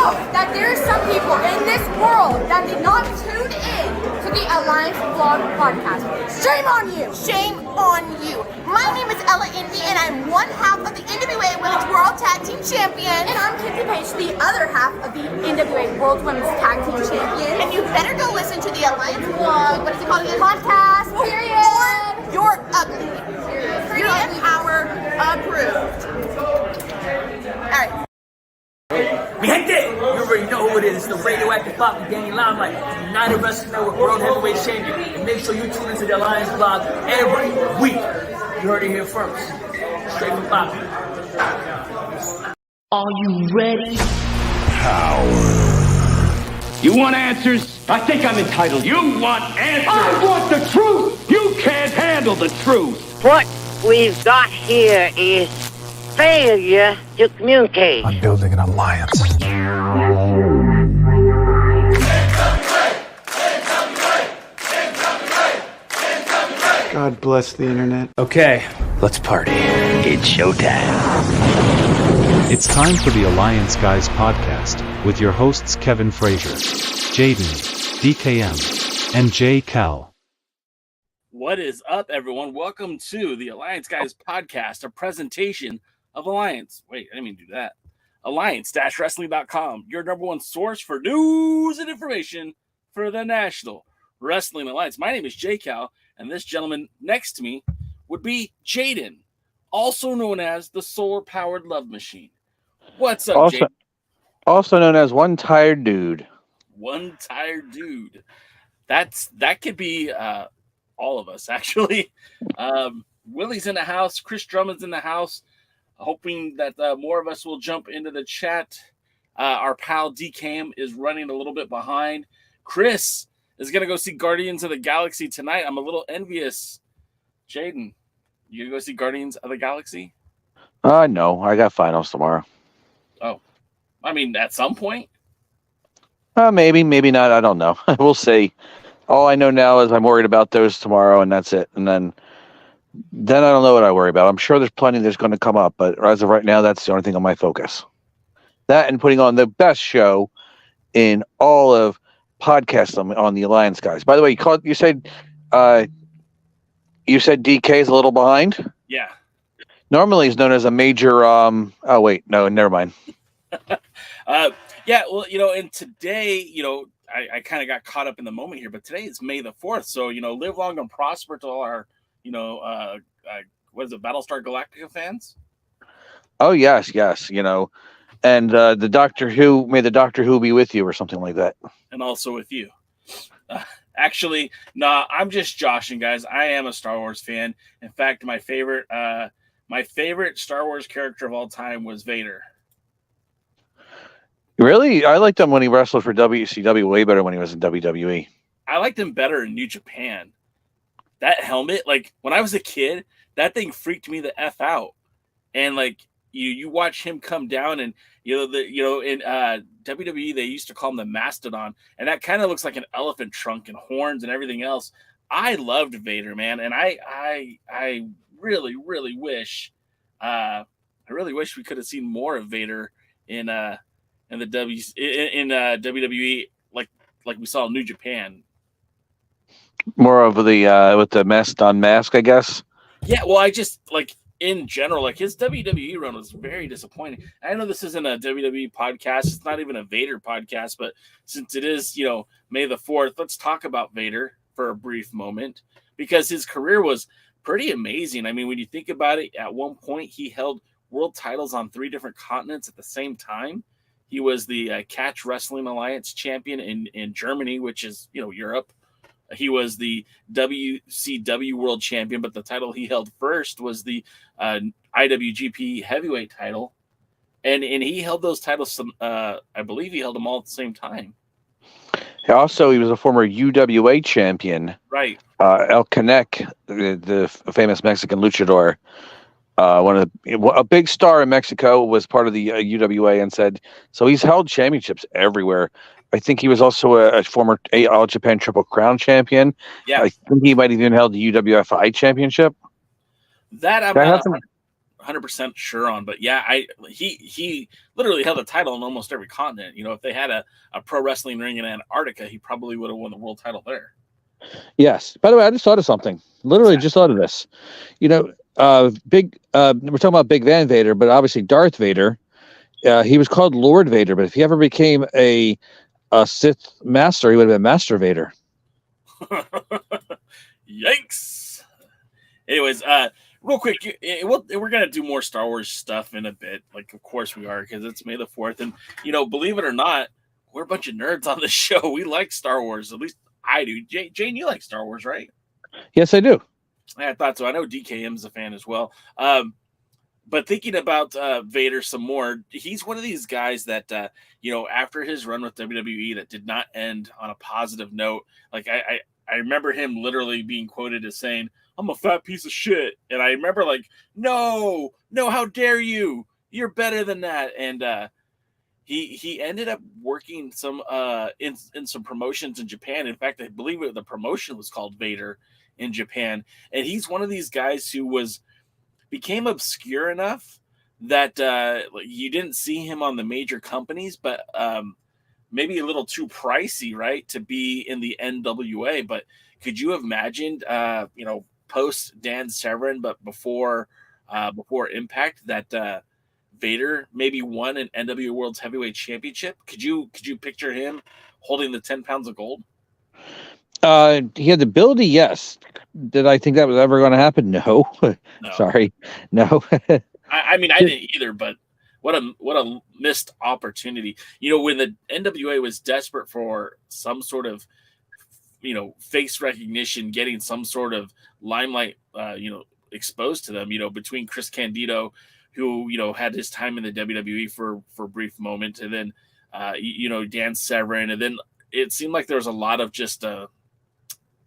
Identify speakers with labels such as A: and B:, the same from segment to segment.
A: know that there are some people in this world that did not tune in to the Alliance Vlog podcast. Shame on you!
B: Shame on you. My name is Ella Indy, and I'm one half of the NWA Women's World Tag Team Champion.
A: And I'm Kinsey Page, the other half of the NWA World Women's Tag Team Champion.
B: And you better go listen to the Alliance Vlog, what is it called again?
A: Podcast, period.
B: Or you're ugly.
A: Pretty
B: Power approved. Alright.
C: Mi gente, you already know who it is. It's the radioactive Poppy Danny Limelight, United Wrestling Network World Heavyweight Champion. And make sure you tune into the Alliance Vlog every week. You heard it here first. Straight from Poppy.
D: Are you ready?
E: Power. You want answers? I think I'm entitled. You want answers? I want the truth! You can't handle the truth!
D: What we've got here is failure to communicate.
F: I'm building an alliance. God bless the internet.
G: Okay, let's party.
E: It's showtime.
H: It's time for the Alliance Guys podcast with your hosts Kevin Frazier, Jaden, DKM, and J. Cal.
I: What is up, everyone? Welcome to the Alliance Guys podcast, a presentation of Alliance. Wait, I didn't mean to do that. Alliance-wrestling.com, your number one source for news and information for the National Wrestling Alliance. My name is J. Cal, and this gentleman next to me would be Jaden, also known as the solar-powered love machine. What's up, Jaden?
J: Also known as One Tired Dude.
I: One Tired Dude. That could be all of us, actually. Willie's in the house. Chris Drummond's in the house. Hoping that more of us will jump into the chat. Our pal DKM is running a little bit behind. Chris is going to go see Guardians of the Galaxy tonight. I'm a little envious. Jaden, you going to go see Guardians of the Galaxy?
J: No. I got finals tomorrow.
I: Oh. I mean, at some point?
J: Maybe not. I don't know. We'll see. All I know now is I'm worried about those tomorrow, and that's it. And then I don't know what I worry about. I'm sure there's plenty that's going to come up, but as of right now, that's the only thing on my focus. That and putting on the best show in all of podcasts on the Alliance Guys. By the way, you said DK is a little behind?
I: Yeah.
J: Normally he's known as a major oh wait, no, never mind.
I: Yeah, well, and today, I kind of got caught up in the moment here, but today is May the 4th. So, live long and prosper to all our, what is it, Battlestar Galactica fans?
J: Oh, yes. And the Doctor Who, may the Doctor Who be with you or something like that.
I: And also with you. Actually, nah, I'm just joshing, guys. I am a Star Wars fan. In fact, my favorite Star Wars character of all time was Vader.
J: Really? I liked him when he wrestled for WCW way better when he was in WWE.
I: I liked him better in New Japan. That helmet, like when I was a kid, that thing freaked me the F out. And like you watch him come down, and in WWE they used to call him the Mastodon, and that kind of looks like an elephant trunk and horns and everything else. I loved Vader, man, and I really wish we could have seen more of Vader in WWE like we saw in New Japan.
J: More of the with the mask on mask, I guess.
I: Yeah, well, I just like in general, like his WWE run was very disappointing. I know this isn't a WWE podcast; it's not even a Vader podcast. But since it is, May the 4th, let's talk about Vader for a brief moment because his career was pretty amazing. I mean, when you think about it, at one point he held world titles on 3 different continents at the same time. He was the Catch Wrestling Alliance champion in Germany, which is, Europe. He was the WCW world champion, but the title he held first was the IWGP heavyweight title. And he held those titles, I believe he held them all at the same time.
J: Also, he was a former UWA champion.
I: Right.
J: El Canek, the famous Mexican luchador, a big star in Mexico, was part of the UWA and said, so he's held championships everywhere. I think he was also a former All Japan Triple Crown champion.
I: Yeah.
J: I think he might have even held the UWFI championship.
I: That I'm 100% sure on, but yeah, he literally held a title on almost every continent. You know, if they had a pro wrestling ring in Antarctica, he probably would have won the world title there.
J: Yes. By the way, I just thought of something. Literally just thought of this. You know, we're talking about Big Van Vader, but obviously Darth Vader, he was called Lord Vader, but if he ever became a Sith master, he would have been Master Vader.
I: Yikes. Anyways, real quick, we're going to do more Star Wars stuff in a bit. Like, of course we are, because it's May the 4th. And, you know, believe it or not, we're a bunch of nerds on the show. We like Star Wars. At least I do. Jane, you like Star Wars, right?
J: Yes, I do.
I: I thought so. I know DKM's a fan as well. But thinking about Vader some more, he's one of these guys that, you know, after his run with WWE that did not end on a positive note. Like, I remember him literally being quoted as saying, "I'm a fat piece of shit." And I remember like, no, how dare you? You're better than that. And he ended up working some in some promotions in Japan. In fact, I believe the promotion was called Vader in Japan. And he's one of these guys who became obscure enough that you didn't see him on the major companies, but maybe a little too pricey, right, to be in the NWA. But could you have imagined, you know, post Dan Severn, but before Impact, that Vader maybe won an NWA World's Heavyweight Championship? Could you picture him holding the 10 pounds of gold?
J: He had the ability, yes. Did I think that was ever going to happen? No. Sorry, no.
I: I mean, I didn't either, but what a missed opportunity. You know, when the NWA was desperate for some sort of, you know, face recognition, getting some sort of limelight, you know, exposed to them, you know, between Chris Candido, who, you know, had his time in the WWE for a brief moment, and then, you know, Dan Severn, and then it seemed like there was a lot of just,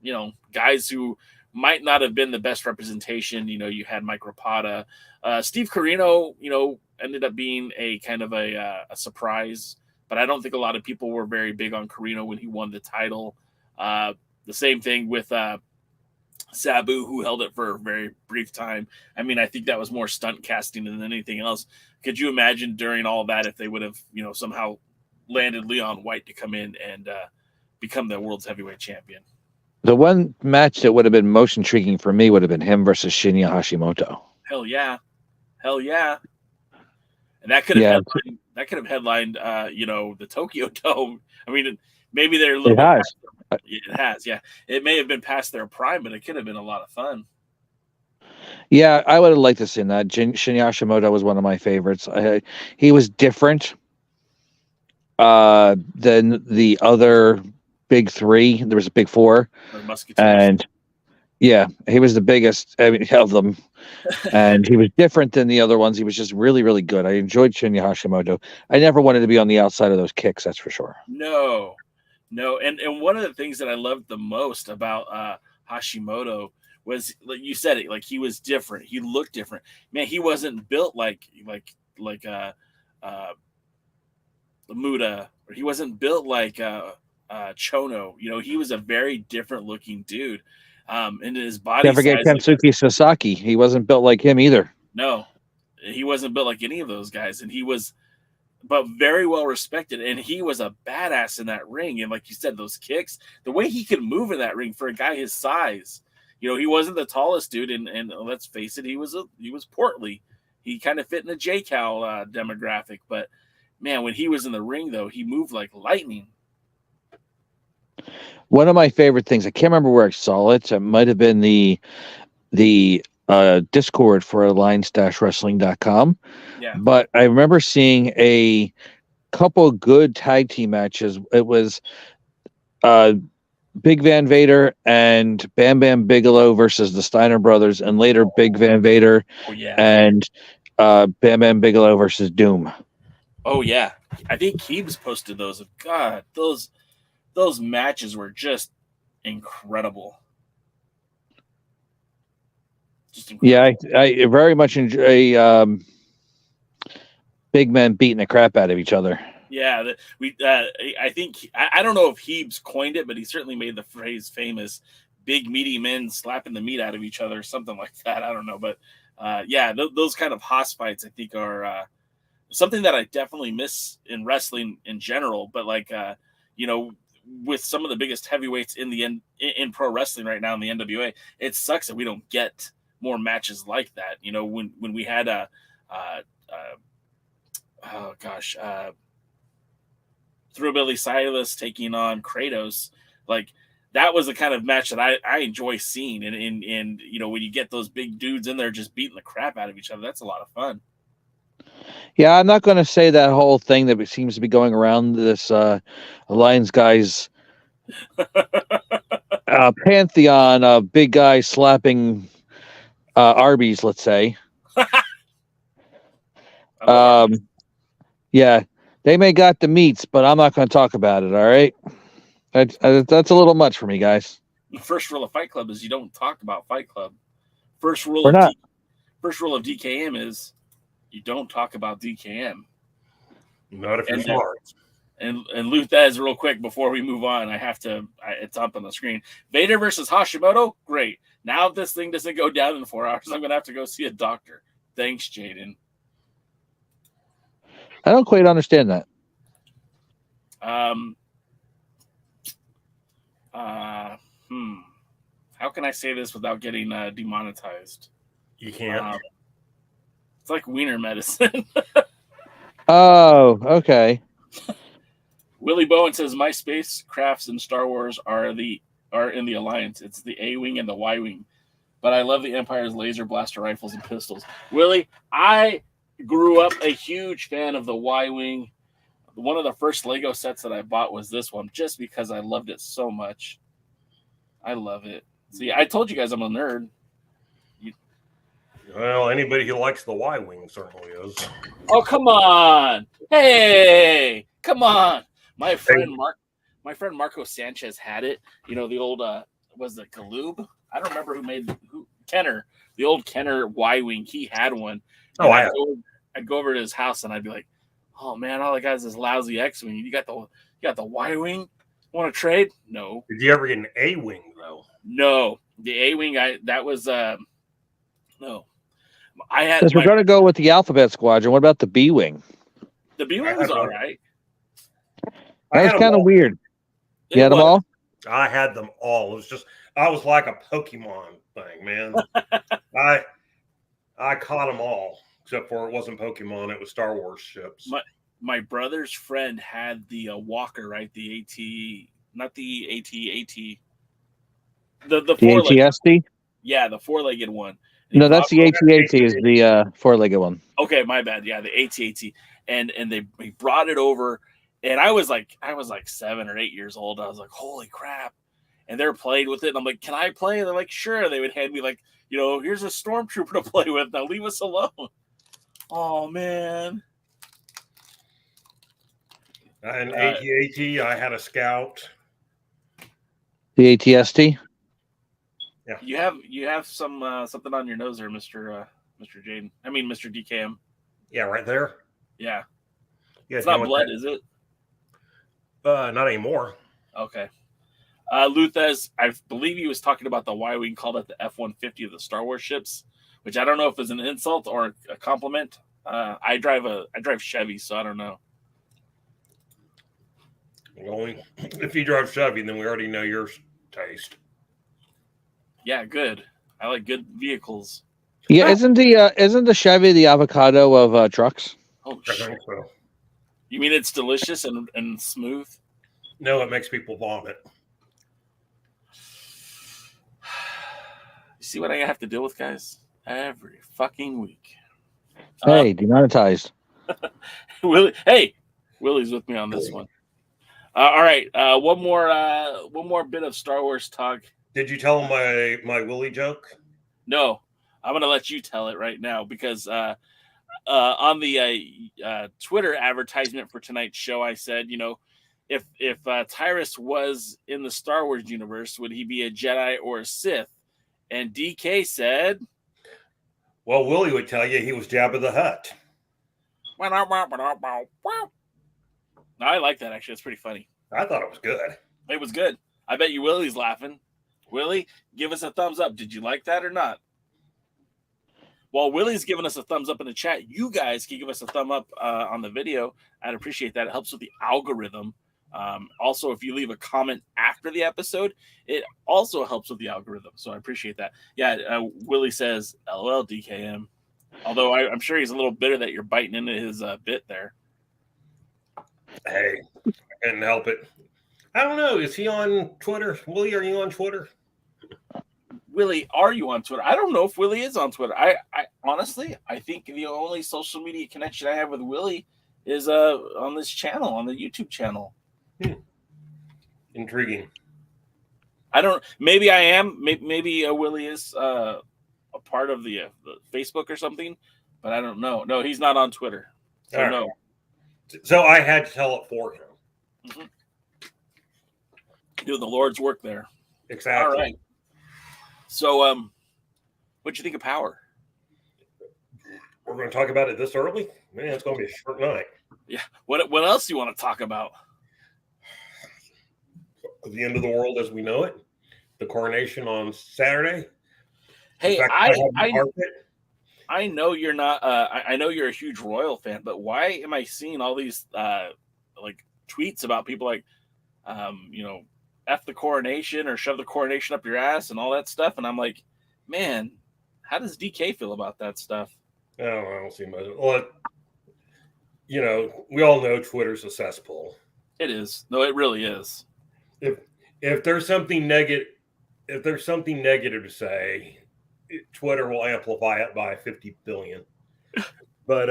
I: you know, guys who might not have been the best representation. You know, you had Mike Rapata, Steve Corino, you know, ended up being a kind of a surprise, but I don't think a lot of people were very big on Corino when he won the title. The same thing with Sabu, who held it for a very brief time. I mean, I think that was more stunt casting than anything else. Could you imagine during all that if they would have, you know, somehow landed Leon White to come in and become the world's heavyweight champion?
J: The one match that would have been most intriguing for me would have been him versus Shinya Hashimoto.
I: Hell yeah. And that could have headlined, you know, the Tokyo Dome. I mean, maybe they're a little bit past it has, yeah. It may have been past their prime, but it could have been a lot of fun.
J: Yeah, I would have liked to see that. Shinya Hashimoto was one of my favorites. He was different than the other big three. There was a big four, and yeah, he was the biggest of them, and he was different than the other ones. He was just really, really good. I enjoyed Shinya Hashimoto. I never wanted to be on the outside of those kicks, that's for sure.
I: No, and one of the things that I loved the most about Hashimoto was, like you said it, like he was different. He looked different. Man, he wasn't built like Muda, or he wasn't built like Chono. You know, he was a very different looking dude. And his body.
J: Can't forget Kensuke Sasaki. He wasn't built like him either.
I: No, he wasn't built like any of those guys, and he was, but very well respected. And he was a badass in that ring. And like you said, those kicks, the way he could move in that ring for a guy his size. You know, he wasn't the tallest dude, and let's face it, he was portly. He kind of fit in the J-Cal demographic, but man, when he was in the ring, though, he moved like lightning.
J: One of my favorite things, I can't remember where I saw it. It might have been the Discord for alliance-wrestling.com.
I: Yeah.
J: But I remember seeing a couple good tag team matches. It was Big Van Vader and Bam Bam Bigelow versus the Steiner brothers, and later Big Van Vader and Bam Bam Bigelow versus Doom.
I: Oh yeah, I think Keebs posted those. God, those matches were just incredible.
J: Yeah, I very much enjoy big men beating the crap out of each other.
I: Yeah, I think I don't know if Heebs coined it, but he certainly made the phrase famous: "Big meaty men slapping the meat out of each other," or something like that. I don't know, but those kind of hoss fights I think are something that I definitely miss in wrestling in general. But like with some of the biggest heavyweights in pro wrestling right now in the NWA, it sucks that we don't get more matches like that. When we had Thrillbilly Silas taking on Kratos, like that was the kind of match that I enjoy seeing. And when you get those big dudes in there just beating the crap out of each other, that's a lot of fun.
J: Yeah, I'm not going to say that whole thing that seems to be going around this Alliance guys pantheon of big guys slapping Arby's, let's say. Yeah, they may got the meats, but I'm not going to talk about it. All right, that's a little much for me, guys.
I: The first rule of Fight Club is you don't talk about Fight Club. First rule of DKM is you don't talk about DKM.
G: Not if you're smart.
I: And Luthez, real quick before we move on, it's up on the screen. Vader versus Hashimoto, great. Now if this thing doesn't go down in 4 hours, I'm going to have to go see a doctor. Thanks, Jaden.
J: I don't quite understand that.
I: How can I say this without getting demonetized?
G: You can't.
I: It's like wiener medicine.
J: Oh, okay.
I: Willie Bowen says my spacecrafts in Star Wars are in the Alliance. It's the A-Wing and the Y-Wing. But I love the Empire's laser blaster rifles and pistols. Willie, I grew up a huge fan of the Y-Wing. One of the first Lego sets that I bought was this one, just because I loved it so much. I love it. See, I told you guys I'm a nerd.
G: Well, anybody who likes the Y-Wing certainly is.
I: Oh, come on. Hey, come on. My friend Marco Sanchez had it. The old, was it Galoob? I don't remember Kenner. The old Kenner Y-Wing. He had one.
G: Oh,
I: I'd go over to his house and I'd be like, oh man, all I got is this lousy X-Wing. You got the Y-Wing? Want to trade? No.
G: Did you ever get an A-Wing though?
I: No. The A-Wing, no. I had.
J: Since we're going to go with the Alphabet Squadron, what about the B-Wing?
I: The B-Wing was all right.
J: That was kind of weird. You had them all?
G: I had them all. It was just, I was like a Pokemon thing, man. I caught them all, except for it wasn't Pokemon, it was Star Wars ships.
I: My brother's friend had the Walker, right? The AT, not the AT. The
J: ATSD?
I: Yeah, the four-legged one.
J: No, that's the AT-AT is the four-legged one.
I: Okay, my bad. Yeah, the AT-AT. And they brought it over, and I was like 7 or 8 years old. I was like, holy crap. And they're playing with it, and I'm like, can I play? And they're like, sure. They would hand me like, here's a stormtrooper to play with. Now leave us alone. Oh, man.
G: And AT-AT, I had a Scout.
J: The ATST?
G: Yeah.
I: You have some something on your nose there, Mr. Jaden. I mean, Mr. DKM.
G: Yeah, right there.
I: Yeah.
G: Yeah,
I: it's not blood, is it?
G: Not anymore.
I: Okay. Luthez, I believe he was talking about the Y-Wing, called it the F-150 of the Star Wars ships, which I don't know if it's an insult or a compliment. I drive Chevy, so I don't know.
G: Well, if you drive Chevy, then we already know your taste.
I: Yeah, good. I like good vehicles.
J: Yeah, isn't the Chevy the avocado of trucks?
I: Oh,
G: I think so.
I: You mean it's delicious and smooth?
G: No, it makes people vomit.
I: You see what I have to deal with, guys? Every fucking week.
J: Hey, demonetized.
I: Willie's with me on this one. All right, one more bit of Star Wars talk.
G: Did you tell him my Willie joke?
I: No, I'm gonna let you tell it right now because on the Twitter advertisement for tonight's show, I said, if Tyrus was in the Star Wars universe, would he be a Jedi or a Sith? And DK said,
G: well, Willie would tell you he was Jabba the Hutt.
I: I like that, actually. It's pretty funny.
G: I thought it was good.
I: It was good. I bet you Willie's laughing. Willie, give us a thumbs up. Did you like that or not? while Willie's giving us a thumbs up in the chat, you guys can give us a thumb up on the video. I'd appreciate that. It helps with the algorithm. Also, if you leave a comment after the episode, it also helps with the algorithm. So I appreciate that. Yeah, Willie says, LOL, DKM. Although I'm sure he's a little bitter that you're biting into his bit there.
G: Hey, I couldn't help it. I don't know. Is he on Twitter? Willie, are you on Twitter?
I: Willie, are you on Twitter? I don't know if Willie is on Twitter. I honestly, I think the only social media connection I have with Willie is on this channel, on the YouTube channel.
G: Intriguing.
I: I don't. Maybe I am. Maybe Willie is a part of the Facebook or something, but I don't know. No, he's not on Twitter. So
G: All right.
I: no.
G: So I had to tell it for him.
I: Mm-hmm. Doing the Lord's work there.
G: Exactly.
I: All right. So, what'd you think of Power?
G: We're going to talk about it this early? Man, it's going to be a short night.
I: Yeah. What else do you want to talk about?
G: The end of the world as we know it. The coronation on Saturday.
I: Hey,
G: fact,
I: I know you're not. I know you're a huge Royal fan, but why am I seeing all these like tweets about people like, F the coronation or shove the coronation up your ass and all that stuff? And I'm like, man, how does DK feel about that stuff?
G: Oh, I don't see much. Well, we all know Twitter's a cesspool.
I: It is. No, it really is.
G: If there's something negative, to say, Twitter will amplify it by 50 billion. But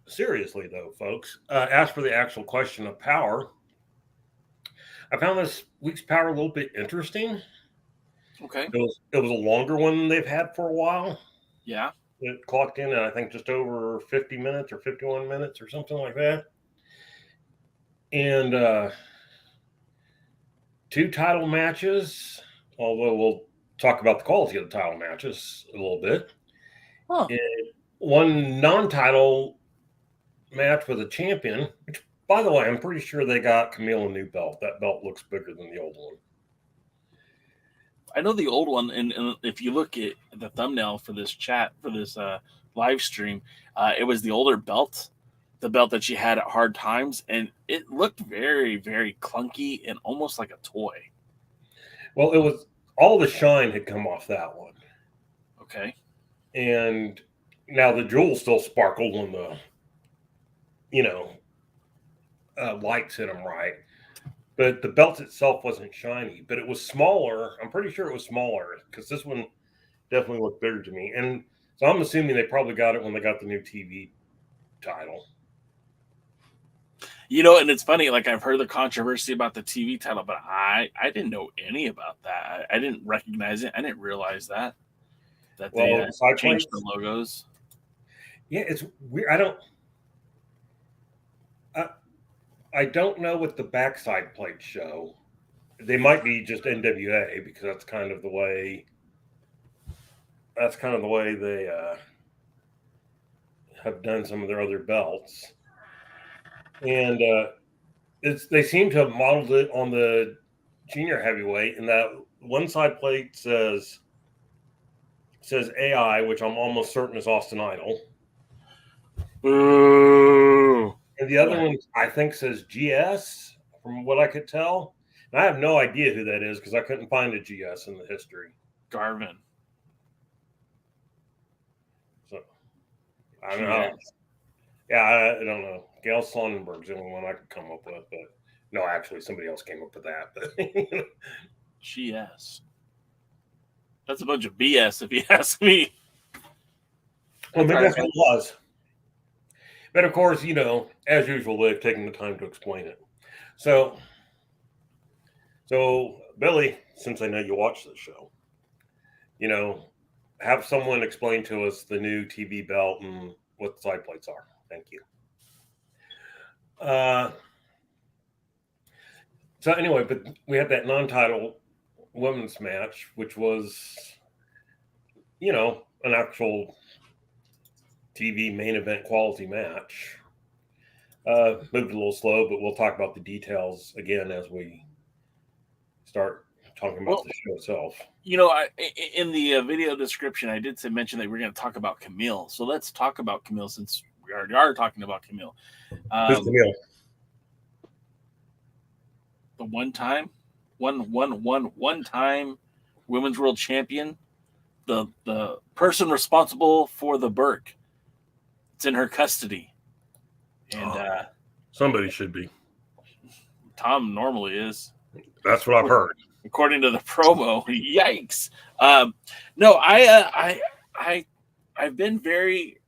G: seriously, though, folks, as for the actual question of Power, I found this week's Power a little bit interesting.
I: Okay.
G: It was a longer one than they've had for a while.
I: Yeah.
G: It clocked in at, I think, just over 50 minutes or 51 minutes or something like that. And 2 title matches, although we'll talk about the quality of the title matches a little bit.
I: Huh.
G: And 1 non-title match with a champion, which, by the way, I'm pretty sure they got Kamille a new belt. That belt looks bigger than the old one.
I: I know the old one, and if you look at the thumbnail for this chat, for this live stream, it was the older belt, the belt that she had at Hard Times, and it looked very, very clunky and almost like a toy.
G: Well, it was all the shine had come off that one.
I: Okay.
G: And now the jewels still sparkled when the, lights hit them right. But the belt itself wasn't shiny, but it was smaller. I'm pretty sure it was smaller because this one definitely looked bigger to me. And so I'm assuming they probably got it when they got the new TV title.
I: And it's funny, like I've heard the controversy about the TV title, but I didn't know any about that. I didn't recognize it. I didn't realize that they changed the logos.
G: Yeah, it's weird. I don't know what the backside plates show. They might be just NWA because that's kind of the way they have done some of their other belts. And they seem to have modeled it on the junior heavyweight, and that one side plate says AI, which I'm almost certain is Austin Idol.
I: Ooh.
G: And the other one, I think, says GS, from what I could tell. And I have no idea who that is because I couldn't find a GS in the history.
I: Garvin.
G: So, I don't know. Yeah, I don't know. Gail Sonnenberg's the only one I could come up with. But no, actually, somebody else came up with that. But
I: GS. That's a bunch of BS, if you ask me.
G: Well, maybe that's what it was. But of course, as usual, they've taken the time to explain it. So Billy, since I know you watch this show, have someone explain to us the new TV belt and what the side plates are. Thank you. So anyway, but we had that non-title women's match, which was, an actual TV main event quality match. Moved a little slow, but we'll talk about the details again as we start talking about the show itself.
I: You know, in the video description, I did mention that we're going to talk about Kamille. So let's talk about Kamille since we already are talking about Kamille.
G: Who's Kamille?
I: The one-time women's world champion, the person responsible for the Burke. It's in her custody, and
G: somebody should be.
I: Tom normally is.
G: That's what I've heard.
I: According to the promo, yikes! No, I've been very.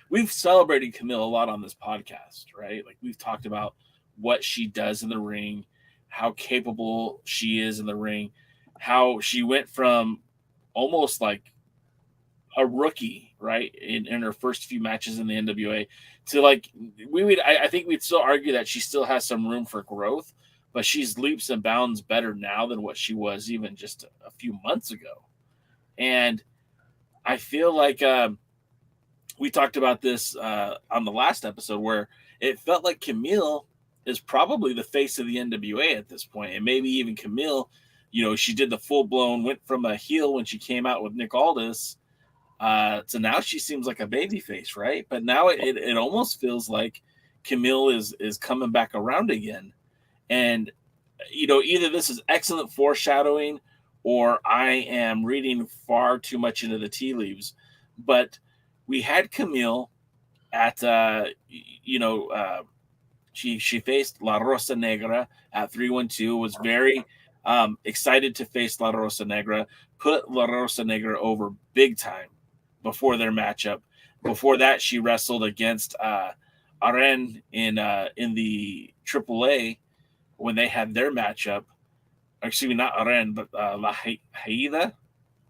I: We've celebrated Kamille a lot on this podcast, right? Like we've talked about what she does in the ring, how capable she is in the ring, how she went from almost like a rookie, right, in her first few matches in the NWA to like I think we'd still argue that she still has some room for growth, but she's leaps and bounds better now than what she was even just a few months ago. And I feel like we talked about this on the last episode where it felt like Kamille is probably the face of the NWA at this point. And maybe even Kamille, you know, she did the full-blown, went from a heel when she came out with Nick Aldis. So now she seems like a baby face, right? But now it almost feels like Kamille is coming back around again. And, you know, either this is excellent foreshadowing or I am reading far too much into the tea leaves. But we had Kamille at, she faced La Rosa Negra at 312, was very excited to face La Rosa Negra, put La Rosa Negra over big time before their matchup. Before that, she wrestled against Aren in the AAA when they had their matchup. Excuse me, not Aren, but La Haida.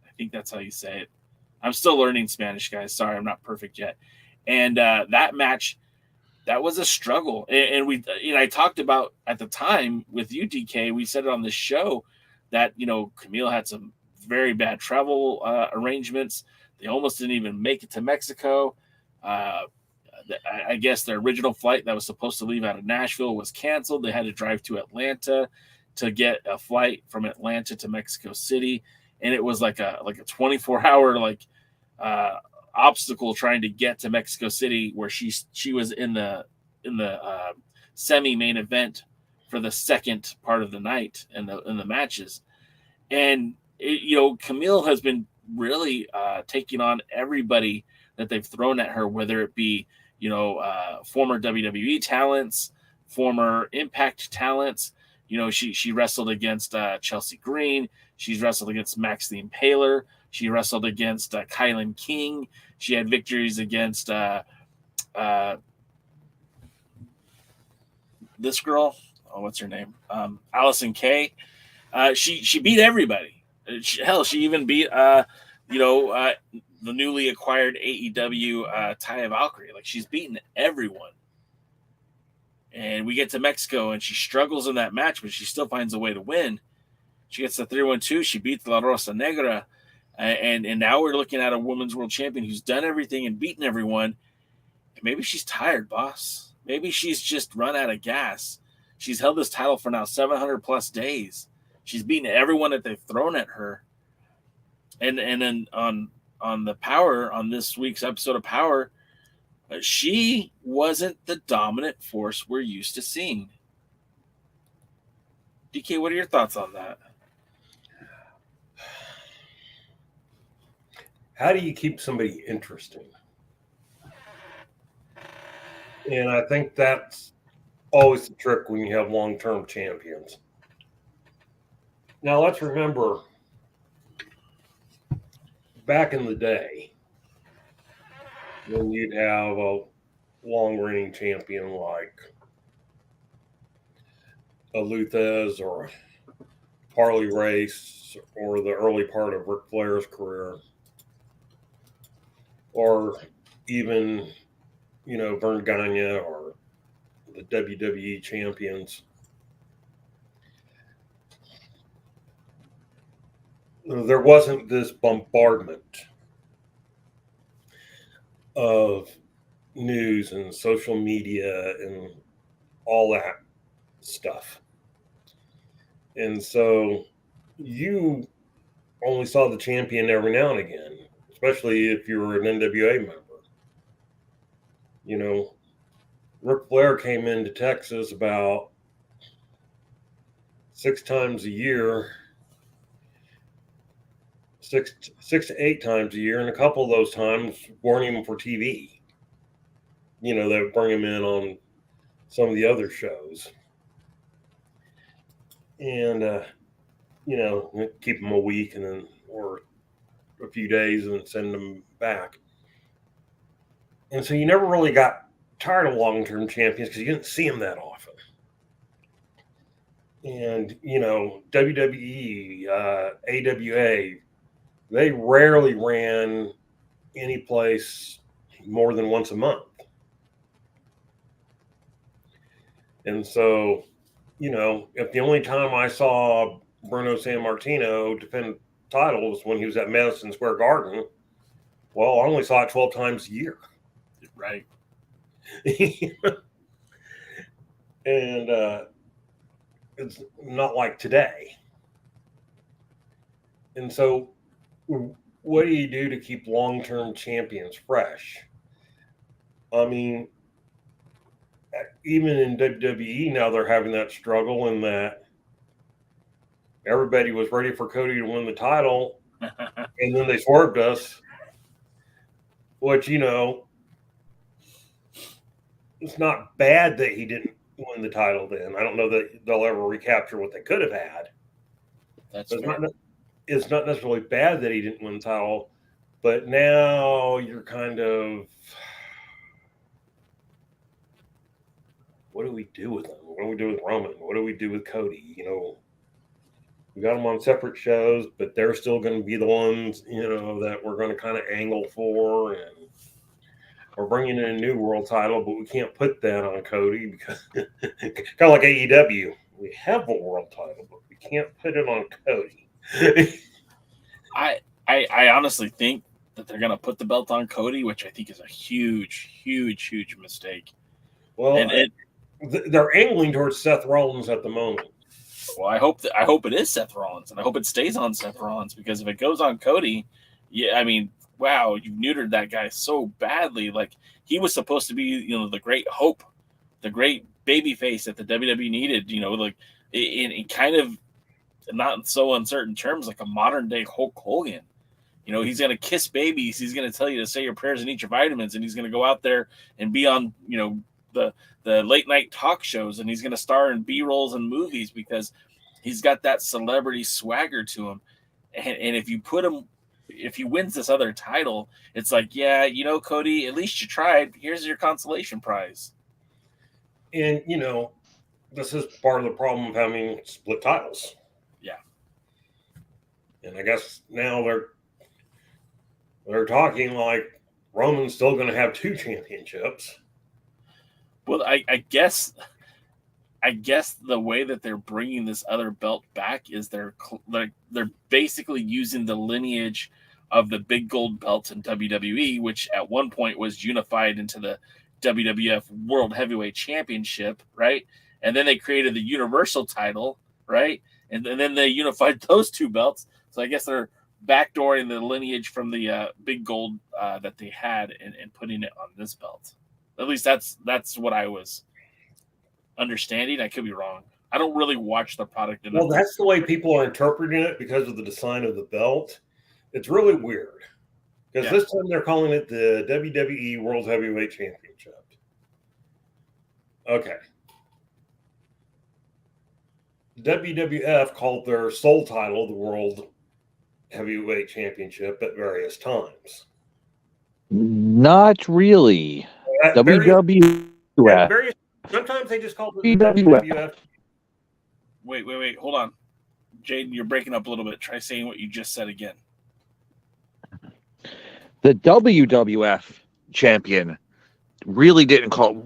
I: I think that's how you say it. I'm still learning Spanish, guys. Sorry, I'm not perfect yet. And that match, that was a struggle. And we, you know, I talked about at the time with you, DK, we said it on the show that, you know, Kamille had some very bad travel arrangements. They almost didn't even make it to Mexico. I guess their original flight that was supposed to leave out of Nashville was canceled. They had to drive to Atlanta to get a flight from Atlanta to Mexico City. And it was like a 24-hour obstacle trying to get to Mexico City, where she was in the semi-main event for the second part of the night in the matches. And Kamille has been really taking on everybody that they've thrown at her, whether it be former WWE talents, former Impact talents. You know, she wrestled against Chelsea Green. She's wrestled against Max the Impaler. She wrestled against Kylan King. She had victories against this girl. Oh, what's her name? Allison Kay. She beat everybody. She even beat the newly acquired AEW Taya Valkyrie. Like, she's beaten everyone. And we get to Mexico, and she struggles in that match, but she still finds a way to win. She gets the 3-1-2. She beats La Rosa Negra. And now we're looking at a women's world champion who's done everything and beaten everyone. And maybe she's tired, boss. Maybe she's just run out of gas. She's held this title for now 700-plus days. She's beaten everyone that they've thrown at her. And then on the Power, on this week's episode of Power, she wasn't the dominant force we're used to seeing. DK, what are your thoughts on that?
G: How do you keep somebody interesting? And I think that's always the trick when you have long-term champions. Now, let's remember, back in the day, when you'd have a long-reigning champion like a Luthez or a Harley Race or the early part of Ric Flair's career, or even, Vern Gagne or the WWE champions, there wasn't this bombardment of news and social media and all that stuff. And so you only saw the champion every now and again, especially if you were an NWA member. You know, Ric Flair came into Texas about 6 times a year, 6 to 8 times a year, and a couple of those times weren't even for TV. You know, they would bring him in on some of the other shows. And, you know, keep him a week and then, or a few days and then send him back. And so you never really got tired of long-term champions because you didn't see them that often. And, you know, WWE, AWA, they rarely ran any place more than once a month. And so, you know, if the only time I saw Bruno Sammartino defend titles when he was at Madison Square Garden, well, I only saw it 12 times a year.
I: Right.
G: And it's not like today. And so what do you do to keep long-term champions fresh? I mean, even in WWE now they're having that struggle in that everybody was ready for Cody to win the title and then they swerved us, which, you know, it's not bad that he didn't win the title then. I don't know that they'll ever recapture what they could have had. It's not necessarily bad that he didn't win the title, but now you're kind of, what do we do with them? What do we do with Roman? What do we do with Cody? You know, we got them on separate shows, but they're still going to be the ones, you know, that we're going to kind of angle for, and we're bringing in a new world title, but we can't put that on Cody because kind of like AEW, we have a world title, but we can't put it on Cody.
I: I honestly think that they're going to put the belt on Cody, which I think is a huge mistake.
G: Well, and they're angling towards Seth Rollins at the moment.
I: Well, I hope it is Seth Rollins, and I hope it stays on Seth Rollins, because if it goes on Cody, yeah, I mean, wow, you neutered that guy so badly. Like, he was supposed to be, you know, the great hope, the great baby face that the WWE needed, you know, like in kind of not in so uncertain terms, like a modern day Hulk Hogan. You know, he's going to kiss babies. He's going to tell you to say your prayers and eat your vitamins. And he's going to go out there and be on, you know, the late night talk shows. And he's going to star in B-rolls and movies because he's got that celebrity swagger to him. And if you put him, if he wins this other title, it's like, yeah, you know, Cody, at least you tried. Here's your consolation prize.
G: And, you know, this is part of the problem of having split titles.
I: Yeah.
G: And I guess now they're talking like Roman's still going to have 2 championships.
I: Well, I guess the way that they're bringing this other belt back is they're basically using the lineage of the big gold belt in WWE, which at one point was unified into the WWF World Heavyweight Championship, right? And then they created the Universal title, right? And then they unified those 2 belts. So I guess they're backdooring the lineage from the big gold that they had and putting it on this belt. At least that's what I was understanding. I could be wrong. I don't really watch the product enough.
G: Well, that's the way people are interpreting it because of the design of the belt. It's really weird because this time they're calling it the WWE World Heavyweight Championship. Okay. WWF called their sole title the World Heavyweight Championship at various times.
J: Not really. WWF.
G: Sometimes they just call it WWF.
I: Wait. Hold on. Jaden, you're breaking up a little bit. Try saying what you just said again.
J: The WWF champion really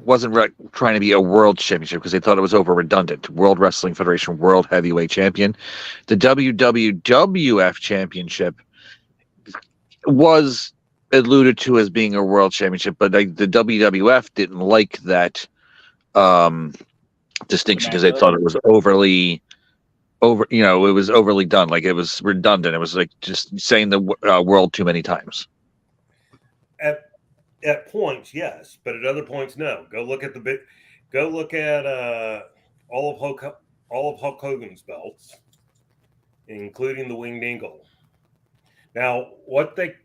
J: wasn't trying to be a world championship because they thought it was over redundant. World Wrestling Federation World Heavyweight Champion. The WWF championship was alluded to as being a world championship, but the WWF didn't like that distinction because they thought it was overly over. You know, it was overly done. Like it was redundant. It was like just saying the world too many times.
G: At points, yes, but at other points, no. Go look at all of Hulk Hogan's belts, including the Winged Eagle. Now, what they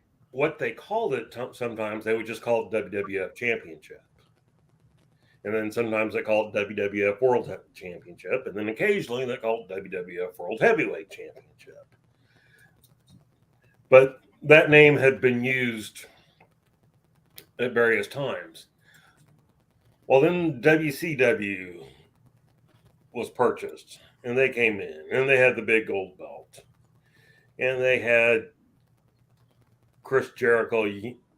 G: called it sometimes they would just call it WWF Championship, and then sometimes they call it WWF World Championship, and then occasionally they call it WWF World Heavyweight Championship. But that name had been used at various times. Well, then WCW was purchased, and they came in, and they had the big gold belt, and they had Chris Jericho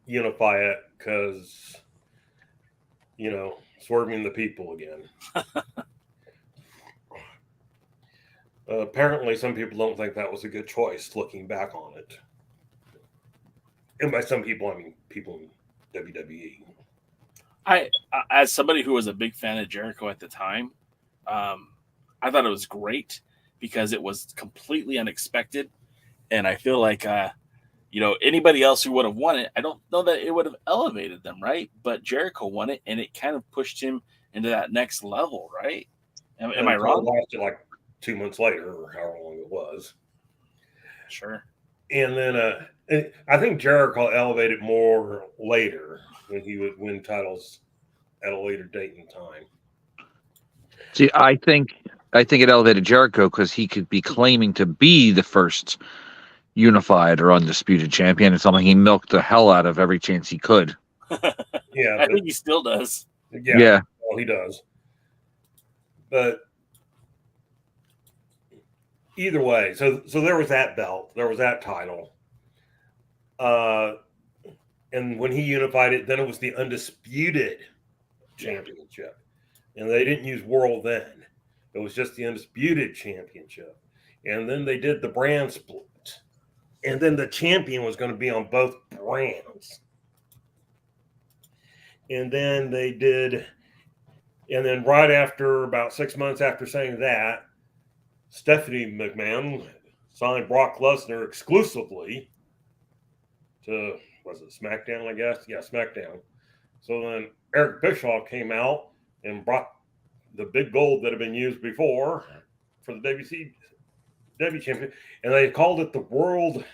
G: unify it because, you know, swerving the people again. Apparently, some people don't think that was a good choice looking back on it. And by some people, I mean people in WWE.
I: I, as somebody who was a big fan of Jericho at the time, I thought it was great because it was completely unexpected. And I feel like, you know, anybody else who would have won it, I don't know that it would have elevated them, right? But Jericho won it, and it kind of pushed him into that next level, right? Am I wrong?
G: It lasted like 2 months later, or however long it was.
I: Sure.
G: And then I think Jericho elevated more later when he would win titles at a later date and time.
J: See, I think it elevated Jericho because he could be claiming to be the first unified or undisputed champion. It's something he milked the hell out of every chance he could.
G: Yeah,
I: I think he still does.
G: Yeah. Well, he does. But either way, so there was that belt, there was that title. And when he unified it, then it was the undisputed championship. And they didn't use world then. It was just the undisputed championship. And then they did the brand split. And then the champion was going to be on both brands. And then they did, and then right after, about 6 months after saying that, Stephanie McMahon signed Brock Lesnar exclusively to, was it SmackDown, I guess? Yeah, SmackDown. So then Eric Bischoff came out and brought the big gold that had been used before for the WCW champion, and they called it the World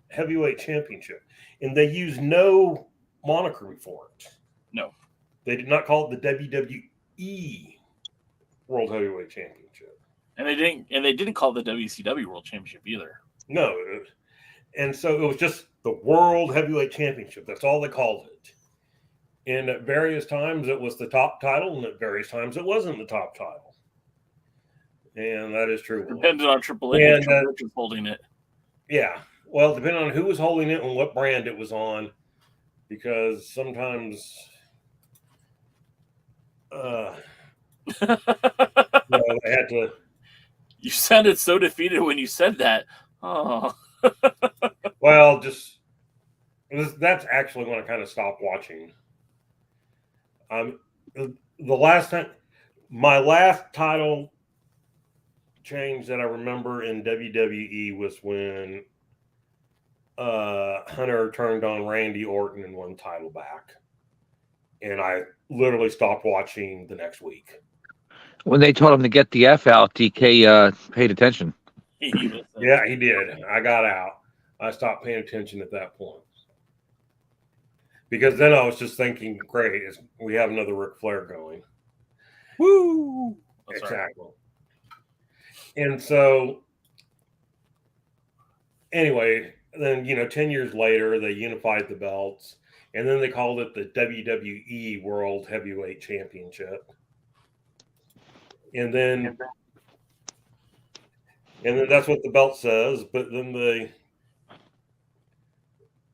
G: Heavyweight Championship. And they used no moniker for it.
I: No.
G: They did not call it the WWE World Heavyweight Championship.
I: And they didn't call it the WCW World Championship either.
G: No. And so it was just the World Heavyweight Championship. That's all they called it. And at various times it was the top title, and at various times it wasn't the top title. And that is true.
I: Depended on Triple H and Triple H was holding it.
G: Yeah. Well, depending on who was holding it and what brand it was on, because sometimes they had to.
I: You sounded so defeated when you said that. Oh.
G: Well, that's actually when I kind of stopped watching. The last time, my last title change that I remember in WWE was when Hunter turned on Randy Orton and won title back. And I literally stopped watching the next week.
J: When they told him to get the F out, DK paid attention.
G: Yeah, he did. I got out. I stopped paying attention at that point. Because then I was just thinking, great, we have another Ric Flair going.
I: Woo!
G: That's exactly. Right. And so, anyway, then, 10 years later, they unified the belts. And then they called it the WWE World Heavyweight Championship. And then that's what the belt says. But then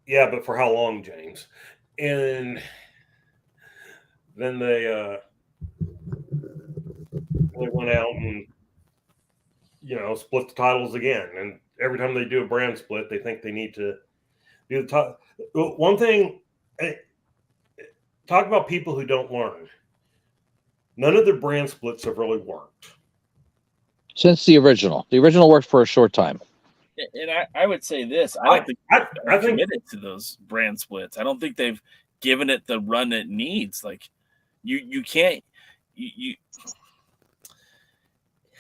G: but for how long, James? And then they went out and, split the titles again. And every time they do a brand split, they think they need to do the title. One thing, talk about people who don't learn. None of the brand splits have really worked.
J: Since the original. The original worked for a short time.
I: And I would say this: I don't think they're committed to those brand splits. I don't think they've given it the run it needs. Like you can't.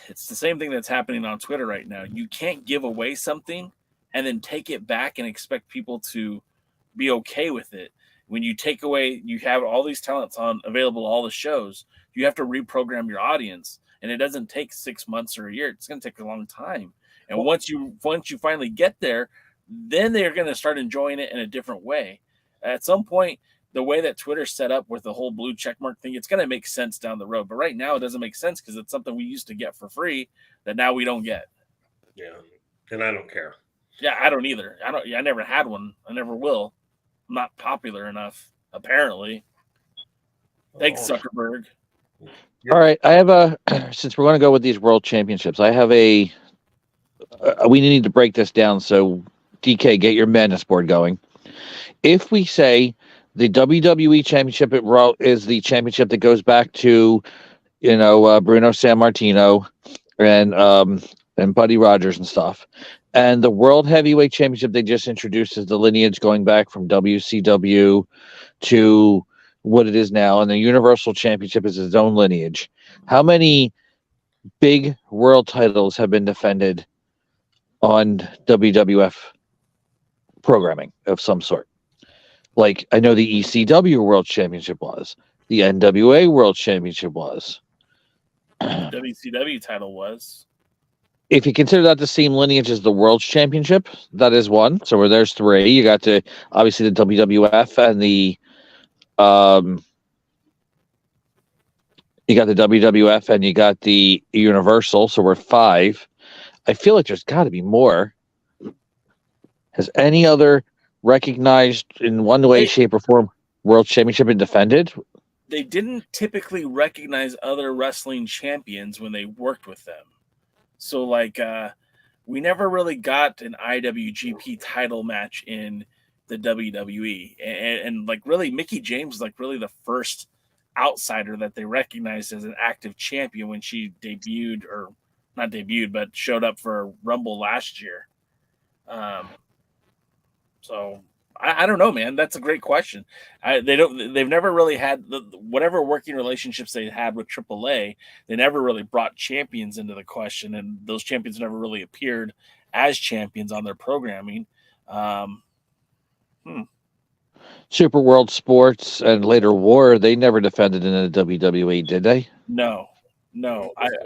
I: It's the same thing that's happening on Twitter right now. You can't give away something and then take it back and expect people to be okay with it. When you take away, you have all these talents on available, all the shows. You have to reprogram your audience, and it doesn't take 6 months or a year. It's going to take a long time. And once you finally get there, then they're going to start enjoying it in a different way. At some point, the way that Twitter's set up with the whole blue checkmark thing, it's going to make sense down the road. But right now, it doesn't make sense because it's something we used to get for free that now we don't get.
G: Yeah, and I don't care.
I: Yeah, I don't either. I never had one. I never will. I'm not popular enough, apparently. Thanks, Zuckerberg.
J: All right, I have since we're going to go with these world championships, I have we need to break this down. So, DK, get your madness board going. If we say the WWE Championship at Raw is the championship that goes back to, Bruno Sammartino and Buddy Rogers and stuff, and the World Heavyweight Championship they just introduced is the lineage going back from WCW to what it is now, and the Universal Championship is its own lineage. How many big world titles have been defended on WWF programming of some sort? Like, I know the ECW World Championship was. The NWA World Championship was.
I: WCW title was.
J: If you consider that the same lineage as the World Championship, that is one. So where there's three. You got obviously the WWF and the you got the WWF and you got the Universal. So we're five. I feel like there's got to be more. Has any other recognized in one way, shape, or form World Championship been defended?
I: They didn't typically recognize other wrestling champions when they worked with them. So, we never really got an IWGP title match in the WWE. And really, Mickie James was, really the first outsider that they recognized as an active champion when she debuted, or not debuted, but showed up for Rumble last year. So I don't know, man. That's a great question. They've never really had whatever working relationships they had with AAA. They never really brought champions into the question, and those champions never really appeared as champions on their programming.
J: Super World Sports and later War, they never defended in the WWE, did they?
I: No.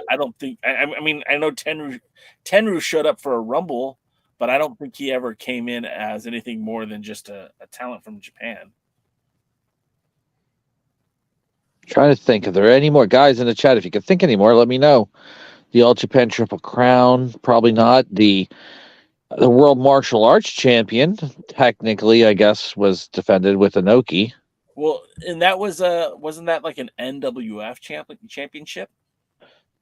I: I don't think. I mean, I know Tenryu showed up for a Rumble, but I don't think he ever came in as anything more than just a talent from Japan.
J: Trying to think. Are there any more guys in the chat? If you can think any more, let me know. The All Japan Triple Crown, probably not. The World Martial Arts Champion, technically, I guess, was defended with Inoki.
I: Well, and that was wasn't that like an NWF championship?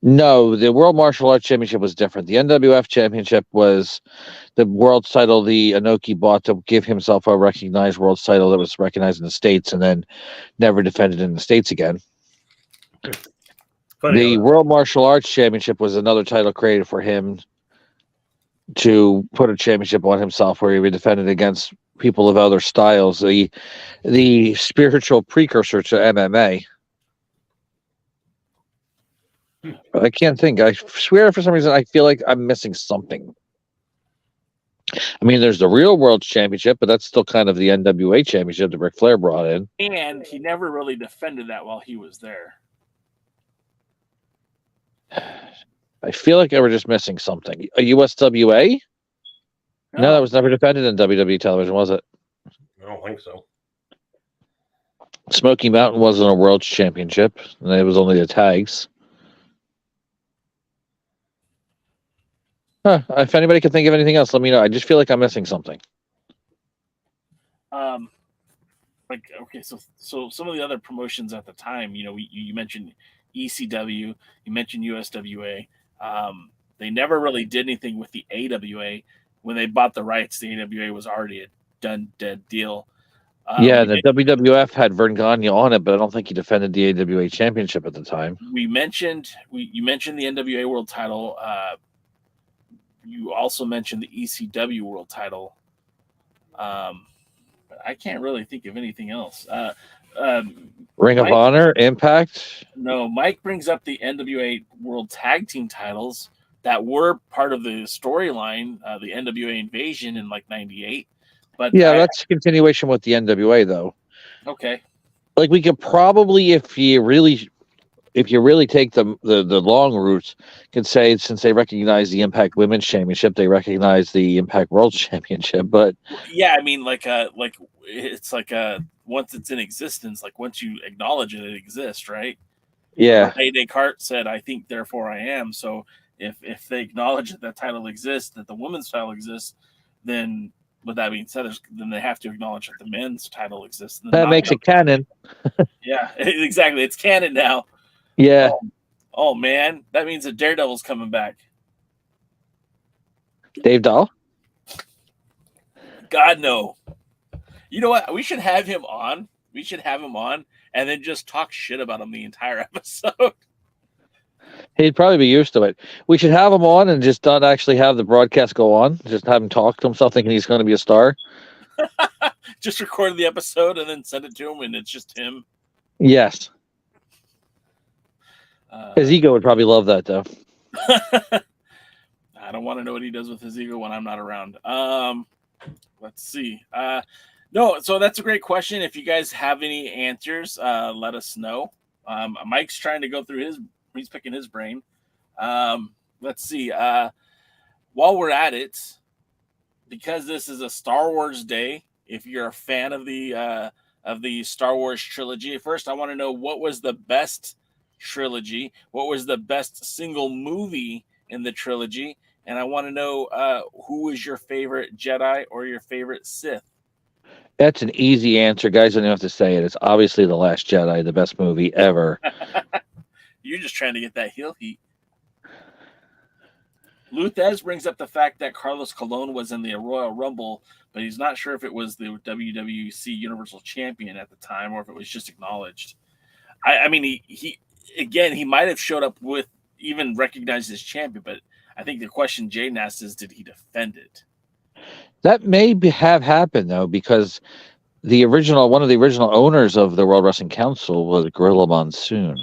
J: No, the World Martial Arts Championship was different. The NWF Championship was the world title the Inoki bought to give himself a recognized world title that was recognized in the States and then never defended in the States again. The World Martial Arts Championship was another title created for him to put a championship on himself where he would defend it against people of other styles. The spiritual precursor to MMA. I can't think. I swear for some reason I feel like I'm missing something. I mean, there's the Real World Championship, but that's still kind of the NWA Championship that Ric Flair brought in.
I: And he never really defended that while he was there.
J: I feel like I were just missing something. A USWA? No, that was never defended in WWE television, was it?
G: I don't think so.
J: Smoky Mountain wasn't a World Championship, and it was only the tags. If anybody can think of anything else, let me know. I just feel like I'm missing something.
I: Okay, so some of the other promotions at the time, you mentioned ECW, you mentioned USWA. They never really did anything with the AWA. When they bought the rights, the AWA was already a done dead deal.
J: The WWF had Vern Gagne on it, but I don't think he defended the AWA championship at the time.
I: You mentioned the NWA world title. You also mentioned the ECW world title. But I can't really think of anything else.
J: Ring of Honor, Impact.
I: No, Mike brings up the NWA World Tag Team titles that were part of the storyline, the NWA Invasion in like '98. But
J: that's a continuation with the NWA though.
I: Okay.
J: Like we could probably, if you really take the long routes, could say since they recognize the Impact Women's Championship, they recognize the Impact World Championship. But
I: yeah, I mean, like it's like once it's in existence, like once you acknowledge it exists, right?
J: Yeah.
I: Descartes said, "I think, therefore I am." So if they acknowledge that title exists, that the women's title exists, then with that being said, then they have to acknowledge that the men's title exists.
J: That makes it canon.
I: Yeah, exactly. It's canon now.
J: Yeah.
I: Oh man, that means that Daredevil's coming back.
J: Dave Dahl?
I: God, no. You know what? We should have him on. And then just talk shit about him the entire episode.
J: He'd probably be used to it. We should have him on and just not actually have the broadcast go on. Just have him talk to himself thinking he's going to be a star.
I: Just record the episode and then send it to him, and it's just him.
J: Yes. His ego would probably love that, though.
I: I don't want to know what he does with his ego when I'm not around. Let's see. No, so that's a great question. If you guys have any answers, let us know. Mike's trying to go through he's picking his brain. Let's see. While we're at it, because this is a Star Wars day, if you're a fan of the Star Wars trilogy, first I want to know what was the best trilogy, what was the best single movie in the trilogy, and I want to know who was your favorite Jedi or your favorite Sith.
J: That's an easy answer, guys. I don't have to say it. It's obviously The Last Jedi, the best movie ever.
I: You're just trying to get that heel heat. Luthez brings up the fact that Carlos Colon was in the Royal Rumble, but he's not sure if it was the WWC Universal Champion at the time or if it was just acknowledged. I mean, he might have showed up with even recognized as champion, but I think the question Jaden asked is, did he defend it?
J: That may have happened though, because one of the original owners of the World Wrestling Council was Gorilla Monsoon.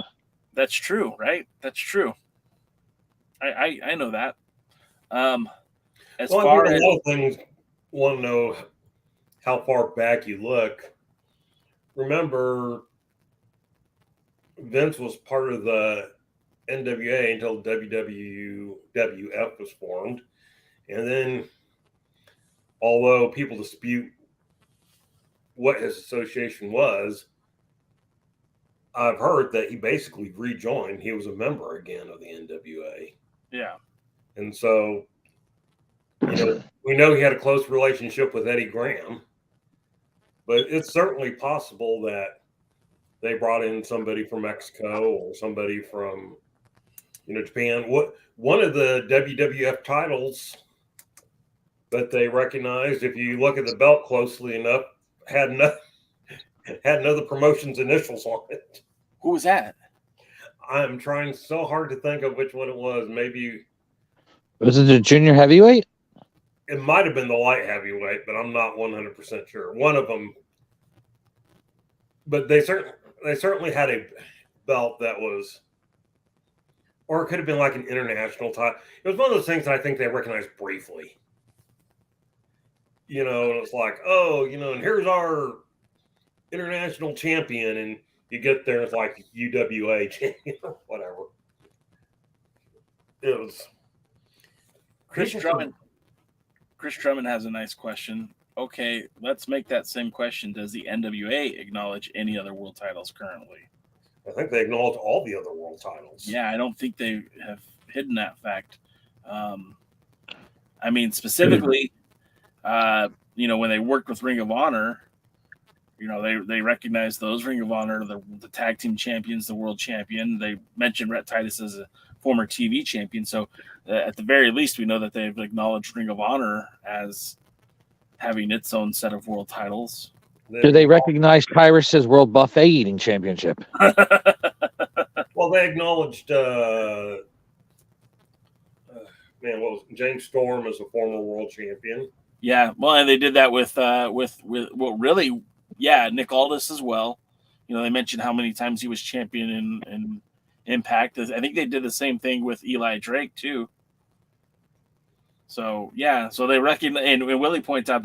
I: That's true, right? That's true. I know that. As far as
G: a lot of things, want to know how far back you look. Remember, Vince was part of the NWA until WWF was formed, and then, although people dispute what his association was, I've heard that he basically rejoined. He was a member again of the NWA.
I: Yeah.
G: And so, we know he had a close relationship with Eddie Graham, but it's certainly possible that they brought in somebody from Mexico or somebody from, Japan. One of the WWF titles that they recognized, if you look at the belt closely enough, had another promotion's initials on it.
I: Who was that?
G: I'm trying so hard to think of which one it was. Maybe
J: was it the junior heavyweight?
G: It might have been the light heavyweight, but I'm not 100% sure. One of them, but they certainly had a belt that was, or it could have been like an international title. It was one of those things that I think they recognized briefly. And it's like, and here's our international champion, and you get there, it's like UWA champion or whatever. It was
I: Chris Drummond. Chris Drummond has a nice question. Okay, let's make that same question. Does the NWA acknowledge any other world titles currently?
G: I think they acknowledge all the other world titles.
I: Yeah, I don't think they have hidden that fact. I mean, specifically, when they worked with Ring of Honor, they recognize those Ring of Honor, the tag team champions, the world champion. They mentioned Rhett Titus as a former TV champion. So at the very least, we know that they've acknowledged Ring of Honor as having its own set of world titles.
J: Do they recognize Tyrus's World Buffet Eating Championship?
G: Well, they acknowledged, James Storm as a former world champion.
I: Yeah, well, and they did that with Nick Aldis as well. You know, they mentioned how many times he was champion in Impact. I think they did the same thing with Eli Drake too. So yeah, so they recognize, and Willie pointed out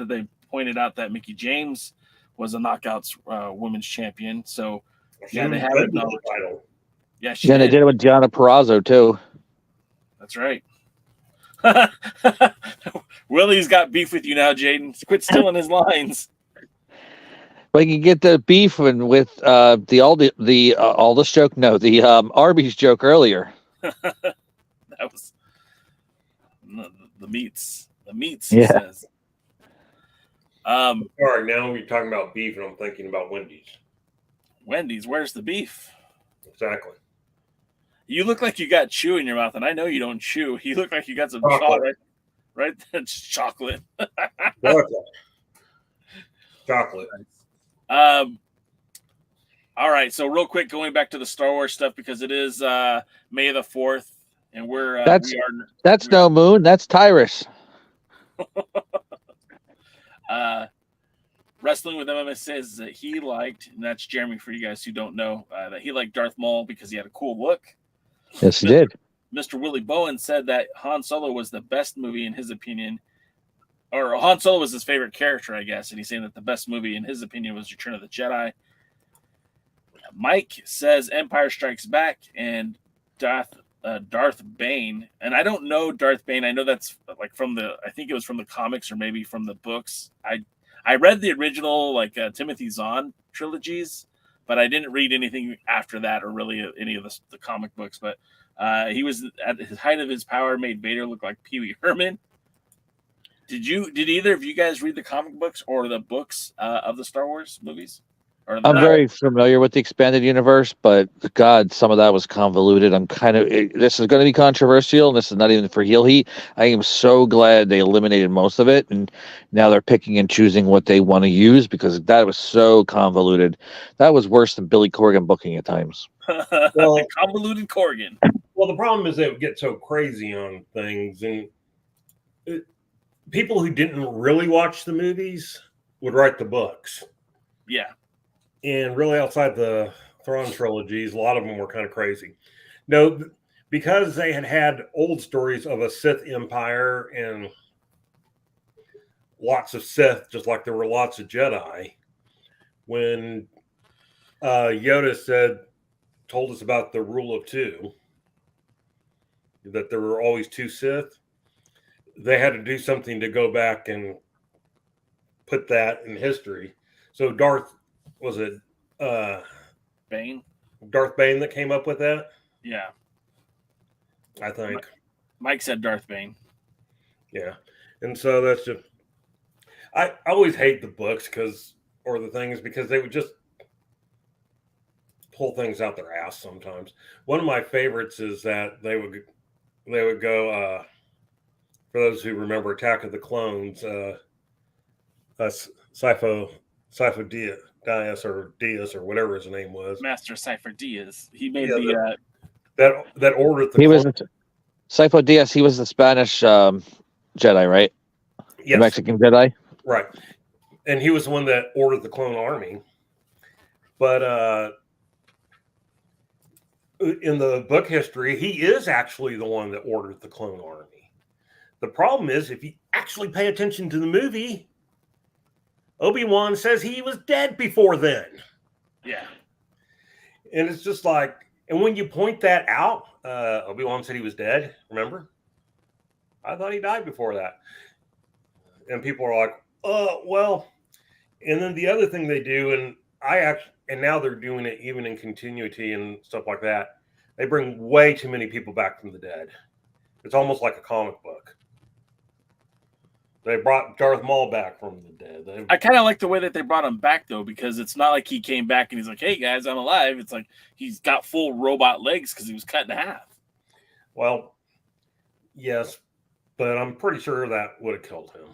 I: that Mickie James was a Knockouts women's champion. So yeah, they have acknowledged. Yeah,
J: they did it with Gianna Perazzo too.
I: That's right. Willie's got beef with you now, Jaden. Quit stealing his lines.
J: Well, you can get the beef with the Aldis joke. No, the Arby's joke earlier.
I: That was the meats. The meats.
J: Yeah.
I: He says.
G: All right, now we're talking about beef, and I'm thinking about Wendy's.
I: Wendy's, where's the beef?
G: Exactly.
I: You look like you got chew in your mouth, and I know you don't chew. You look like you got some
G: chocolate.
I: Right? That's chocolate.
G: Chocolate.
I: All right, so real quick, going back to the Star Wars stuff, because it is May the 4th, and
J: that's no moon, that's Tyrus.
I: Wrestling with MMA says that he liked, and that's Jeremy for you guys who don't know, that he liked Darth Maul because he had a cool look.
J: Yes, he did.
I: Mr. Willie Bowen said that Han Solo was the best movie in his opinion, or Han Solo was his favorite character, I guess, and he's saying that the best movie in his opinion was Return of the Jedi. Mike says Empire Strikes Back and Darth Bane, and I don't know Darth Bane. I know that's like I think it was from the comics or maybe from the books. I read the original Timothy Zahn trilogies, but I didn't read anything after that or really any of the comic books. But he was at his height of his power, made Vader look like Pee Wee Herman. Did either of you guys read the comic books or the books of the Star Wars movies?
J: I'm very familiar with the expanded universe, but God, some of that was convoluted. This is going to be controversial, and this is not even for heel heat. I am so glad they eliminated most of it, and now they're picking and choosing what they want to use because that was so convoluted. That was worse than Billy Corgan booking at times.
I: Well, convoluted Corgan.
G: Well, the problem is they would get so crazy on things, and people who didn't really watch the movies would write the books.
I: Yeah.
G: And really outside the Thrawn trilogies, a lot of them were kind of crazy. No, because they had old stories of a Sith empire and lots of Sith, just like there were lots of Jedi. When Yoda told us about the rule of two, that there were always two Sith, they had to do something to go back and put that in history. So
I: Bane?
G: Darth Bane that came up with that?
I: Yeah.
G: I think.
I: Mike said Darth Bane.
G: Yeah. And so that's just, I always hate the books because they would just pull things out their ass sometimes. One of my favorites is that they would go, for those who remember Attack of the Clones, Sifo Dyas or Diaz or whatever his name was.
I: Master Cypher Diaz. He made
G: that ordered the.
J: He was Sifo Dyas. He was the Spanish Jedi, right?
G: Yes.
J: The Mexican Jedi.
G: Right, and he was the one that ordered the clone army. But in the book history, he is actually the one that ordered the clone army. The problem is, if you actually pay attention to the movie, Obi-Wan says he was dead before then.
I: Yeah.
G: And it's just like, and when you point that out, Obi-Wan said he was dead, remember? I thought he died before that. And people are like, well. And then the other thing they do, and now they're doing it even in continuity and stuff like that, they bring way too many people back from the dead. It's almost like a comic book. They brought Darth Maul back from the dead.
I: I kind of like the way that they brought him back, though, because it's not like he came back and he's like, hey, guys, I'm alive. It's like he's got full robot legs because he was cut in half.
G: Well, yes, but I'm pretty sure that would have killed him.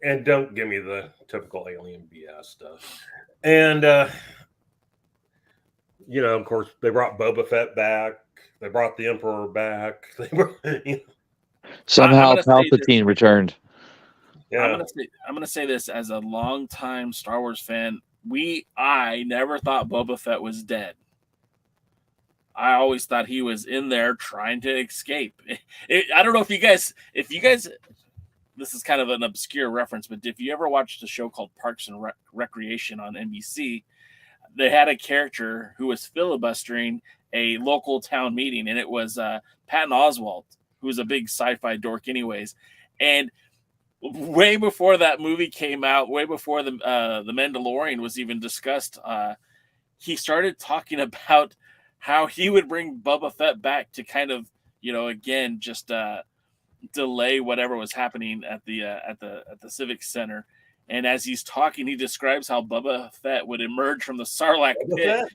G: And don't give me the typical alien BS stuff. And, of course, they brought Boba Fett back. They brought the Emperor back.
J: Somehow Palpatine returned.
G: Yeah.
I: I'm gonna say this as a longtime Star Wars fan. I never thought Boba Fett was dead. I always thought he was in there trying to escape. I don't know if you guys, this is kind of an obscure reference, but if you ever watched a show called Parks and Recreation on NBC, they had a character who was filibustering a local town meeting, and it was Patton Oswalt, who was a big sci-fi dork anyways. And way before that movie came out, way before the Mandalorian was even discussed, he started talking about how he would bring Boba Fett back to kind of, again, just delay whatever was happening at the Civic Center. And as he's talking, he describes how Boba Fett would emerge from the Sarlacc pit.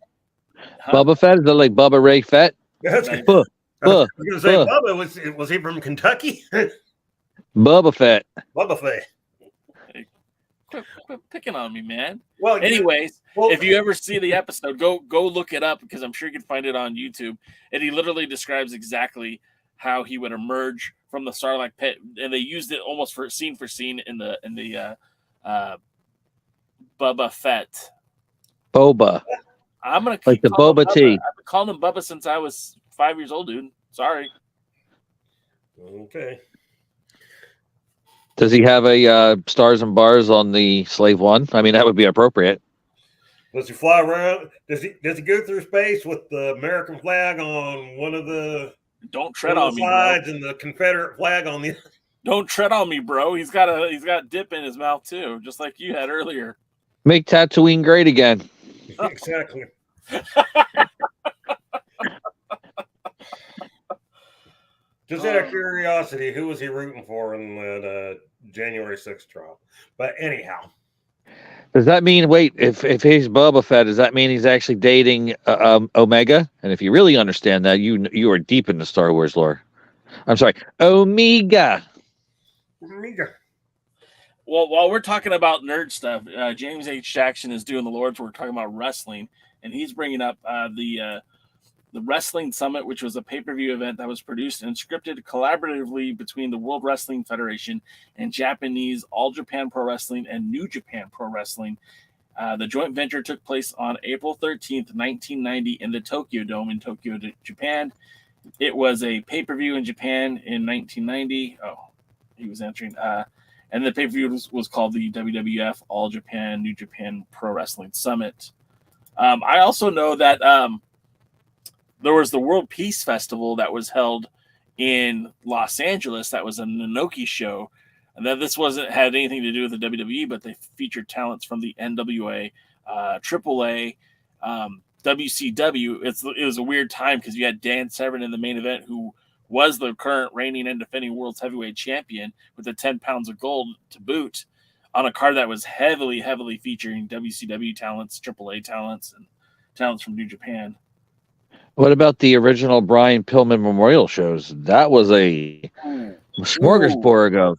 J: Bubba Fett? Is that like Bubba Ray Fett?
G: That's I was going to say, Bubba, was he from Kentucky?
J: Bubba Fett.
G: Bubba Fett.
I: Hey, quit picking on me, man.
G: Well,
I: anyways, if you ever see the episode, go look it up, because I'm sure you can find it on YouTube. And he literally describes exactly how he would emerge from the Sarlacc pit, and they used it almost for scene in the Bubba Fett.
J: Boba.
I: I'm gonna
J: like the Boba tea.
I: I've been calling him Bubba since I was 5 years old, dude. Sorry.
G: Okay.
J: Does he have a stars and bars on the Slave One? I mean, that would be appropriate.
G: Does he fly around? Does he go through space with the American flag on one of the?
I: Don't tread on me,
G: sides,
I: bro.
G: and the Confederate flag on the.
I: Don't tread on me, bro. He's got dip in his mouth too, just like you had earlier.
J: Make Tatooine great again.
G: Exactly. Just out of curiosity, who was he rooting for in the January 6th trial? But anyhow.
J: Does that mean, wait, if he's Boba Fett, does that mean he's actually dating Omega? And if you really understand that, you are deep in the Star Wars lore. I'm sorry, Omega.
G: Omega.
I: Well, while we're talking about nerd stuff, James H. Jackson is doing the Lord's work talking about wrestling, and he's bringing up the Wrestling Summit, which was a pay-per-view event that was produced and scripted collaboratively between the World Wrestling Federation and Japanese All Japan Pro Wrestling and New Japan Pro Wrestling. The joint venture took place on April 13th, 1990 in the Tokyo Dome in Tokyo, Japan. It was a pay-per-view in Japan in 1990. Oh, he was answering. And the pay-per-view was called the WWF All Japan New Japan Pro Wrestling Summit. I also know that there was the World Peace Festival that was held in Los Angeles. That was a Nanoki show. And then this had anything to do with the WWE, but they featured talents from the NWA, AAA, WCW. It was a weird time because you had Dan Severn in the main event, who was the current reigning and defending world's heavyweight champion with the 10 pounds of gold to boot, on a card that was heavily featuring WCW talents, AAA talents, and talents from New Japan. What
J: about the original Brian Pillman Memorial shows? That was a smorgasbord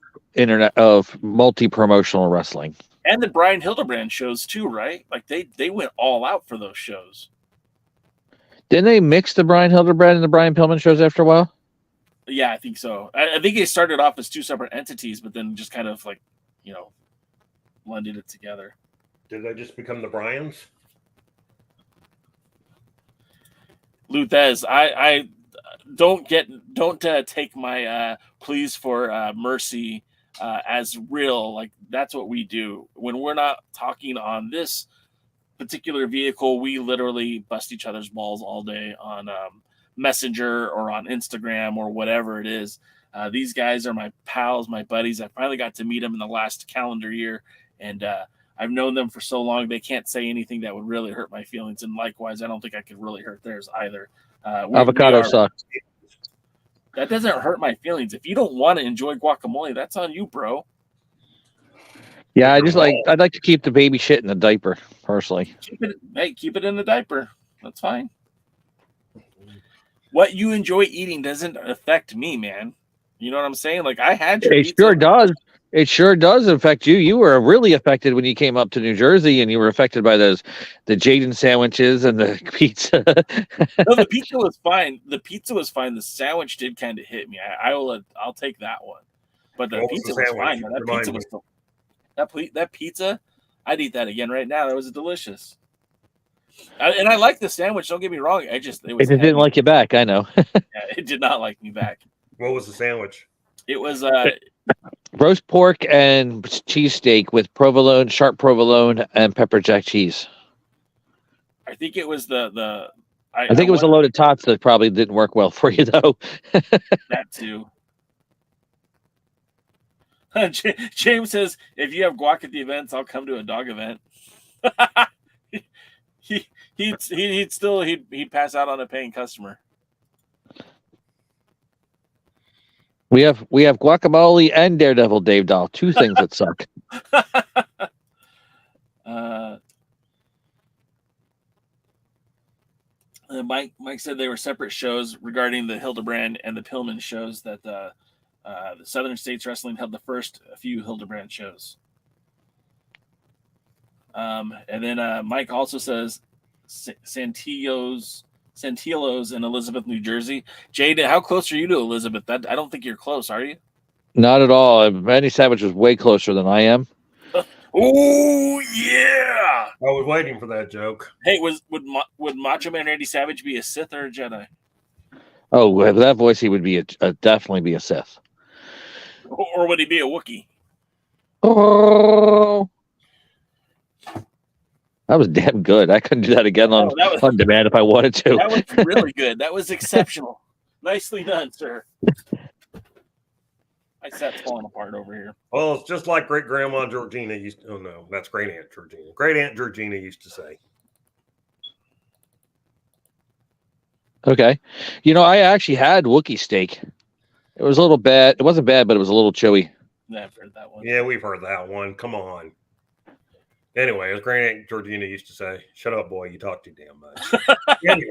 J: of multi-promotional wrestling.
I: And the Brian Hildebrand shows too, right? Like they went all out for those shows.
J: Didn't they mix the Brian Hildebrand and the Brian Pillman shows after a while?
I: Yeah, I think so. I think they started off as two separate entities, but then just kind of blended it together.
G: Did they just become the Bryans?
I: Luthez, I don't take my pleas for mercy as real. Like, that's what we do when we're not talking on this particular vehicle. We literally bust each other's balls all day on Messenger or on Instagram or whatever it is. These guys are my pals, my buddies. I finally got to meet them in the last calendar year, and I've known them for so long, they can't say anything that would really hurt my feelings. And likewise, I don't think I could really hurt theirs either.
J: Avocado sucks.
I: That doesn't hurt my feelings. If you don't want to enjoy guacamole, that's on you, bro.
J: Yeah, I'd like to keep the baby shit in the diaper, personally.
I: Keep it in the diaper. That's fine. What you enjoy eating doesn't affect me, man. You know what I'm saying? Like, I had your
J: It sure does. It sure does affect you. You were really affected when you came up to New Jersey, and you were affected by the Jaden sandwiches and the pizza.
I: No, the pizza was fine. The pizza was fine. The sandwich did kind of hit me. I'll take that one. But the pizza was fine. That pizza was still, that pizza. I'd eat that again right now. That was delicious. And I like the sandwich. Don't get me wrong. It
J: didn't like you back. I know.
I: Yeah, it did not like me back.
G: What was the sandwich?
I: It was
J: roast pork and cheesesteak with provolone, sharp provolone, and pepper jack cheese.
I: I think it was the.
J: I think it was a loaded tots that probably didn't work well for you, though.
I: That too. James says, if you have guac at the events, I'll come to a dog event. He'd pass out on a paying customer.
J: We have guacamole and Daredevil Dave Doll. Two things that suck.
I: Mike said they were separate shows regarding the Hildebrand and the Pillman shows, that the Southern States Wrestling held the first few Hildebrand shows. And then Mike also says Santillo's in Elizabeth, New Jersey. Jade, how close are you to Elizabeth? I don't think you're close, are you?
J: Not at all. Randy Savage was way closer than I am.
I: Oh yeah!
G: I was waiting for that joke.
I: Hey, would Macho Man Randy Savage be a Sith or a Jedi?
J: Oh, with that voice, he would be definitely be a Sith.
I: Or would he be a Wookiee?
J: Oh, that was damn good. I couldn't do that again on demand if I wanted to.
I: That was really good. That was exceptional. Nicely done, sir. My set's falling apart over here.
G: Well, it's just like Great Grandma Georgina used to. Oh no, that's Great Aunt Georgina. Great Aunt Georgina used to say.
J: Okay, I actually had Wookiee steak. It was a little bad. It wasn't bad, but it was a little chewy.
I: Yeah, I've heard that one.
G: Yeah, we've heard that one. Come on. Anyway, as Great Aunt Georgina used to say, "Shut up, boy. You talk too damn much." Anyway.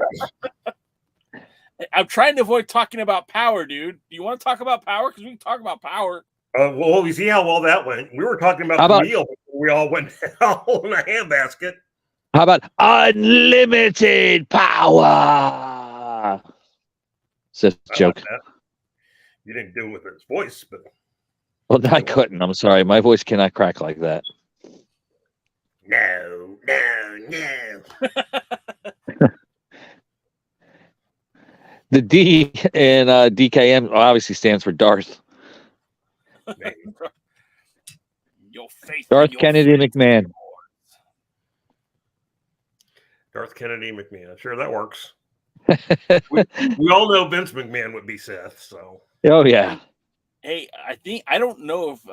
I: I'm trying to avoid talking about power, dude. Do you want to talk about power? Because we can talk about power.
G: Well, you see how well that went. We were talking about the meal before we all went down in a handbasket.
J: How about unlimited power? Sith joke.
G: You didn't do it with his voice, but
J: well, I couldn't. I'm sorry. My voice cannot crack like that.
G: No.
J: The D in DKM obviously stands for Darth.
I: Your faith,
J: Darth Kennedy McMahon.
G: Darth Kennedy McMahon. Sure, that works. we all know Vince McMahon would be Seth, so.
J: Oh, yeah.
I: Hey, I don't know if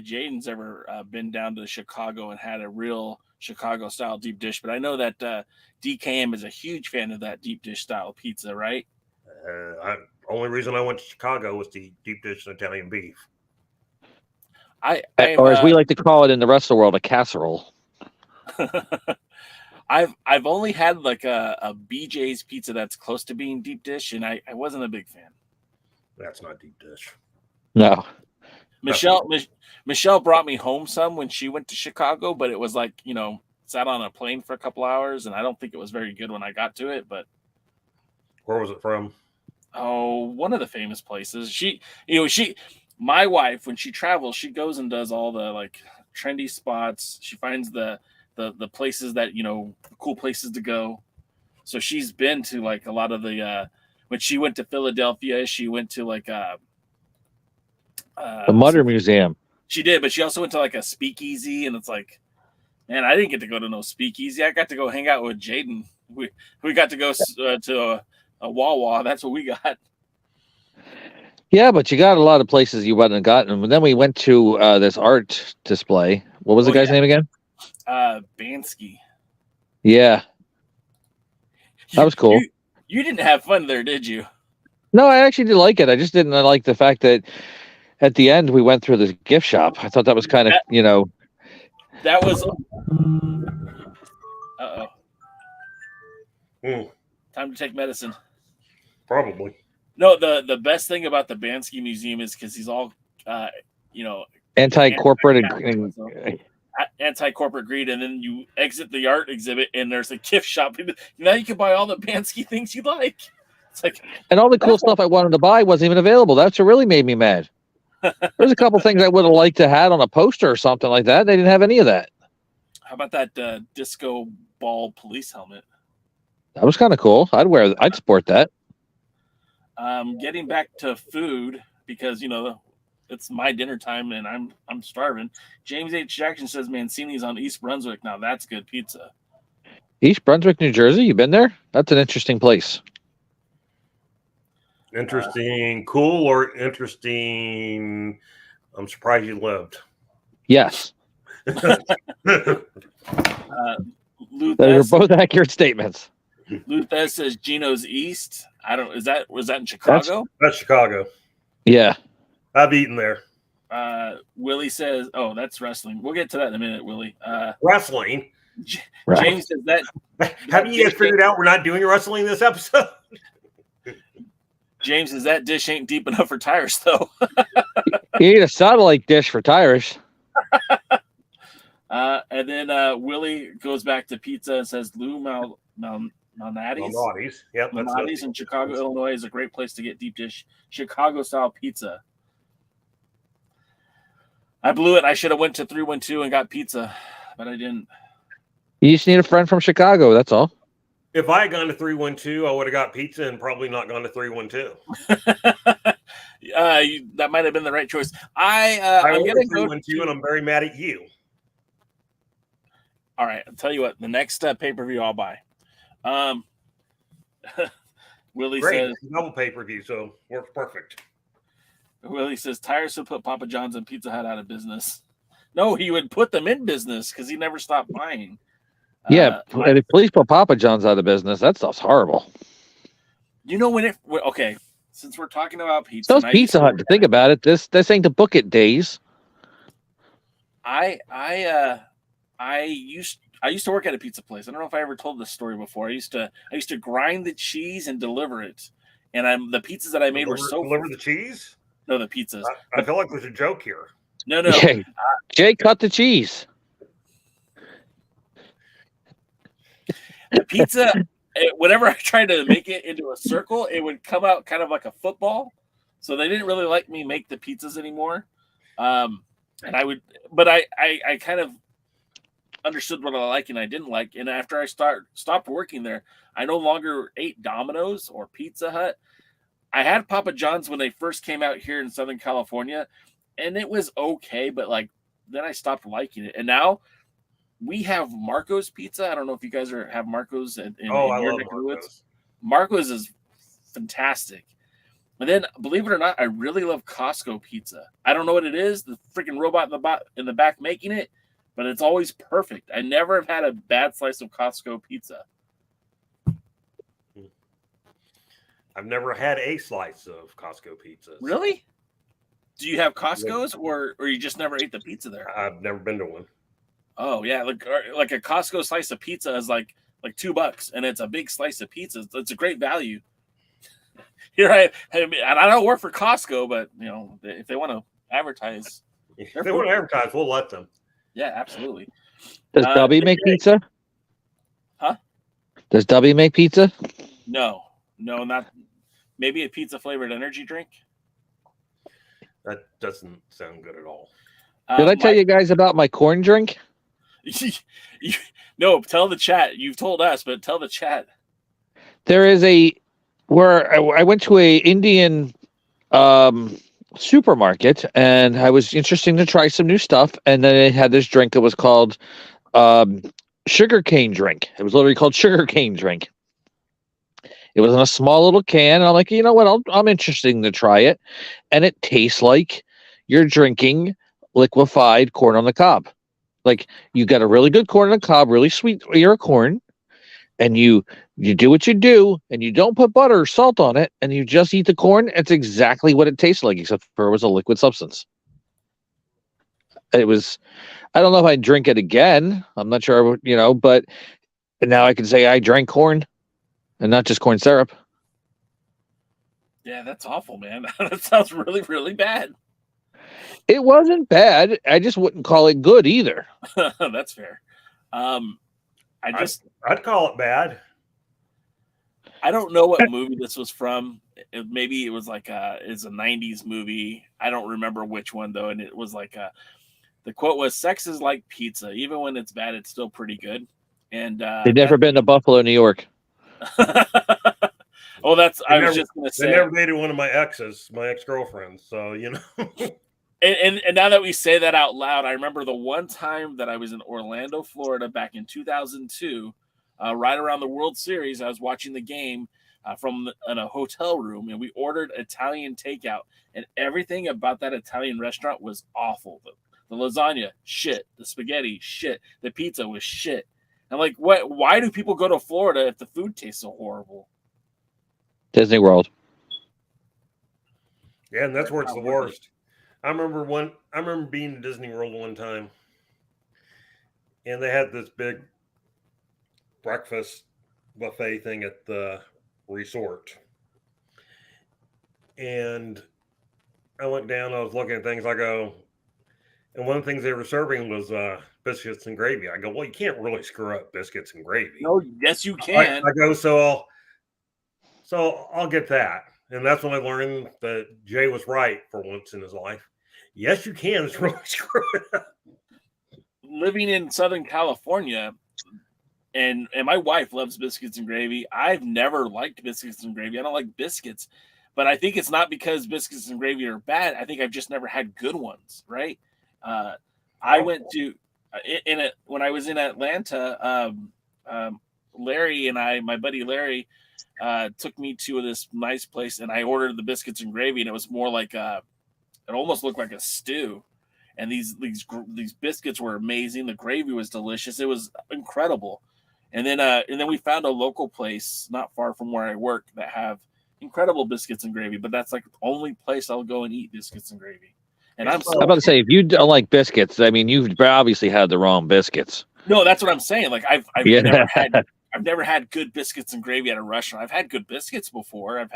I: Jaden's ever been down to Chicago and had a real Chicago-style deep dish, but I know that DKM is a huge fan of that deep dish style pizza, right?
G: Only reason I went to Chicago was to eat deep dish and Italian beef.
J: Or as we like to call it in the rest of the world, a casserole.
I: I've only had like a BJ's pizza that's close to being deep dish, and I wasn't a big fan.
G: That's not deep dish.
J: No.
I: Michelle brought me home some when she went to Chicago, but it was like, sat on a plane for a couple hours, and I don't think it was very good when I got to it. But
G: where was it from?
I: Oh, one of the famous places. My wife, when she travels, she goes and does all the like trendy spots. She finds the places that, cool places to go. So she's been to like a lot of the, when she went to Philadelphia, she went to like
J: the Mutter Museum.
I: She did, but she also went to like a speakeasy, and it's like, man, I didn't get to go to no speakeasy. I got to go hang out with Jaden. We got to go to a Wawa. That's what we got.
J: Yeah, but you got a lot of places you wouldn't have gotten. And then we went to this art display. What was the guy's name again?
I: Bansky.
J: Yeah. That was cool.
I: You didn't have fun there, did you?
J: No, I actually did like it. I just didn't like the fact that at the end we went through this gift shop. I thought that was kind of,
I: That was... Uh-oh. Time to take medicine.
G: Probably.
I: No, the best thing about the Bansky Museum is because he's all,
J: Anti-corporate
I: anti-corporate greed, and then you exit the art exhibit, and there's a gift shop. Now you can buy all the Bansky things you like. It's like,
J: and all the cool stuff I wanted to buy wasn't even available. That's what really made me mad. There's a couple things I would have liked to have on a poster or something like that. They didn't have any of that.
I: How about that disco ball police helmet?
J: That was kind of cool. I'd sport that.
I: Getting back to food, because it's my dinner time and I'm starving. James H. Jackson says Mancini's on East Brunswick. Now that's good pizza.
J: East Brunswick, New Jersey. You been there? That's an interesting place.
G: Interesting, cool, or interesting? I'm surprised you lived.
J: Yes. Those are both accurate statements.
I: Luthez says Gino's East. Was that in Chicago?
G: That's Chicago.
J: Yeah.
G: I've eaten there.
I: Willie says, oh, that's wrestling. We'll get to that in a minute, Willie.
G: Wrestling?
I: James says that.
G: Have you guys figured out we're not doing wrestling this episode?
I: James says that dish ain't deep enough for Tyrus, though.
J: You need a satellite dish for Tyrus.
I: And then Willie goes back to pizza and says Lou Malnati's.
G: Yep,
I: Malnati's in Chicago, Illinois is a great place to get deep dish Chicago-style pizza. I blew it. I should have went to 312 and got pizza, but I didn't.
J: You just need a friend from Chicago, that's all.
G: If I had gone to 312, I would have got pizza and probably not gone to 312.
I: That might have been the right choice.
G: I'm going to 312, and I'm very mad at you.
I: All right, I'll tell you what. The next pay-per-view I'll buy. Willie says
G: double pay-per-view, so works perfect.
I: Willie says Tyrus would put Papa John's and Pizza Hut out of business. No, he would put them in business because he never stopped buying.
J: Yeah, please put Papa John's out of business. That stuff's horrible.
I: Okay, since we're talking about pizza,
J: those Pizza Hut. To think about it, this ain't the book it days.
I: I used to work at a pizza place. I don't know if I ever told this story before. I used to grind the cheese and deliver it, and the pizzas that I made were so
G: deliver the cheese.
I: No, the pizzas.
G: I feel like there's a joke here.
I: No.
J: Jay cut the cheese.
I: The pizza, whenever I tried to make it into a circle, it would come out kind of like a football. So they didn't really like me make the pizzas anymore. And I kind of understood what I like and I didn't like. And after I stopped working there, I no longer ate Domino's or Pizza Hut. I had Papa John's when they first came out here in Southern California, and it was okay, but then I stopped liking it. And now we have Marco's Pizza. I don't know if you guys have Marco's in your neck of the woods. Marco's is fantastic. And then, believe it or not, I really love Costco pizza. I don't know what it is, the freaking robot in the back making it, but it's always perfect. I never have had a bad slice of Costco pizza.
G: I've never had a slice of Costco pizza.
I: Really? Do you have Costco's, or you just never ate the pizza there?
G: I've never been to one.
I: Oh yeah, like a Costco slice of pizza is like $2, and it's a big slice of pizza. It's a great value. Here and I don't work for Costco, but if they want to advertise,
G: we'll let them.
I: Yeah, absolutely.
J: Does Dubby make pizza?
I: Huh?
J: Does Dubby make pizza?
I: No, not. Maybe a pizza flavored energy drink.
G: That doesn't sound good at all.
J: Did I tell you guys about my corn drink?
I: No, tell the chat. You've told us, but tell the chat.
J: There is where I went to a Indian supermarket, and I was interested to try some new stuff. And then it had this drink that was called sugarcane drink. It was literally called sugarcane drink. It was in a small little can, and I'm like, you know what? I'm interested to try it, and it tastes like you're drinking liquefied corn on the cob. Like, you got a really good corn on the cob, really sweet ear of corn, and you do what you do, and you don't put butter or salt on it, and you just eat the corn. It's exactly what it tastes like, except for it was a liquid substance. It was, I don't know if I'd drink it again. I'm not sure, but now I can say I drank corn and not just corn syrup.
I: Yeah, that's awful, man. That sounds really, really bad.
J: It wasn't bad. I just wouldn't call it good either.
I: That's fair.
G: I'd call it bad.
I: I don't know what movie this was from. Maybe it was like it's a 90s movie. I don't remember which one though. And it was like the quote was, "Sex is like pizza. Even when it's bad, it's still pretty good." And
J: They've never been to Buffalo, New York.
I: Oh, I was just going to say.
G: They never dated one of my ex-girlfriends. So, you know.
I: And now that we say that out loud, I remember the one time that I was in Orlando, Florida back in 2002, right around the World Series. I was watching the game in a hotel room, and we ordered Italian takeout, and everything about that Italian restaurant was awful. The lasagna, shit. The spaghetti, shit. The pizza was shit. I'm like, what? Why do people go to Florida if the food tastes so horrible?
J: Disney World.
G: Yeah, and that's where it's the worst. I remember being in Disney World one time, and they had this big breakfast buffet thing at the resort. And I went down, I was looking at things, I go, and one of the things they were serving was biscuits and gravy. I go, well, you can't really screw up biscuits and gravy.
I: No, yes, you can.
G: I go, so I'll get that. And that's when I learned that Jay was right for once in his life. Yes, you can. It's really screw it up.
I: Living in Southern California, and my wife loves biscuits and gravy. I've never liked biscuits and gravy. I don't like biscuits, but I think it's not because biscuits and gravy are bad. I think I've just never had good ones, right? I went to when I was in Atlanta. Larry and my buddy Larry, took me to this nice place, and I ordered the biscuits and gravy, and it was more like it almost looked like a stew. And these biscuits were amazing. The gravy was delicious. It was incredible. And then we found a local place not far from where I work that have incredible biscuits and gravy. But that's like the only place I'll go and eat biscuits and gravy. And I'm
J: about to say, if you don't like biscuits, I mean, you've obviously had the wrong biscuits.
I: No, that's what I'm saying. Like I've never had good biscuits and gravy at a restaurant. I've had good biscuits before.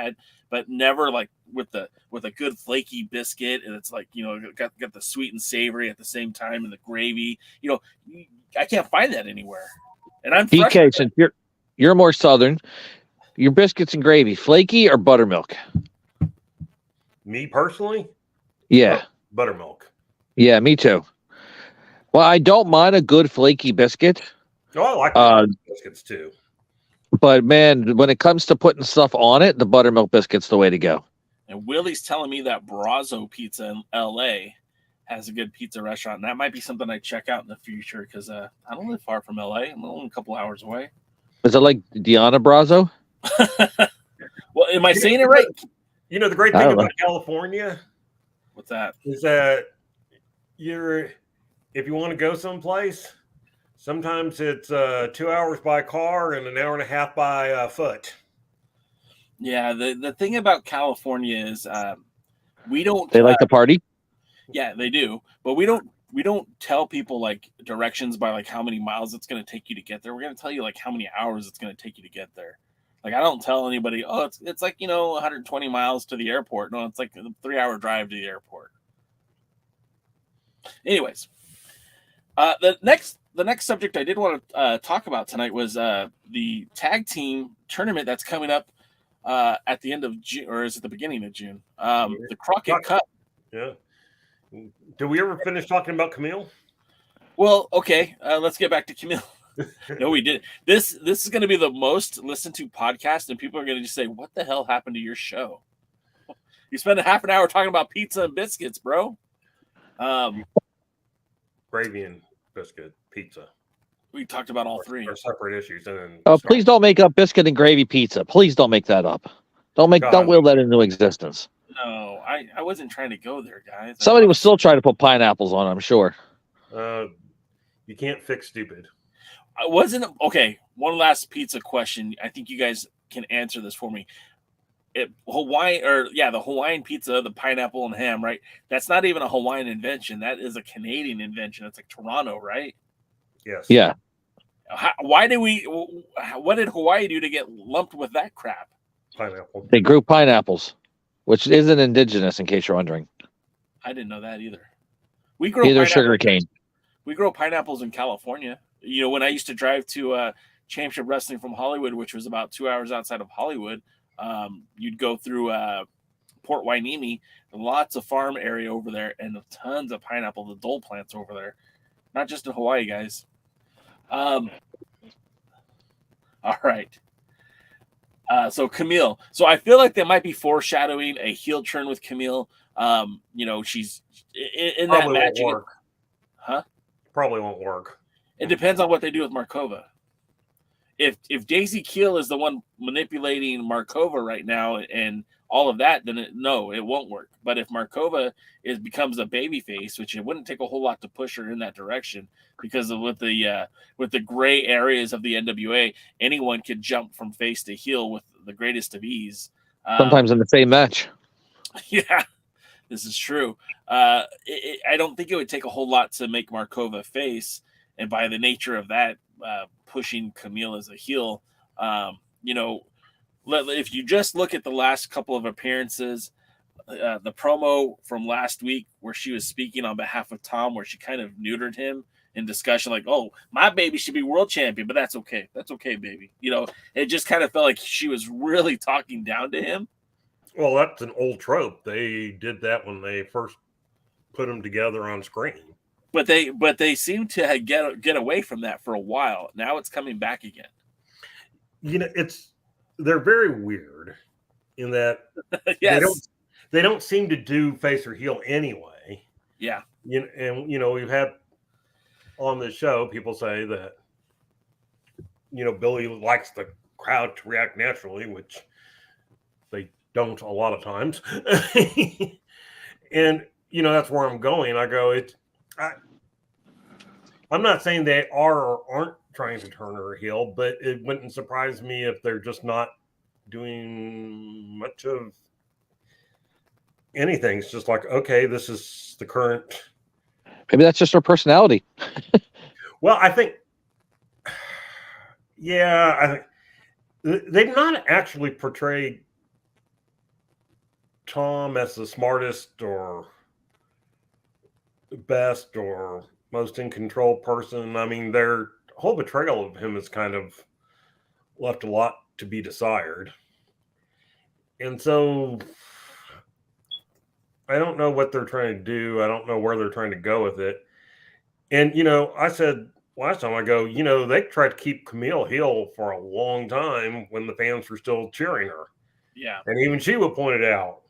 I: But never like with a good flaky biscuit, and it's like, you know, got the sweet and savory at the same time, and the gravy. You know, I can't find that anywhere. And I'm
J: DK, since you're more southern, your biscuits and gravy, flaky or buttermilk?
G: Me personally?
J: Yeah.
G: Buttermilk.
J: Yeah, me too. Well, I don't mind a good flaky biscuit.
G: Oh, I like biscuits too.
J: But man, when it comes to putting stuff on it, the buttermilk biscuit's the way to go.
I: And Willie's telling me that Brazzo Pizza in LA has a good pizza restaurant. And that might be something I check out in the future, because I don't live far from LA. I'm only a couple hours away.
J: Is it like Diana Brazzo?
I: Well, am I saying it right?
G: You know, the great thing about California,
I: what's that?
G: Is that if you want to go someplace, sometimes it's 2 hours by car and an hour and a half by foot.
I: Yeah, the thing about California is we don't.
J: They like to party.
I: Yeah, they do, but we don't tell people like directions by like how many miles it's going to take you to get there. We're going to tell you like how many hours it's going to take you to get there. Like I don't tell anybody, oh, it's like, you know, 120 miles to the airport. No, it's like a 3-hour drive to the airport. Anyways, the next subject I did want to talk about tonight was the tag team tournament that's coming up at the end of June, or is it the beginning of June? The Crockett Cup.
G: Yeah. Did we ever finish talking about Kamille?
I: Well, okay. Let's get back to Kamille. No, we did. This is going to be the most listened to podcast, and people are going to just say, "What the hell happened to your show? You spent a half an hour talking about pizza and biscuits, bro."
G: Gravy and biscuit pizza.
I: We talked about all three.
G: Are separate issues. And
J: please don't make up biscuit and gravy pizza. Please don't make that up. Don't will that into existence.
I: No, I wasn't trying to go there, guys.
J: Somebody was still trying to put pineapples on, I'm sure.
G: You can't fix stupid.
I: I wasn't okay. One last pizza question. I think you guys can answer this for me. The Hawaiian pizza, the pineapple and ham, right? That's not even a Hawaiian invention. That is a Canadian invention. It's like Toronto, right?
G: Yes.
J: Yeah.
I: What did Hawaii do to get lumped with that crap?
G: Pineapple.
J: They grew pineapples, which isn't indigenous, in case you're wondering.
I: I didn't know that either. We grow
J: Either
I: pineapple-
J: sugar cane.
I: We grow pineapples in California. You know, when I used to drive to Championship Wrestling from Hollywood, which was about 2 hours outside of Hollywood, you'd go through Port Hueneme, lots of farm area over there, and tons of pineapple, the dole plants over there. Not just in Hawaii, guys. All right. So Kamille. So I feel like they might be foreshadowing a heel turn with Kamille. You know, she's in that
G: Probably
I: match.
G: won't work.
I: Huh?
G: Probably won't work.
I: It depends on what they do with Markova. If Daisy Keel is the one manipulating Markova right now and all of that, then it won't work. But if Markova becomes a baby face, which it wouldn't take a whole lot to push her in that direction, because with the gray areas of the NWA, anyone could jump from face to heel with the greatest of ease.
J: Sometimes in the same match.
I: Yeah, this is true. I don't think it would take a whole lot to make Markova face, and by the nature of that, pushing Kamille as a heel, you know, if you just look at the last couple of appearances, the promo from last week where she was speaking on behalf of Tom, where she kind of neutered him in discussion, like, "Oh, my baby should be world champion, but that's okay. That's okay, baby." You know, it just kind of felt like she was really talking down to him.
G: Well, that's an old trope. They did that when they first put them together on screen.
I: But they seem to get away from that for a while. Now it's coming back again.
G: You know, they're very weird in that
I: yes.
G: they don't seem to do face or heel anyway.
I: Yeah.
G: You know, we've had on the show people say that, you know, Billy likes the crowd to react naturally, which they don't a lot of times. And you know, that's where I'm going. I go, I'm not saying they are or aren't trying to turn her heel, but it wouldn't surprise me if they're just not doing much of anything. It's just like, okay, this is the current.
J: Maybe that's just her personality.
G: Well, I think, yeah, I think they've not actually portrayed Tom as the smartest or best or most in control person. I mean, their whole portrayal of him has kind of left a lot to be desired. And so I don't know what they're trying to do. I don't know where they're trying to go with it. And, you know, I said last time, I go, you know, they tried to keep Kamille heel for a long time when the fans were still cheering her.
I: Yeah.
G: And even she would point it out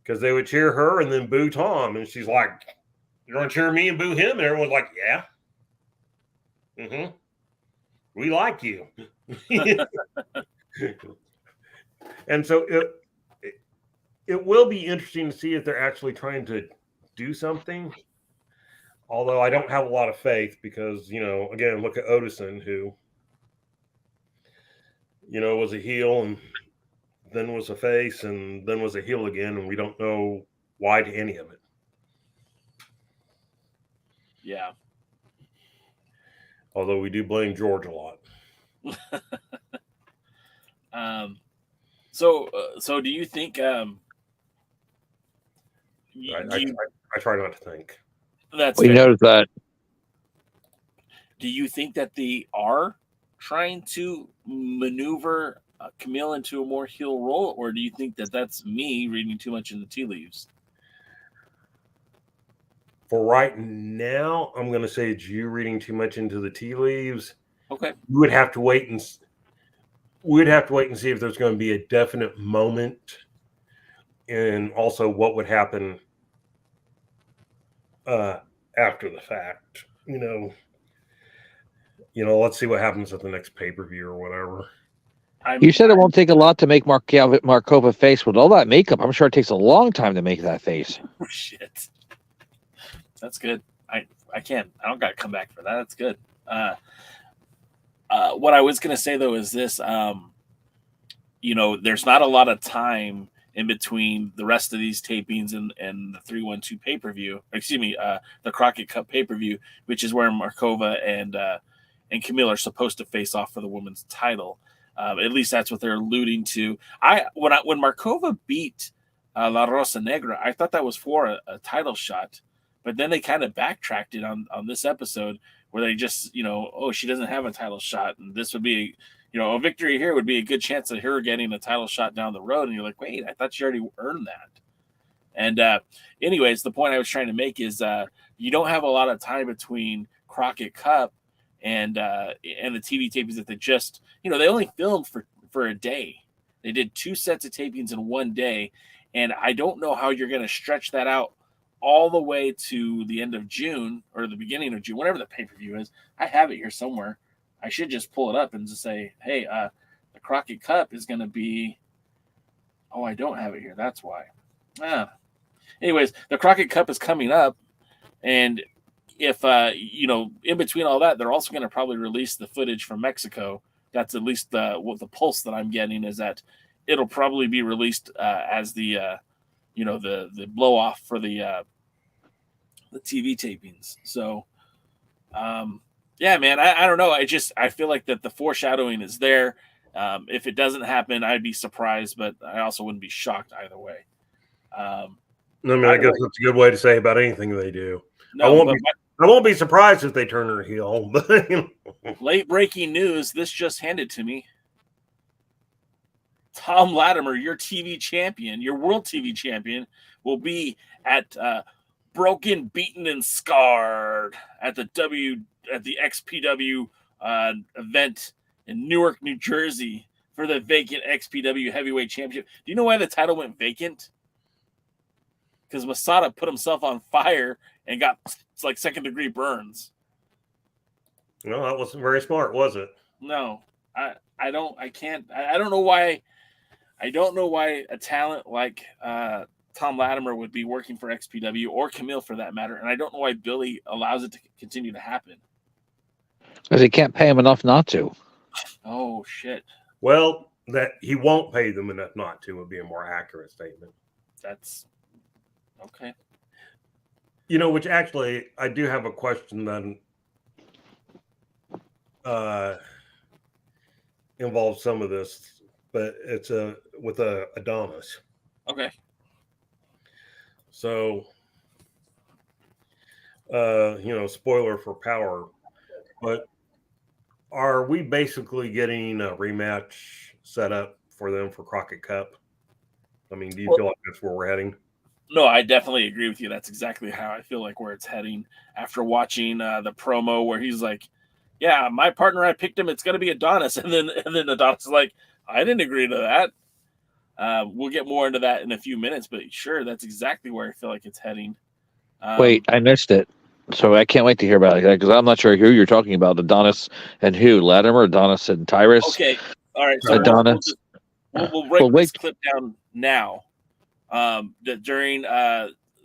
G: because they would cheer her and then boo Tom. And she's like, "You're going to cheer me and boo him?" And everyone's like, "Yeah. Mm-hmm. We like you." And so it will be interesting to see if they're actually trying to do something. Although I don't have a lot of faith because, you know, again, look at Odison, who, you know, was a heel and then was a face and then was a heel again. And we don't know why to any of it.
I: Yeah.
G: Although we do blame George a lot.
I: So do you think?
G: I try not to think.
I: That's
J: we noticed that.
I: Do you think that they are trying to maneuver Kamille into a more heel role, or do you think that that's me reading too much in the tea leaves?
G: For right now, I'm going to say it's you reading too much into the tea leaves.
I: Okay.
G: We would have to wait and see if there's going to be a definite moment, and also what would happen after the fact. You know, let's see what happens at the next pay-per-view or whatever.
J: You said it won't take a lot to make Markova face. With all that makeup, I'm sure it takes a long time to make that face.
I: Oh, shit. That's good. I don't got to come back for that. That's good. What I was going to say, though, is this. You know, there's not a lot of time in between the rest of these tapings and the 312 pay-per-view. Excuse me, the Crockett Cup pay-per-view, which is where Markova and Kamille are supposed to face off for the women's title. At least that's what they're alluding to. When Markova beat La Rosa Negra. I thought that was for a title shot, but then they kind of backtracked it on this episode where they just, she doesn't have a title shot, and this would be, a victory here would be a good chance of her getting a title shot down the road. And you're like, wait, I thought she already earned that. And anyways, the point I was trying to make is you don't have a lot of time between Crockett Cup and the TV tapings that they just, they only filmed for a day. They did 2 sets of tapings in one day. And I don't know how you're going to stretch that out all the way to the end of June or the beginning of June, whatever the pay-per-view is. I have it here somewhere. I should just pull it up and just say, hey, the Crockett Cup is going to be, I don't have it here. That's why. Anyways, the Crockett Cup is coming up. And if, in between all that, they're also going to probably release the footage from Mexico. That's at least the pulse that I'm getting is that it'll probably be released as the blow off for the TV tapings. So, yeah, man, I don't know. I feel like that the foreshadowing is there. If it doesn't happen, I'd be surprised, but I also wouldn't be shocked either way.
G: I guess that's a good way to say about anything they do.
I: No,
G: I won't be surprised if they turn her heel. But
I: late breaking news. This just handed to me. Tom Latimer, your TV champion, your world TV champion, will be at Broken, Beaten, and Scarred at the XPW event in Newark, New Jersey for the vacant XPW Heavyweight Championship. Do you know why the title went vacant? Because Masada put himself on fire and got like second-degree burns.
G: No, that wasn't very smart, was it?
I: No, I don't know why. I don't know why a talent like Tom Latimer would be working for XPW or Kamille for that matter, and I don't know why Billy allows it to continue to happen.
J: Because he can't pay him enough not to.
I: Oh shit.
G: Well, that he won't pay them enough not to would be a more accurate statement.
I: That's okay.
G: Which actually I do have a question then involves some of this, but it's with Adonis.
I: Okay.
G: So, spoiler for Power, but are we basically getting a rematch set up for them for Crockett Cup? I mean, do you feel like that's where we're heading?
I: No, I definitely agree with you. That's exactly how I feel like where it's heading after watching the promo where he's like, yeah, my partner, I picked him. It's going to be Adonis. And then Adonis is like, I didn't agree to that. We'll get more into that in a few minutes, but sure, that's exactly where I feel like it's heading.
J: Wait, I missed it. So I can't wait to hear about it because I'm not sure who you're talking about. Adonis and who? Latimer, Adonis and Tyrus?
I: Okay. All right. So
J: Adonis.
I: We'll break this clip down now.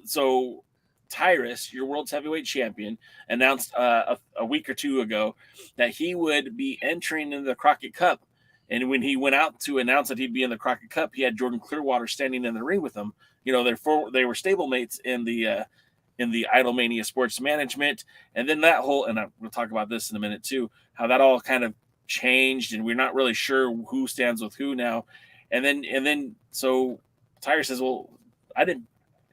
I: So Tyrus, your world's heavyweight champion, announced a week or two ago that he would be entering in the Crockett Cup. And when he went out to announce that he'd be in the Crockett Cup, he had Jordan Clearwater standing in the ring with him. They were stablemates in the Idolmania Sports Management. And then we'll talk about this in a minute too, how that all kind of changed and we're not really sure who stands with who now. And then so Tyrus says, well,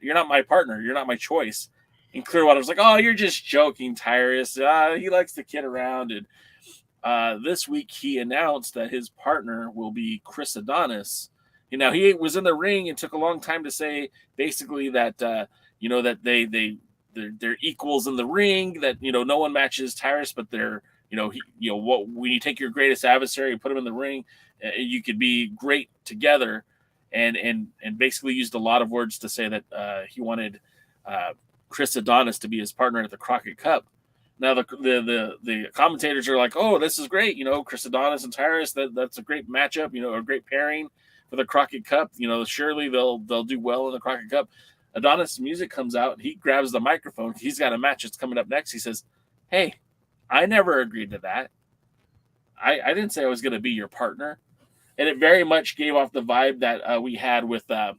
I: you're not my partner. You're not my choice. And Clearwater's like, oh, you're just joking, Tyrus. He likes to kid around. And this week he announced that his partner will be Chris Adonis. Now he was in the ring and took a long time to say basically that, that they're equals in the ring, that, no one matches Tyrus, but they're, when you take your greatest adversary and put him in the ring, you could be great together. And basically used a lot of words to say that he wanted Chris Adonis to be his partner at the Crockett Cup. Now the commentators are like, oh, this is great, Chris Adonis and Tyrus, that's a great matchup, a great pairing for the Crockett Cup. Surely they'll do well in the Crockett Cup. Adonis' music comes out, he grabs the microphone. He's got a match that's coming up next. He says, hey, I never agreed to that. I didn't say I was going to be your partner. And it very much gave off the vibe that we had with Marty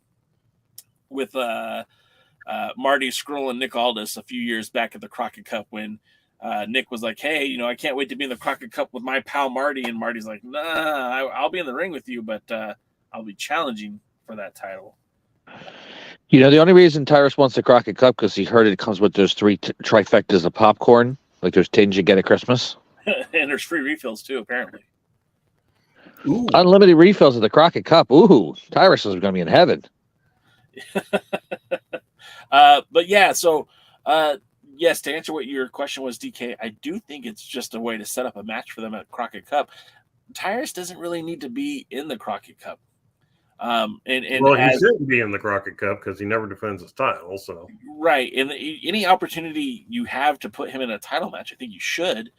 I: Scurll and Nick Aldis a few years back at the Crockett Cup when Nick was like, hey, I can't wait to be in the Crockett Cup with my pal Marty. And Marty's like, nah, I'll be in the ring with you, but I'll be challenging for that title.
J: You know, the only reason Tyrus wants the Crockett Cup because he heard it comes with those three trifectas of popcorn, like there's things you get at Christmas.
I: And there's free refills too, apparently.
G: Ooh.
J: Unlimited refills of the Crockett Cup. Ooh, Tyrus is going to be in heaven.
I: But yeah, so yes, to answer what your question was, DK, I do think it's just a way to set up a match for them at Crockett Cup. Tyrus doesn't really need to be in the Crockett Cup.
G: Well, he shouldn't be in the Crockett Cup because he never defends his title. So
I: right, and any opportunity you have to put him in a title match, I think you should.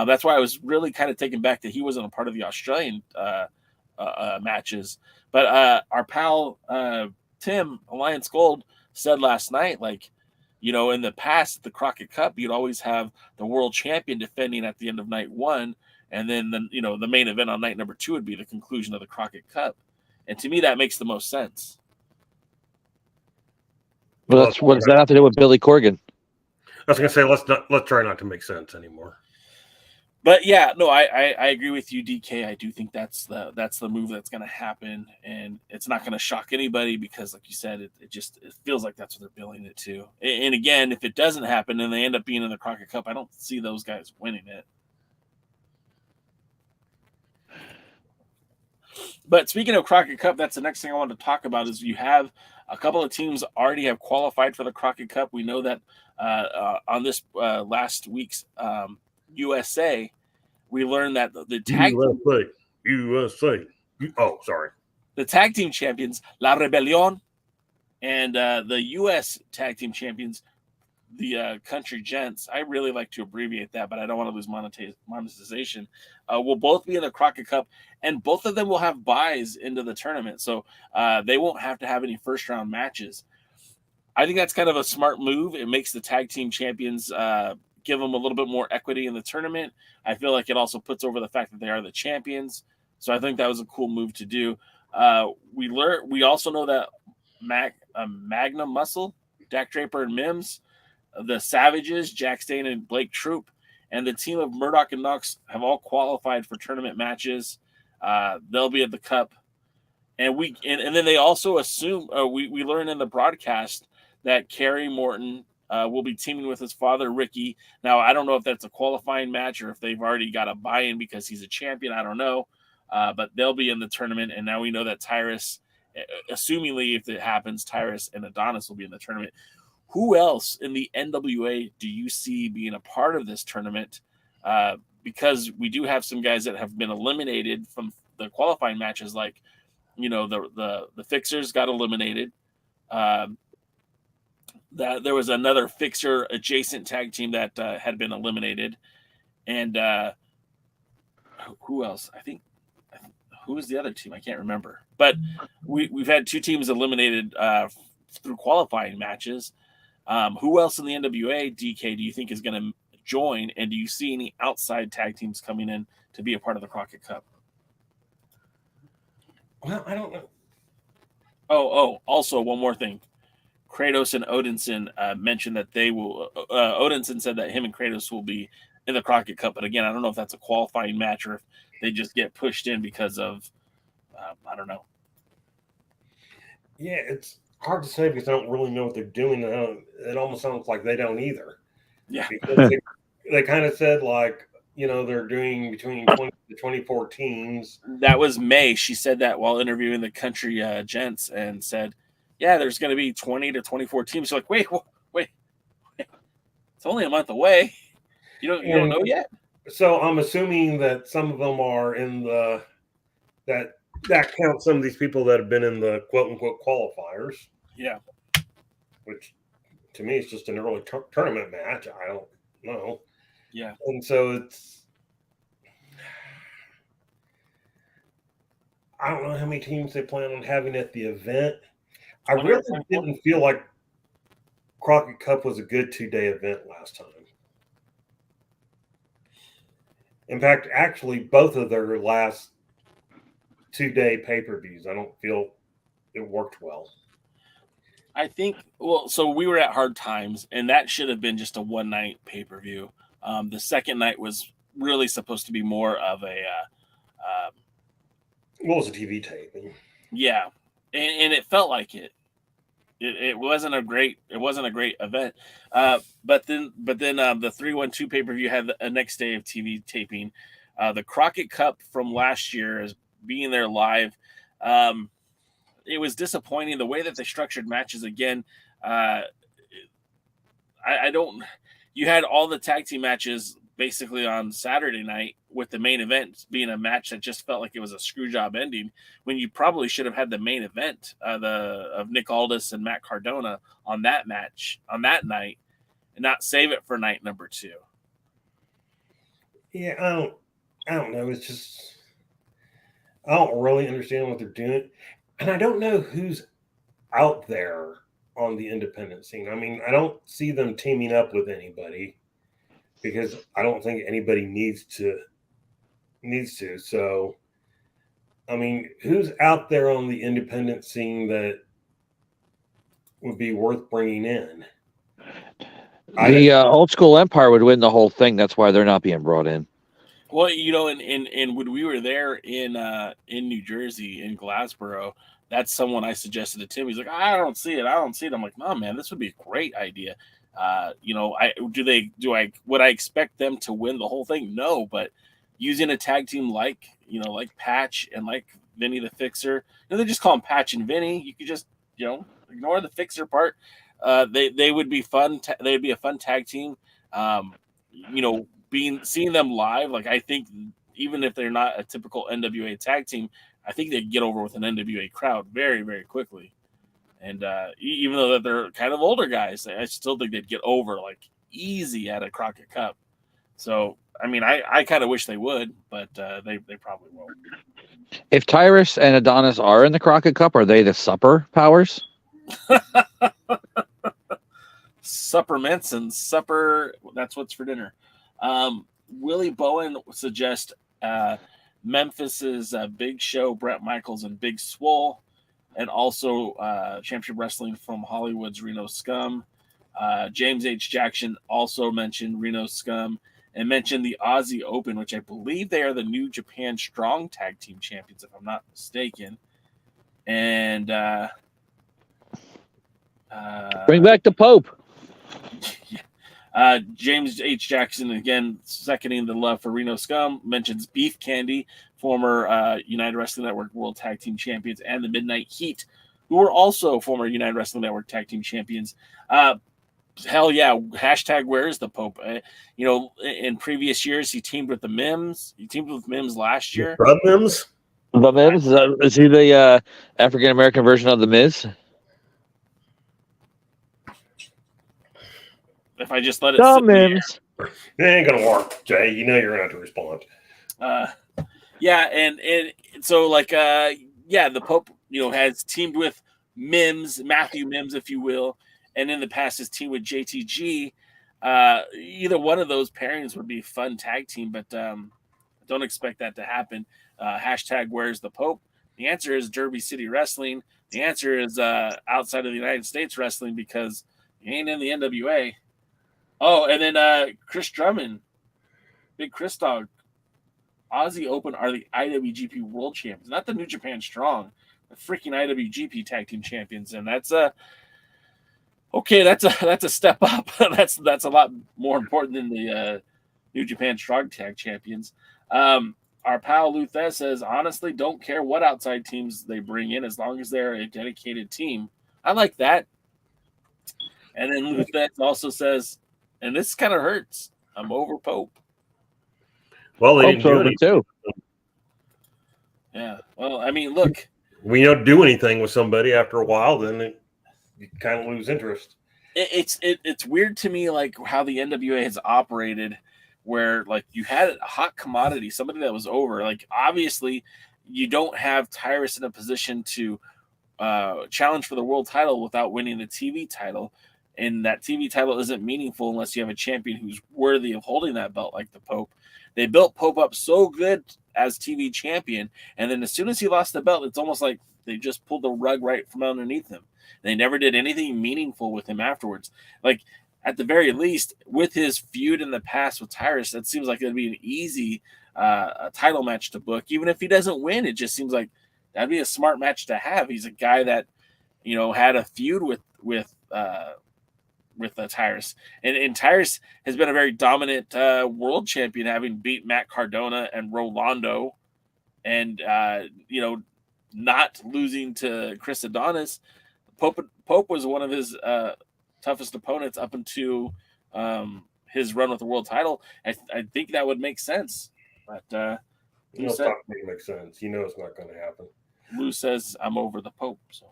I: That's why I was really kind of taken back that he wasn't a part of the Australian matches. But our pal Tim Alliance Gold said last night, like, you know, in the past, the Crockett Cup, you'd always have the world champion defending at the end of night one, and then the main event on night number 2 would be the conclusion of the Crockett Cup. And to me, that makes the most sense.
J: Well, what does that have to do with Billy Corgan?
G: I was going to say, let's try not to make sense anymore.
I: But yeah, no, I agree with you, DK. I do think that's the move that's going to happen, and it's not going to shock anybody because, like you said, it feels like that's what they're billing it to. And again, if it doesn't happen and they end up being in the Crockett Cup, I don't see those guys winning it. But speaking of Crockett Cup, that's the next thing I wanted to talk about is you have a couple of teams already have qualified for the Crockett Cup. We know that on this last week's USA, we learned that the tag
G: USA. Oh, sorry.
I: The tag team champions, La Rebelion, and the U.S. tag team champions, the Country Gents. I really like to abbreviate that, but I don't want to lose monetization. Will both be in the Crockett Cup, and both of them will have buys into the tournament, so they won't have to have any first-round matches. I think that's kind of a smart move. It makes the tag team champions give them a little bit more equity in the tournament. I feel like it also puts over the fact that they are the champions, so I think that was a cool move to do. We also know that Magnum Muscle, Dak Draper and Mims, the Savages, Jack Dane and Blake Troop, and the team of Murdoch and Knox have all qualified for tournament matches. They'll be at the Cup, and then they also assume we learn in the broadcast that Kerry Morton will be teaming with his father Ricky. Now I don't know if that's a qualifying match or if they've already got a buy-in because he's a champion. I don't know, but they'll be in the tournament, and now we know that Tyrus, assumingly if it happens, Tyrus and Adonis will be in the tournament. Who else in the NWA do you see being a part of this tournament? Because we do have some guys that have been eliminated from the qualifying matches, like, you know, the Fixers got eliminated. That there was another Fixer adjacent tag team that had been eliminated, and who else? I think who was the other team? I can't remember. But we've had 2 teams eliminated through qualifying matches. Who else in the NWA, DK, do you think is going to join? And do you see any outside tag teams coming in to be a part of the Crockett Cup?
G: Well, I don't know.
I: Oh, also one more thing. Kratos and Odinson mentioned that they will. Odinson said that him and Kratos will be in the Crockett Cup. But again, I don't know if that's a qualifying match or if they just get pushed in because of, I don't know.
G: Yeah, it's hard to say because I don't really know what they're doing. It almost sounds like they don't either.
I: Yeah.
G: Because they kind of said, like, you know, they're doing between 20 to 24 teams.
I: That was May. She said that while interviewing the Country Gents and said, yeah, there's going to be 20 to 24 teams. You're like, wait. It's only a month away. You don't know yet?
G: So I'm assuming that some of them are in that counts some of these people that have been in the quote-unquote qualifiers.
I: Yeah.
G: Which, to me, is just an early tournament match. I don't know.
I: Yeah.
G: And so I don't know how many teams they plan on having at the event. I really didn't feel like Crockett Cup was a good 2-day event last time. In fact, actually, both of their last 2-day pay-per-views, I don't feel it worked well.
I: I think, so we were at Hard Times, and that should have been just a one-night pay-per-view. The second night was really supposed to be more of a...
G: What was a TV taping?
I: Yeah, and it felt like it. it wasn't a great event. But then the 312 pay-per-view had a next day of TV taping. The Crockett Cup from last year is being there live. It was disappointing the way that they structured matches again. You had all the tag team matches basically on Saturday night, with the main event being a match that just felt like it was a screw job ending, when you probably should have had the main event of Nick Aldis and Matt Cardona on that match on that night, and not save it for night number 2.
G: Yeah, I don't know. It's just, I don't really understand what they're doing, and I don't know who's out there on the independent scene. I mean, I don't see them teaming up with anybody, because I don't think anybody needs to. So, I mean, who's out there on the independent scene that would be worth bringing in?
J: The Old School Empire would win the whole thing. That's why they're not being brought in.
I: Well, you know, and when we were there in New Jersey, in Glassboro, that's someone I suggested to Tim. He's like, I don't see it. I'm like, no, man, this would be a great idea. You know, would I expect them to win the whole thing? No, but using a tag team like Patch and like Vinny the Fixer, they just call them Patch and Vinny. You could just, ignore the Fixer part. They would be fun. They'd be a fun tag team. Seeing them live, like, I think even if they're not a typical NWA tag team, I think they'd get over with an NWA crowd very, very quickly. And even though that they're kind of older guys, I still think they'd get over like easy at a Crockett Cup. So, I mean, I kind of wish they would, but they probably won't.
J: If Tyrus and Adonis are in the Crockett Cup, are they the supper powers?
I: Supper Menson, supper, that's what's for dinner. Willie Bowen suggests Memphis's Big Show, Brett Michaels, and Big Swole. And also Championship Wrestling from Hollywood's Reno Scum. James H. Jackson also mentioned Reno Scum and mentioned the Aussie Open, which I believe they are the New Japan Strong Tag Team Champions, if I'm not mistaken. And
J: bring back the Pope.
I: James H. Jackson, again, seconding the love for Reno Scum, mentions Beef Candy, former United Wrestling Network World Tag Team Champions, and the Midnight Heat, who were also former United Wrestling Network Tag Team Champions. Hell yeah, hashtag where is the Pope? In previous years, he teamed with the Mims. He teamed with Mims last year.
G: The Mims?
J: The Mims? Is he the African-American version of the Miz?
I: If I just let it
J: the
I: sit
J: Mims.
G: It ain't going to work, Jay. You know you're going to have to respond.
I: Yeah, and so the Pope, has teamed with Mims, Matthew Mims, if you will, and in the past has teamed with JTG. Either one of those pairings would be a fun tag team, but don't expect that to happen. Hashtag where's the Pope? The answer is Derby City Wrestling. The answer is outside of the United States Wrestling, because he ain't in the NWA. Oh, and then Chris Drummond, Big Chris Dog. Aussie Open are the IWGP World Champions, not the New Japan Strong, the freaking IWGP Tag Team Champions, and that's a step up. that's a lot more important than the New Japan Strong Tag Champions. Our pal Luthez says, honestly, don't care what outside teams they bring in as long as they're a dedicated team. I like that. And then Luthez also says, and this kind of hurts, I'm over Pope.
G: Well, they didn't do anything.
J: Too.
I: Yeah. Well, I mean, look.
G: When you don't do anything with somebody after a while, then you kind of lose interest.
I: It's weird to me, like, how the NWA has operated, where, like, you had a hot commodity, somebody that was over. Like, obviously, you don't have Tyrus in a position to challenge for the world title without winning the TV title. And that TV title isn't meaningful unless you have a champion who's worthy of holding that belt, like the Pope. They built Pope up so good as TV champion, and then as soon as he lost the belt, it's almost like they just pulled the rug right from underneath him. They never did anything meaningful with him afterwards. Like, at the very least, with his feud in the past with Tyrus, that seems like it'd be an easy title match to book. Even if he doesn't win, it just seems like that'd be a smart match to have. He's a guy that, had a feud with Tyrus, and Tyrus has been a very dominant world champion, having beat Matt Cardona and Rolando, and not losing to Chris Adonis. Pope was one of his toughest opponents up into his run with the world title. I think that would make sense, but
G: it's not going to make sense. It's not going to happen.
I: Lou says I'm over the Pope. So,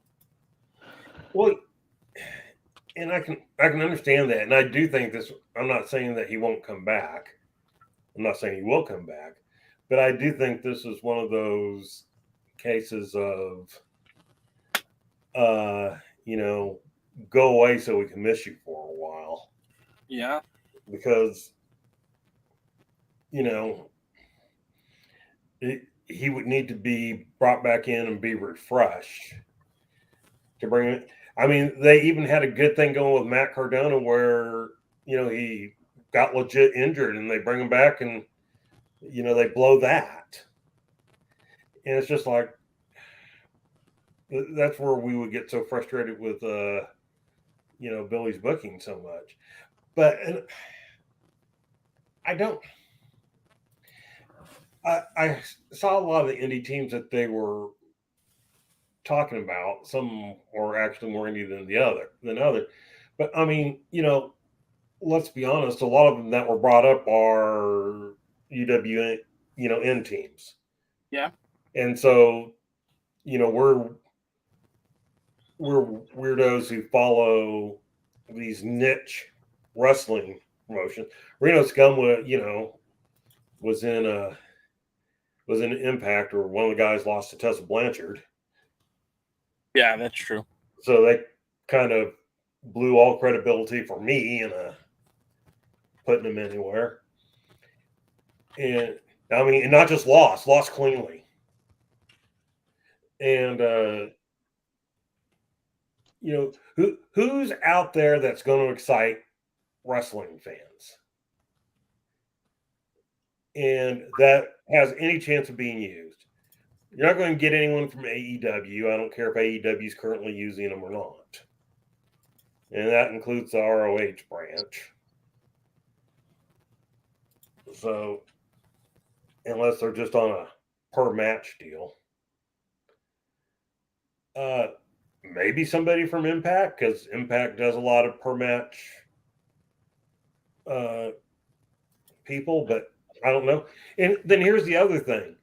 G: well, and I can understand that, and I do think this. I'm not saying that he won't come back. I'm not saying he will come back, but I do think this is one of those cases of, go away so we can miss you for a while.
I: Yeah,
G: because he would need to be brought back in and be refreshed to bring it. I mean, they even had a good thing going with Matt Cardona where, he got legit injured and they bring him back and, they blow that. And it's just like, that's where we would get so frustrated with, Billy's booking so much. But I saw a lot of the indie teams that they were talking about. Some are actually more indie than other. But I mean, let's be honest. A lot of them that were brought up are UWN, N teams.
I: Yeah.
G: And so, we're weirdos who follow these niche wrestling promotions. Reno Scum, was in Impact, or one of the guys lost to Tessa Blanchard.
I: Yeah, that's true.
G: So they kind of blew all credibility for me in putting them anywhere. And I mean, and not just lost cleanly. And who's out there that's going to excite wrestling fans and that has any chance of being used? You're not going to get anyone from AEW. I don't care if AEW is currently using them or not. And that includes the ROH branch. So, unless they're just on a per match deal. Maybe somebody from Impact, because Impact does a lot of per match people, but I don't know. And then here's the other thing.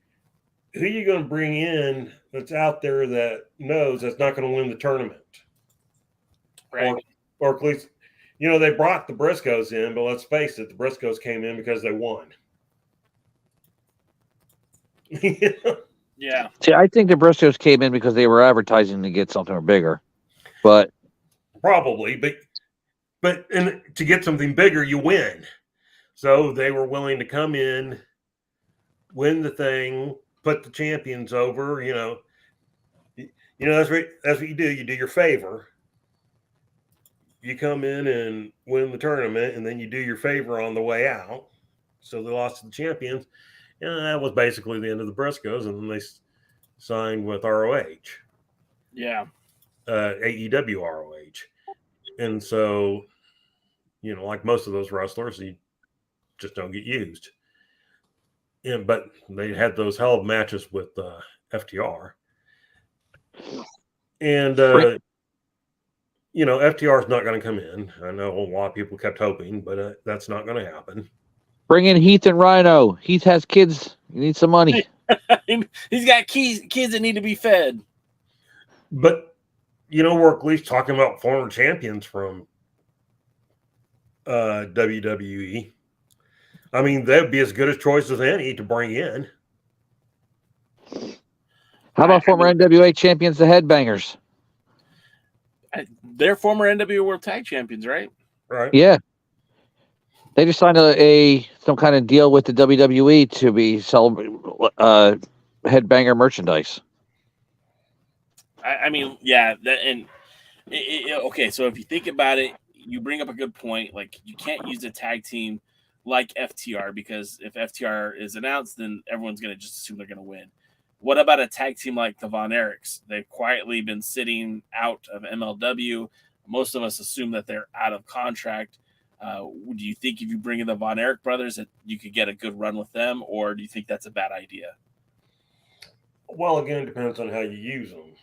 G: Who are you going to bring in that's out there that knows that's not going to win the tournament?
I: Right.
G: Or at least, they brought the Briscoes in, but let's face it, the Briscoes came in because they won.
I: Yeah.
J: See, I think the Briscoes came in because they were advertising to get something bigger. But
G: probably, but to get something bigger, you win. So they were willing to come in, win the thing, put the champions over. That's what you do. You do your favor. You come in and win the tournament, and then you do your favor on the way out. So they lost to the champions, and that was basically the end of the Briscoes, and then they signed with ROH.
I: Yeah.
G: AEW ROH. And so, like most of those wrestlers, you just don't get used. But they had those hell of matches with FTR. And, FTR is not going to come in. I know a lot of people kept hoping, but that's not going to happen.
J: Bring in Heath and Rhino. Heath has kids. You need some money.
I: He's got kids that need to be fed.
G: But, we're at least talking about former champions from WWE. I mean, that'd be as good a choice as any to bring in.
J: How about former NWA champions, the Headbangers?
I: They're former NWA World Tag Champions, right?
G: Right.
J: Yeah. They just signed some kind of deal with the WWE to be selling Headbanger merchandise.
I: I mean, yeah. Okay, so if you think about it, you bring up a good point. Like, you can't use a tag team like FTR, because if FTR is announced, then everyone's going to just assume they're going to win. What about a tag team like the Von Erichs? They've quietly been sitting out of MLW. Most of us assume that they're out of contract. Do you think if you bring in the Von Erich brothers that you could get a good run with them, or do you think that's a bad idea?
G: Well, again, it depends on how you use them.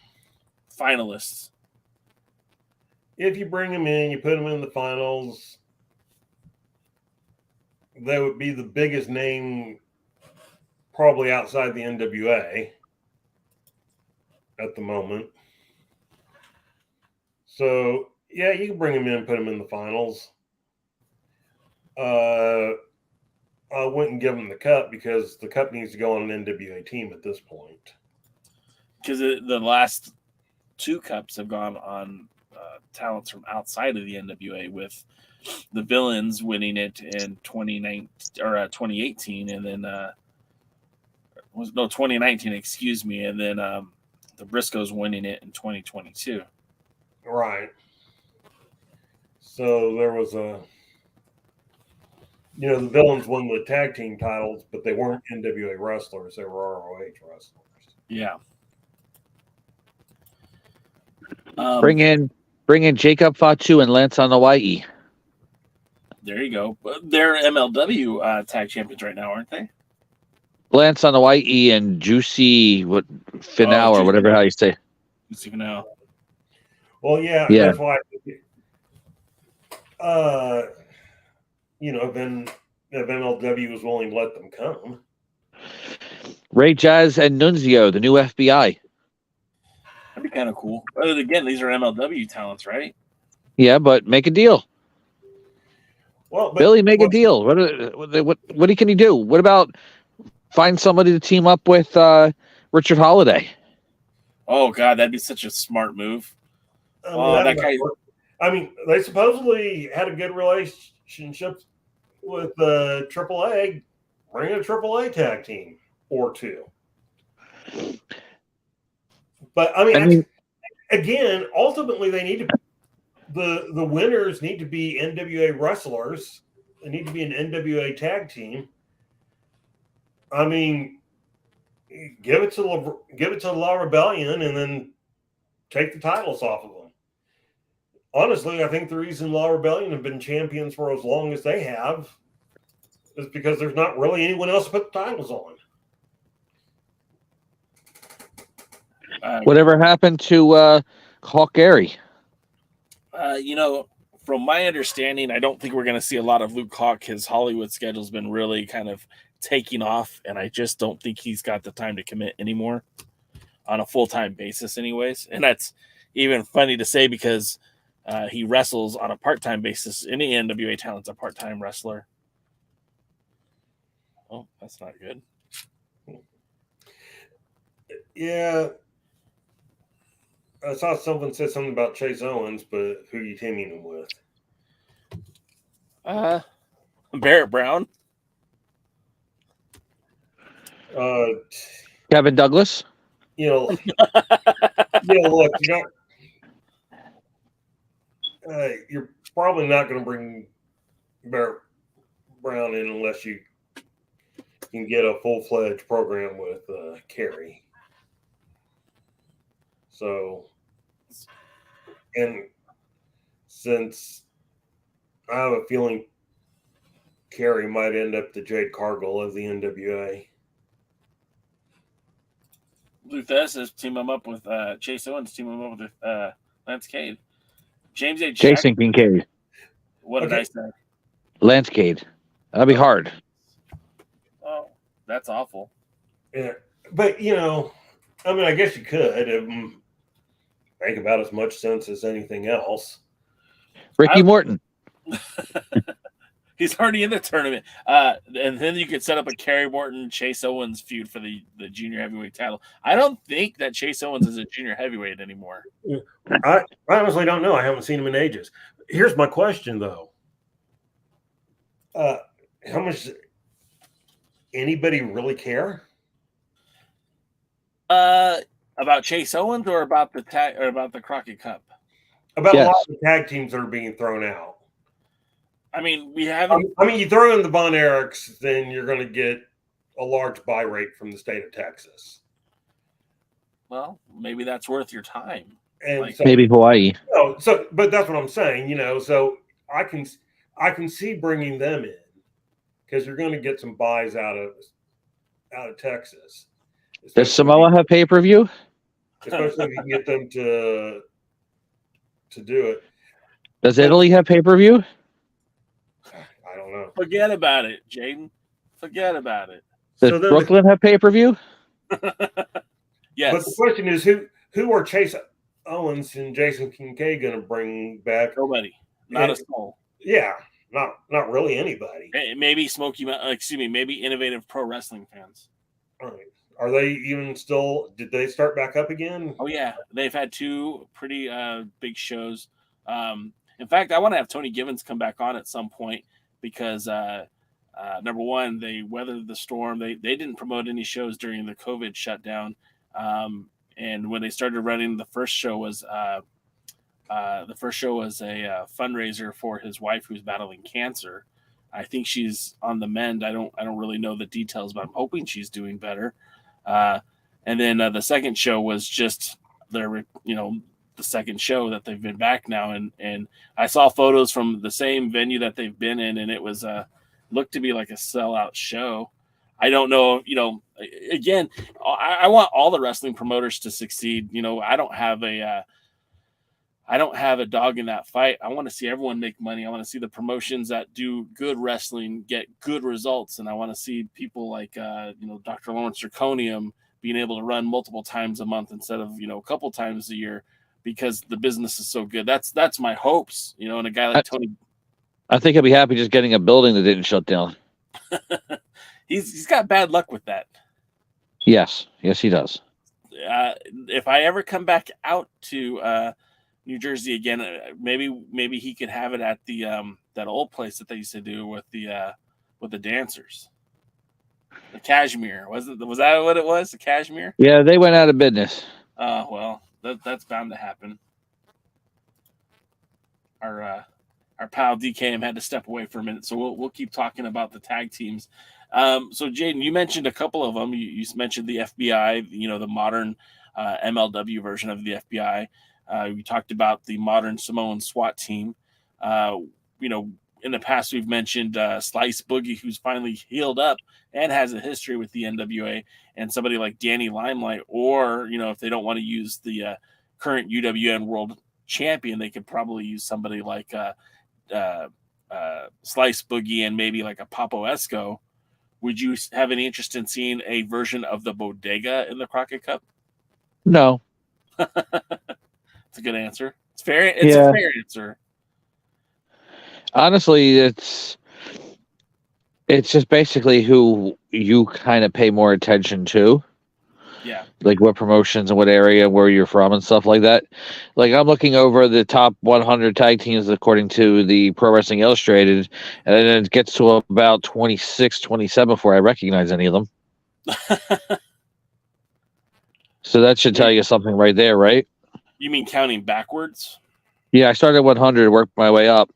I: Finalists.
G: If you bring them in, you put them in the finals, they would be the biggest name probably outside the NWA at the moment. So, yeah, you can bring them in, put them in the finals. I wouldn't give them the cup because the cup needs to go on an NWA team at this point.
I: Because the last 2 cups have gone on talents from outside of the NWA, with the Villains winning it in 2018, and then 2019, excuse me, and then the Briscoes winning it in 2022.
G: Right. So there was the Villains won the tag team titles, but they weren't NWA wrestlers; they were ROH wrestlers.
I: Yeah.
J: Bring in Jacob Fatu and Lance on Hawaii.
I: There you go. They're MLW tag champions right now, aren't they?
J: Lance on Hawaii and Juicy Finau or whatever how you say.
I: Juicy Finau.
G: Well, yeah, that's why. Then if MLW was willing to let them come.
J: Ray Jazz and Nunzio, the new FBI.
I: That'd be kind of cool. But again, these are MLW talents, right?
J: Yeah, but make a deal.
G: Well,
J: Billy, make a deal. What can he do? What about find somebody to team up with Richard Holiday?
I: Oh God, that'd be such a smart move.
G: That guy. I mean, they supposedly had a good relationship with AAA. Bring in a AAA tag team or 2. But I mean, again, ultimately, they need to. The winners need to be NWA wrestlers. They need to be an NWA tag team. I mean, give it to La Rebellion and then take the titles off of them. Honestly, I think the reason La Rebellion have been champions for as long as they have is because there's not really anyone else to put the titles on.
J: Whatever happened to Hawk Gary?
I: From my understanding, I don't think we're going to see a lot of Luke Hawk. His Hollywood schedule's been really kind of taking off, and I just don't think he's got the time to commit anymore on a full-time basis anyways. And that's even funny to say because he wrestles on a part-time basis. Any NWA talent's a part-time wrestler. Oh, that's not good.
G: Yeah. I saw someone said something about Chase Owens, but who are you teaming him with?
I: Barrett Brown.
J: Kevin Douglas.
G: Look, you're probably not going to bring Barrett Brown in unless you can get a full-fledged program with Kerry. So, and since I have a feeling Kerry might end up the Jade Cargill of the NWA.
I: Luthes is team him up with Chase Owens, team him up with Lance Cade. James A.
J: Jason Kincaid.
I: What did I say?
J: Lance Cade. That'd be hard.
I: Oh, that's awful.
G: Yeah, but I guess you could make about as much sense as anything else.
J: Ricky Morton.
I: He's already in the tournament. And then you could set up a Kerry Morton, Chase Owens feud for the junior heavyweight title. I don't think that Chase Owens is a junior heavyweight anymore.
G: I honestly don't know. I haven't seen him in ages. Here's my question, though. How much does anybody really care?
I: About Chase Owens or about the Crockett Cup?
G: About a lot of the tag teams that are being thrown out.
I: I mean, we haven't.
G: I mean, you throw in the Von Erichs, then you're going to get a large buy rate from the state of Texas.
I: Well, maybe that's worth your time.
G: And
J: maybe Hawaii.
G: But that's what I'm saying. So I can see bringing them in because you're going to get some buys out of Texas.
J: Does Samoa have pay-per-view?
G: Especially if you can get them to do it.
J: Does Italy have pay-per-view?
G: I don't know.
I: Forget about it, Jaden. Forget about it.
J: Does Brooklyn have pay-per-view?
I: Yes.
G: But the question is, who are Chase Owens and Jason Kincaid going to bring back?
I: Nobody. Not a soul.
G: Yeah, not really anybody.
I: Maybe maybe Innovative Pro Wrestling fans.
G: All right. Are they even still? Did they start back up again?
I: Oh yeah, they've had 2 pretty big shows. In fact, I want to have Tony Givens come back on at some point because number one, they weathered the storm. They didn't promote any shows during the COVID shutdown, and when they started running, the first show was a fundraiser for his wife who's battling cancer. I think she's on the mend. I don't really know the details, but I'm hoping she's doing better. And then the second show was just the second show that they've been back now. And I saw photos from the same venue that they've been in, and it was looked to be like a sellout show. I don't know, again, I want all the wrestling promoters to succeed. I don't have a dog in that fight. I want to see everyone make money. I want to see the promotions that do good wrestling get good results. And I want to see people like, Dr. Lawrence Draconium being able to run multiple times a month instead of, a couple times a year because the business is so good. That's my hopes, and a guy like Tony.
J: I think I'd be happy just getting a building that didn't shut down.
I: He's got bad luck with that.
J: Yes, he does.
I: If I ever come back out to New Jersey again, maybe he could have it at the that old place that they used to do with the dancers, the Cashmere. Was that what it was? The Cashmere?
J: Yeah, they went out of business.
I: Well, that's bound to happen. Our pal DKM had to step away for a minute, so we'll keep talking about the tag teams. So Jaden, you mentioned a couple of them. You mentioned the FBI, the modern MLW version of the FBI. We talked about the modern Samoan SWAT team. In the past, we've mentioned Slice Boogie, who's finally healed up and has a history with the NWA, and somebody like Danny Limelight, or, if they don't want to use the current UWN World Champion, they could probably use somebody like Slice Boogie and maybe like a Papo Esco. Would you have any interest in seeing a version of the Bodega in the Crockett Cup?
J: No.
I: It's a good answer. It's fair. It's a fair answer.
J: Honestly, it's just basically who you kind of pay more attention to.
I: Yeah. Like
J: what promotions and what area, where you're from and stuff like that. Like I'm looking over the top 100 tag teams according to the Pro Wrestling Illustrated, and then it gets to about 26, 27 before I recognize any of them. So that should tell you something right there, right?
I: You mean counting backwards?
J: Yeah, I started at 100, worked my way up.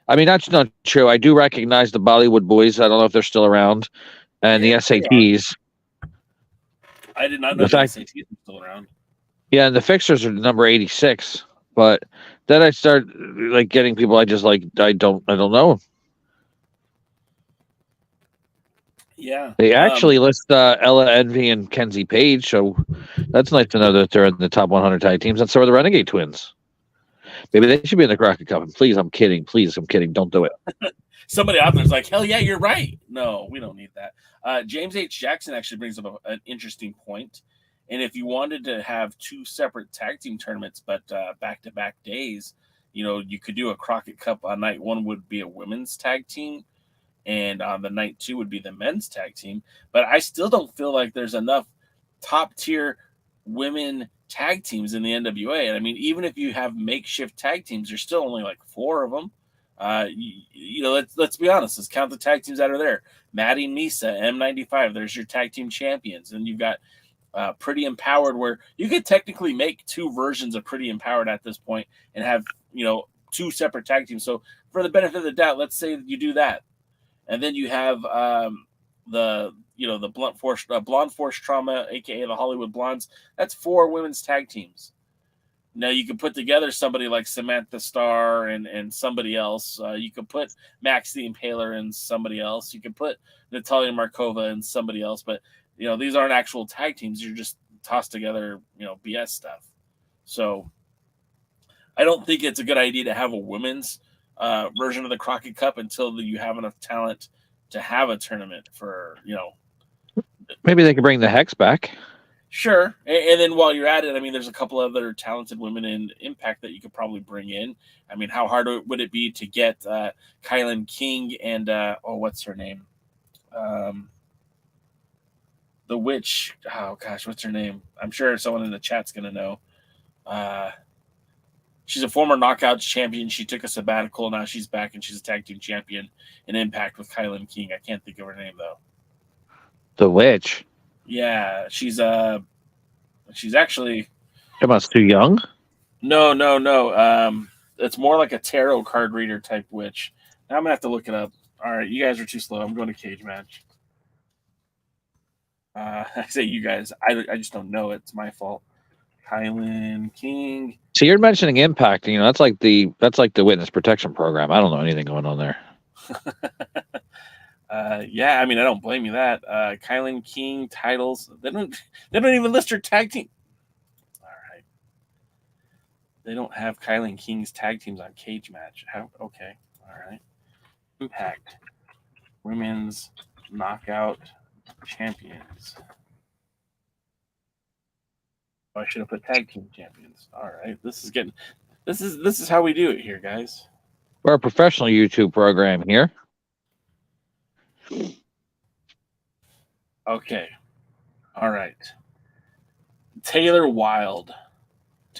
J: I mean, that's not true. I do recognize the Bollywood Boys. I don't know if they're still around. And the SATs.
I: I did not know the SATs were still around.
J: Yeah, and the Fixers are number 86. But then I start getting people I just I don't know.
I: Yeah.
J: They actually list Ella Envy and Kenzie Page, so that's nice to know that they're in the top 100 tag teams. And so are the Renegade Twins. Maybe they should be in the Crockett Cup. And please, I'm kidding. Don't do it.
I: Somebody out there's like, hell yeah, you're right. No, we don't need that. James H. Jackson actually brings up an interesting point. And if you wanted to have 2 separate tag team tournaments, but back-to-back days, you could do a Crockett Cup on night 1 would be a women's tag team. And on the night 2 would be the men's tag team. But I still don't feel like there's enough top-tier women tag teams in the NWA. And I mean, even if you have makeshift tag teams, there's still only 4 of them. Let's be honest. Let's count the tag teams that are there. Maddie Misa, M95. There's your tag team champions. And you've got Pretty Empowered, where you could technically make 2 versions of Pretty Empowered at this point and have, 2 separate tag teams. So for the benefit of the doubt, let's say you do that. And then you have the the Blonde Force Trauma, aka the Hollywood Blondes. That's 4 women's tag teams. Now you can put together somebody like Samantha Starr and somebody else. You could put Max the Impaler and somebody else. You could put Natalia Markova and somebody else. But these aren't actual tag teams. You're just tossed together, BS stuff. So I don't think it's a good idea to have a women's version of the Crockett Cup until you have enough talent to have a tournament for,
J: Maybe they could bring the Hex back.
I: Sure. And then while you're at it, I mean, there's a couple other talented women in Impact that you could probably bring in. I mean, how hard would it be to get Kylan King and, what's her name? The witch. Oh, gosh, what's her name? I'm sure someone in the chat's going to know. She's a former Knockouts champion. She took a sabbatical. Now she's back, and she's a tag team champion in Impact with Kylan King. I can't think of her name, though.
J: The witch.
I: Yeah, she's actually.
J: Come on, it's too young.
I: No. It's more like a tarot card reader type witch. Now I'm gonna have to look it up. All right, you guys are too slow. I'm going to cage match. I say you guys. I just don't know. It's my fault. Kylan King.
J: So you're mentioning Impact. That's like the witness protection program. I don't know anything going on there.
I: Yeah, I mean, I don't blame you that. Kylan King titles. They don't even list her tag team. All right. They don't have Kylan King's tag teams on Cage Match. Okay. All right. Impact Women's Knockout Champions. I should have put tag team champions. All right. This is how we do it here, guys.
J: We're a professional YouTube program here.
I: Okay. All right. Taylor Wilde.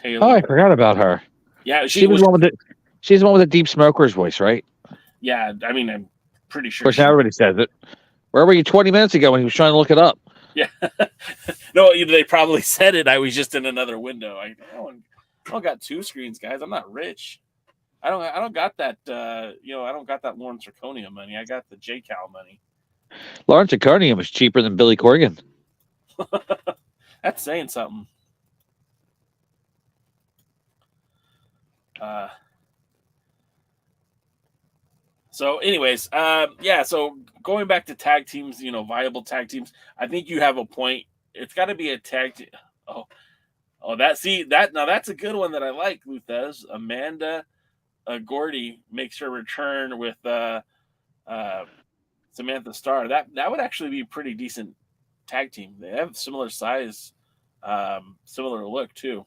J: Oh, I forgot about her.
I: Yeah,
J: she's the one with the deep smoker's voice, right?
I: Yeah, I mean, I'm pretty sure.
J: Of course, now everybody says it. Where were you 20 minutes ago when he was trying to look it up?
I: Yeah. No, they probably said it. I was just in another window. I don't got 2 screens, guys. I'm not rich. I don't got that. I don't got that Lawrence Zirconia money. I got the JCal money.
J: Lawrence Zirconia was cheaper than Billy Corgan.
I: That's saying something. So anyways, so going back to tag teams, viable tag teams, I think you have a point. It's got to be a tag team. That's a good one that I like, Luthez. Amanda Gordy makes her return with Samantha Starr. That would actually be a pretty decent tag team. They have similar size, similar look too.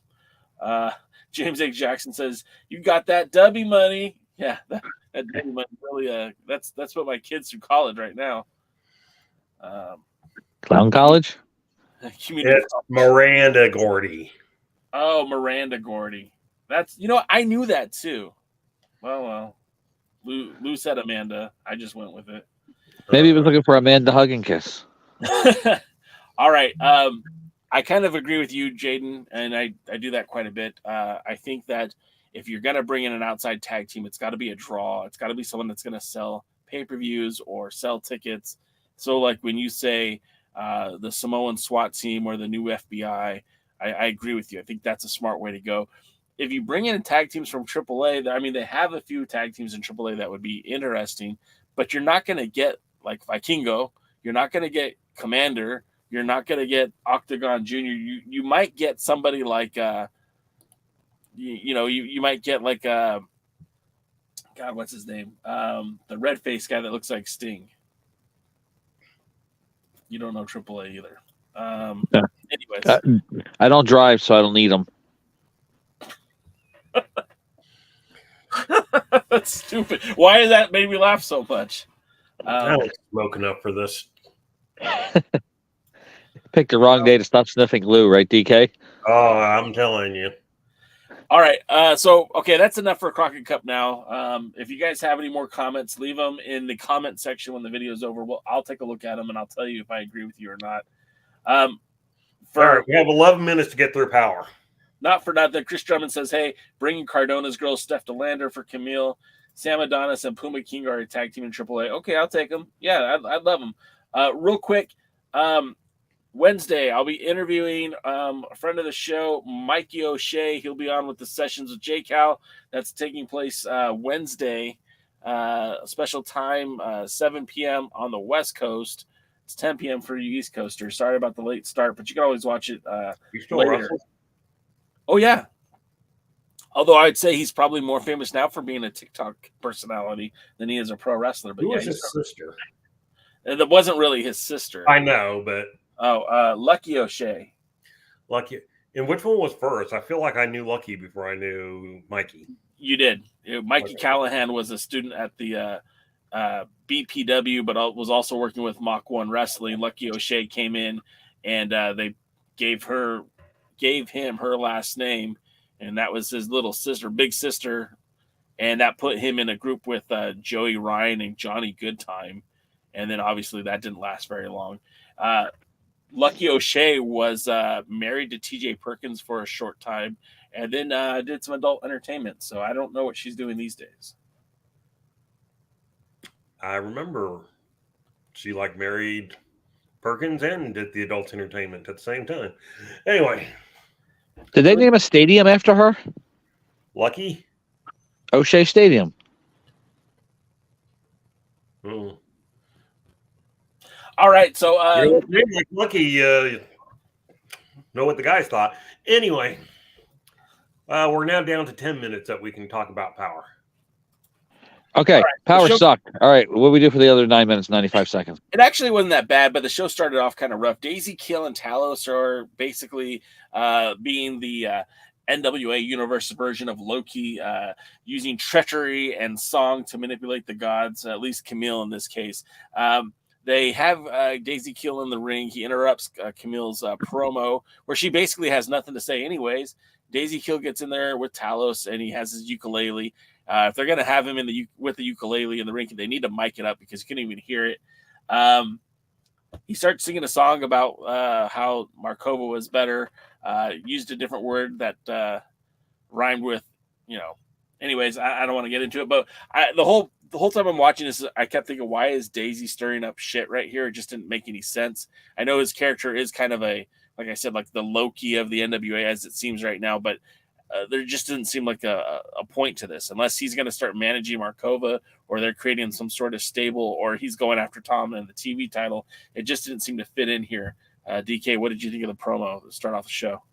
I: James A. Jackson says, "You got that W money." Yeah, that W money really. That's what my kids through college right now.
J: Clown college.
G: It's Miranda Gordy.
I: Oh, Miranda Gordy. That's I knew that too. Well. Lou said Amanda. I just went with it.
J: Maybe he was looking for Amanda Hug and Kiss.
I: All right. I kind of agree with you, Jaden, and I do that quite a bit. I think that if you're going to bring in an outside tag team, it's got to be a draw. It's got to be someone that's going to sell pay-per-views or sell tickets. So like when you say the Samoan SWAT team or the new FBI, I agree with you. I think that's a smart way to go. If you bring in tag teams from AAA, I mean, they have a few tag teams in AAA that would be interesting, but you're not going to get like Vikingo. You're not going to get Commander. You're not going to get Octagon Jr. You might get somebody like, you might get like, God, what's his name? The red face guy that looks like Sting. You don't know AAA either. Anyways.
J: I don't drive, so I don't need them.
I: That's stupid. Why does that make me laugh so much?
G: I don't smoke enough for this.
J: Picked the wrong day to stop sniffing glue, right, DK?
G: Oh, I'm telling you.
I: All right. Okay, that's enough for Crockett Cup now. If you guys have any more comments, leave them in the comment section when the video is over. I'll take a look at them and I'll tell you if I agree with you or not.
G: All right, we have 11 minutes to get through Power.
I: Not for nothing. Chris Drummond says, hey, bringing Cardona's girl Steph DeLander for Kamille. Sam Adonis and Puma King are a tag team in AAA. Okay, I'll take them. Yeah, I'd love them. Real quick, Wednesday, I'll be interviewing a friend of the show, Mikey O'Shea. He'll be on with the Sessions with J Cal. That's taking place Wednesday, special time, 7 p.m. on the West Coast. It's 10 p.m. for you East Coasters. Sorry about the late start, but you can always watch it later. Oh, yeah. Although I'd say he's probably more famous now for being a TikTok personality than he is a pro wrestler. But
G: Who was his sister?
I: And that wasn't really his sister.
G: I know, but...
I: Lucky O'Shea.
G: Lucky. And which one was first? I feel like I knew Lucky before I knew Mikey.
I: You did. Mikey Callahan was a student at the BPW, but was also working with Mach 1 Wrestling. Lucky O'Shea came in, and they gave him her last name, and that was his little sister, big sister, and that put him in a group with Joey Ryan and Johnny Goodtime, and then obviously that didn't last very long. Lucky O'Shea was married to TJ Perkins for a short time, and then did some adult entertainment. So I don't know what she's doing these days.
G: I remember she married Perkins and did the adult entertainment at the same time. Anyway.
J: Did they name a stadium after her?
G: Lucky?
J: O'Shea Stadium.
G: Oh.
I: All right, so
G: Lucky, know what the guys thought. Anyway, we're now down to 10 minutes that we can talk about Power.
J: Okay,
I: right,
J: Power sucked. All right, what do we do for the other 9 minutes, 95 seconds?
I: It actually wasn't that bad, but the show started off kind of rough. Daisy Kill and Talos are basically being the NWA Universe version of Loki, using treachery and song to manipulate the gods, at least Kamille in this case. They have Daisy Kill in the ring. He interrupts Kamille's promo, where she basically has nothing to say anyways. Daisy Kill gets in there with Talos, and he has his ukulele. If they're going to have him with the ukulele in the ring, they need to mic it up because you couldn't even hear it. He starts singing a song about how Markova was better, used a different word that rhymed with, Anyways, I don't want to get into it, but the whole time I'm watching this, I kept thinking, why is Daisy stirring up shit right here? It just didn't make any sense. I know his character is kind of like I said, like the Loki of the NWA as it seems right now, but there just didn't seem like a point to this unless he's going to start managing Markova or they're creating some sort of stable or he's going after Tom and the TV title. It just didn't seem to fit in here. DK, what did you think of the promo to start off the show?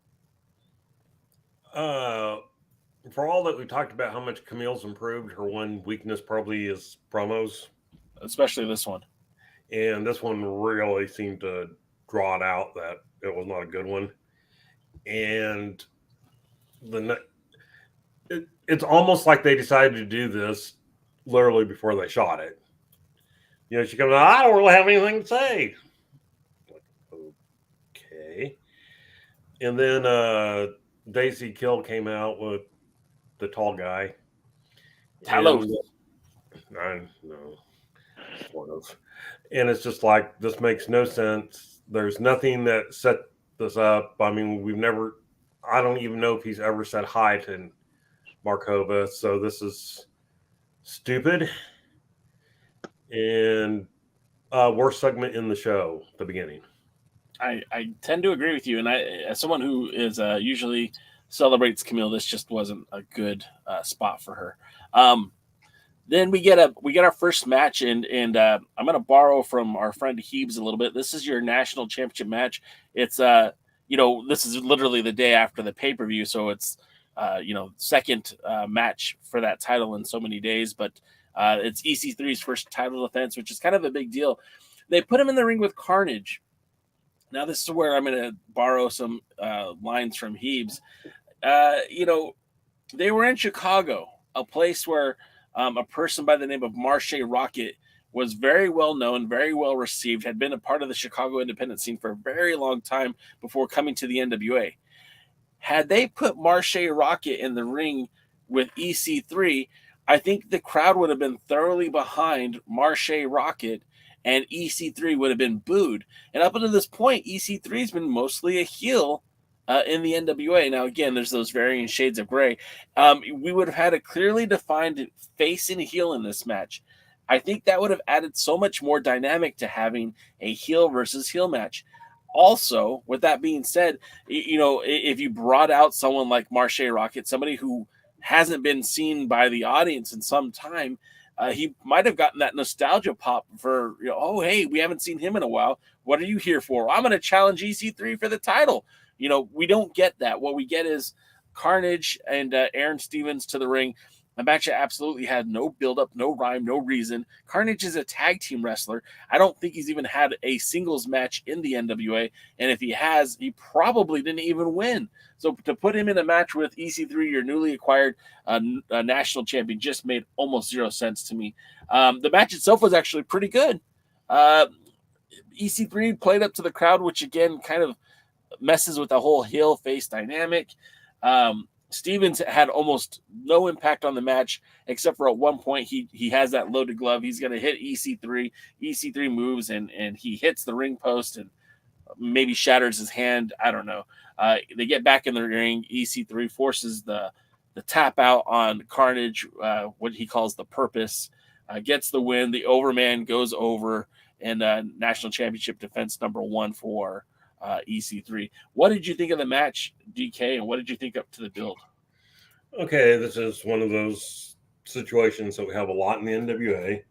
G: For all that we talked about how much Kamille's improved, her one weakness probably is promos.
I: Especially this one.
G: And this one really seemed to draw it out that it was not a good one. And it's almost like they decided to do this literally before they shot it. She comes out, I don't really have anything to say. Okay. And then Daisy Kill came out with the tall guy.
I: Hello.
G: I know. Sort of. And it's just like, this makes no sense. There's nothing that set this up. I mean, I don't even know if he's ever said hi to Markova. So this is stupid. And worst segment in the show, the beginning.
I: I tend to agree with you. And as someone who is usually celebrates Kamille, this just wasn't a good spot for her. Then we get our first match, and I'm going to borrow from our friend Heebs a little bit. This is your national championship match. It's this is literally the day after the pay-per-view, so it's second match for that title in so many days. But it's EC3's first title defense, which is kind of a big deal. They put him in the ring with Carnage. Now this is where I'm going to borrow some lines from Heebs. They were in Chicago, a place where a person by the name of Marshe Rockett was very well known, very well received, had been a part of the Chicago independent scene for a very long time before coming to the NWA. Had they put Marshe Rockett in the ring with EC3, I think the crowd would have been thoroughly behind Marshe Rockett and EC3 would have been booed. And up until this point, EC3 has been mostly a heel in the NWA. Now, again, there's those varying shades of gray. We would have had a clearly defined face and heel in this match. I think that would have added so much more dynamic to having a heel versus heel match. Also, with that being said, if you brought out someone like Marshe Rockett, somebody who hasn't been seen by the audience in some time, he might have gotten that nostalgia pop for, oh, hey, we haven't seen him in a while. What are you here for? I'm going to challenge EC3 for the title. We don't get that. What we get is Carnage and Aaron Stevens to the ring. The match absolutely had no build-up, no rhyme, no reason. Carnage is a tag team wrestler. I don't think he's even had a singles match in the NWA, and if he has, he probably didn't even win. So to put him in a match with EC3, your newly acquired national champion, just made almost zero sense to me. The match itself was actually pretty good. EC3 played up to the crowd, which again kind of messes with the whole heel-face dynamic. Stevens had almost no impact on the match, except for at one point he has that loaded glove. He's going to hit EC3. EC3 moves and he hits the ring post and maybe shatters his hand. I don't know. They get back in the ring. EC3 forces the tap out on Carnage, what he calls the purpose, gets the win. The Overman goes over, and national championship defense number 1 for EC3. What did you think of the match, DK, and what did you think up to the build?
G: Okay, this is one of those situations that we have a lot in the NWA.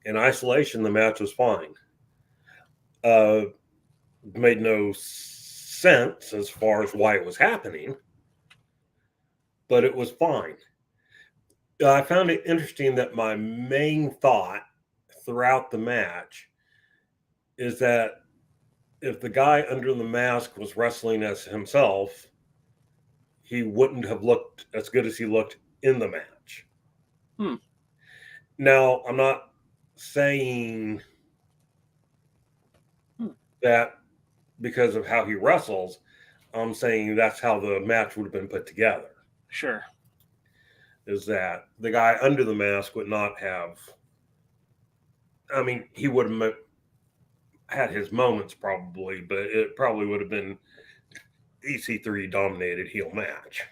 G: In isolation, the match was fine. Made no sense as far as why it was happening, but it was fine. I found it interesting that my main thought throughout the match is that if the guy under the mask was wrestling as himself, he wouldn't have looked as good as he looked in the match. Now, I'm not saying that because of how he wrestles. I'm saying that's how the match would have been put together.
I: Sure.
G: Is that the guy under the mask would not have, I mean, he would have had his moments probably, but it probably would have been EC3 dominated heel match.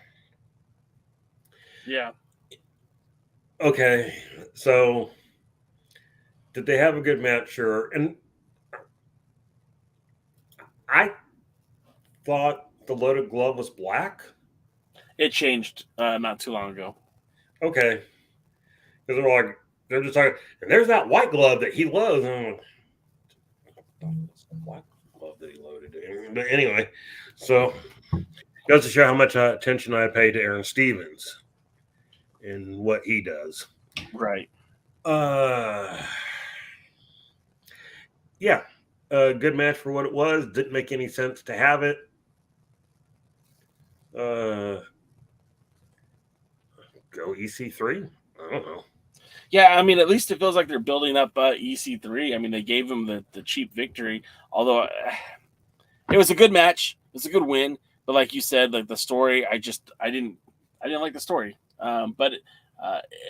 I: Yeah.
G: Okay, so did they have a good match? Sure. And I thought the loaded glove was black.
I: It changed not too long ago.
G: Okay. Because they're just talking, and there's that white glove that he loves. And black glove that he loaded. But anyway, so goes to show how much attention I pay to Aaron Stevens and what he does.
I: Right.
G: Yeah. A good match for what it was. Didn't make any sense to have it. Go EC3? I don't know.
I: Yeah, I mean, at least it feels like they're building up EC3. I mean, they gave him the cheap victory, although it was a good match. It was a good win, but like you said, like the story, I didn't like the story. But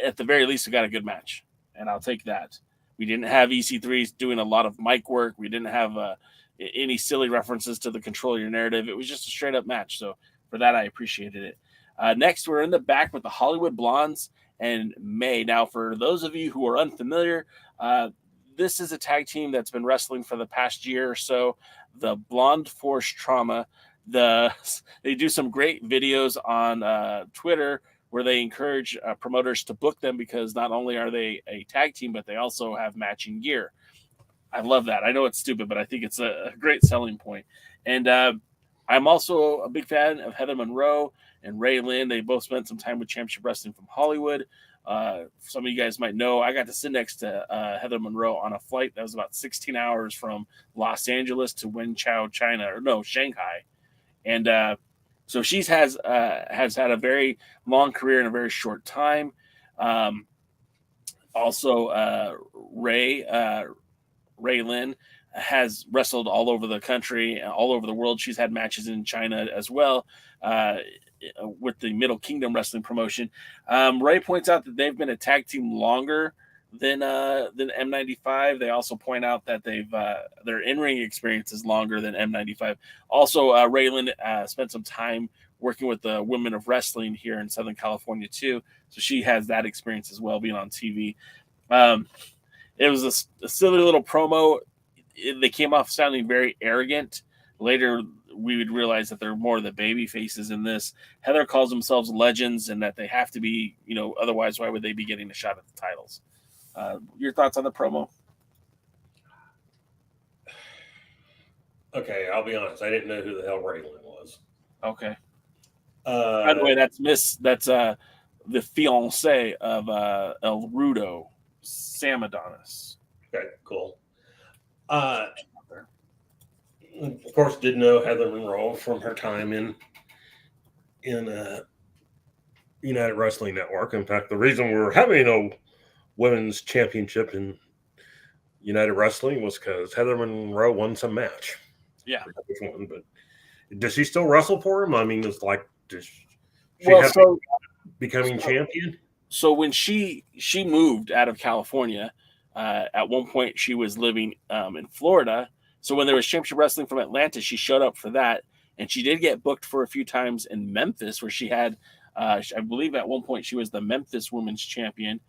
I: at the very least, we got a good match, and I'll take that. We didn't have EC3 doing a lot of mic work. We didn't have any silly references to the control your narrative. It was just a straight up match. So for that, I appreciated it. Next, we're in the back with the Hollywood Blondes and May. Now, for those of you who are unfamiliar, this is a tag team that's been wrestling for the past year or so. The Blonde Force Trauma. They do some great videos on Twitter where they encourage promoters to book them because not only are they a tag team, but they also have matching gear. I love that. I know it's stupid, but I think it's a great selling point. And I'm also a big fan of Heather Monroe and Ray Lynn. They both spent some time with Championship Wrestling from Hollywood. Some of you guys might know I got to sit next to Heather Monroe on a flight that was about 16 hours from Los Angeles to Wenchao, Shanghai. And so she has had a very long career in a very short time. Also, Ray Lynn has wrestled all over the country, all over the world. She's had matches in China as well with the Middle Kingdom Wrestling promotion. Ray points out that they've been a tag team longer than M95. They also point out that their in-ring experience is longer than M95. Also, Raylan spent some time working with the Women of Wrestling here in Southern California too, so she has that experience as well, being on TV. It was a silly little promo. They came off sounding very arrogant. Later, we would realize that they're more the baby faces in this. Heather calls themselves legends and that they have to be, otherwise, why would they be getting a shot at the titles? Your thoughts on the promo?
G: Okay, I'll be honest. I didn't know who the hell Raylan was.
I: Okay. By the way, that's the fiance of El Rudo, Sam Adonis.
G: Okay, cool. Of course, did know Heather Monroe from her time in United Wrestling Network. In fact, the reason we were having a women's championship in United Wrestling was because Heather Monroe won some match.
I: Yeah.
G: I forgot which one, but does she still wrestle for him? I mean, it's like, does she becoming champion?
I: So when she moved out of California, at one point she was living in Florida. So when there was Championship Wrestling from Atlanta, she showed up for that. And she did get booked for a few times in Memphis, where she had, I believe at one point she was the Memphis Women's Champion.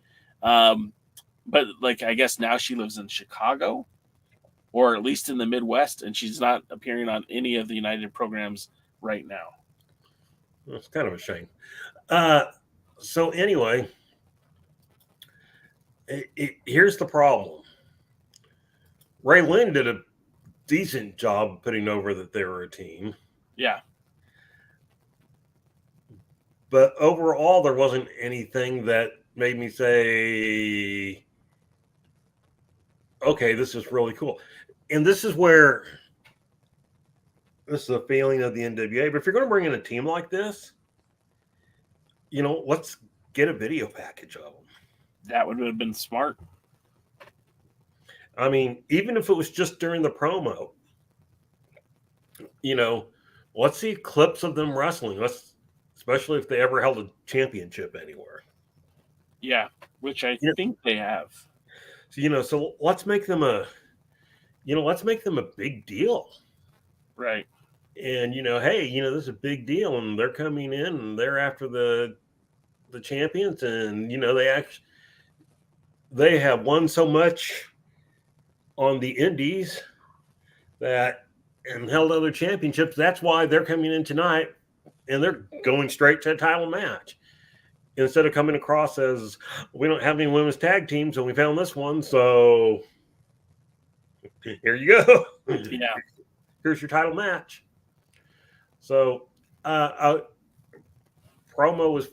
I: But I guess now she lives in Chicago, or at least in the Midwest, and she's not appearing on any of the United programs right now.
G: It's kind of a shame. So anyway, here's the problem. Ray Lynn did a decent job putting over that they were a team.
I: Yeah.
G: But overall, there wasn't anything that made me say, okay, this is really cool. And this is a failing of the NWA. But if you're going to bring in a team like this, let's get a video package of them.
I: That would have been smart.
G: I mean, even if it was just during the promo, let's see clips of them wrestling. Especially if they ever held a championship anywhere.
I: Yeah, which I think they have.
G: So, so let's make them a big deal.
I: Right.
G: And, hey, this is a big deal, and they're coming in and they're after the champions, and, they have won so much on the indies and held other championships. That's why they're coming in tonight, and they're going straight to a title match instead of coming across as, we don't have any women's tag teams and we found this one, so here you go.
I: Yeah.
G: Here's your title match. So promo was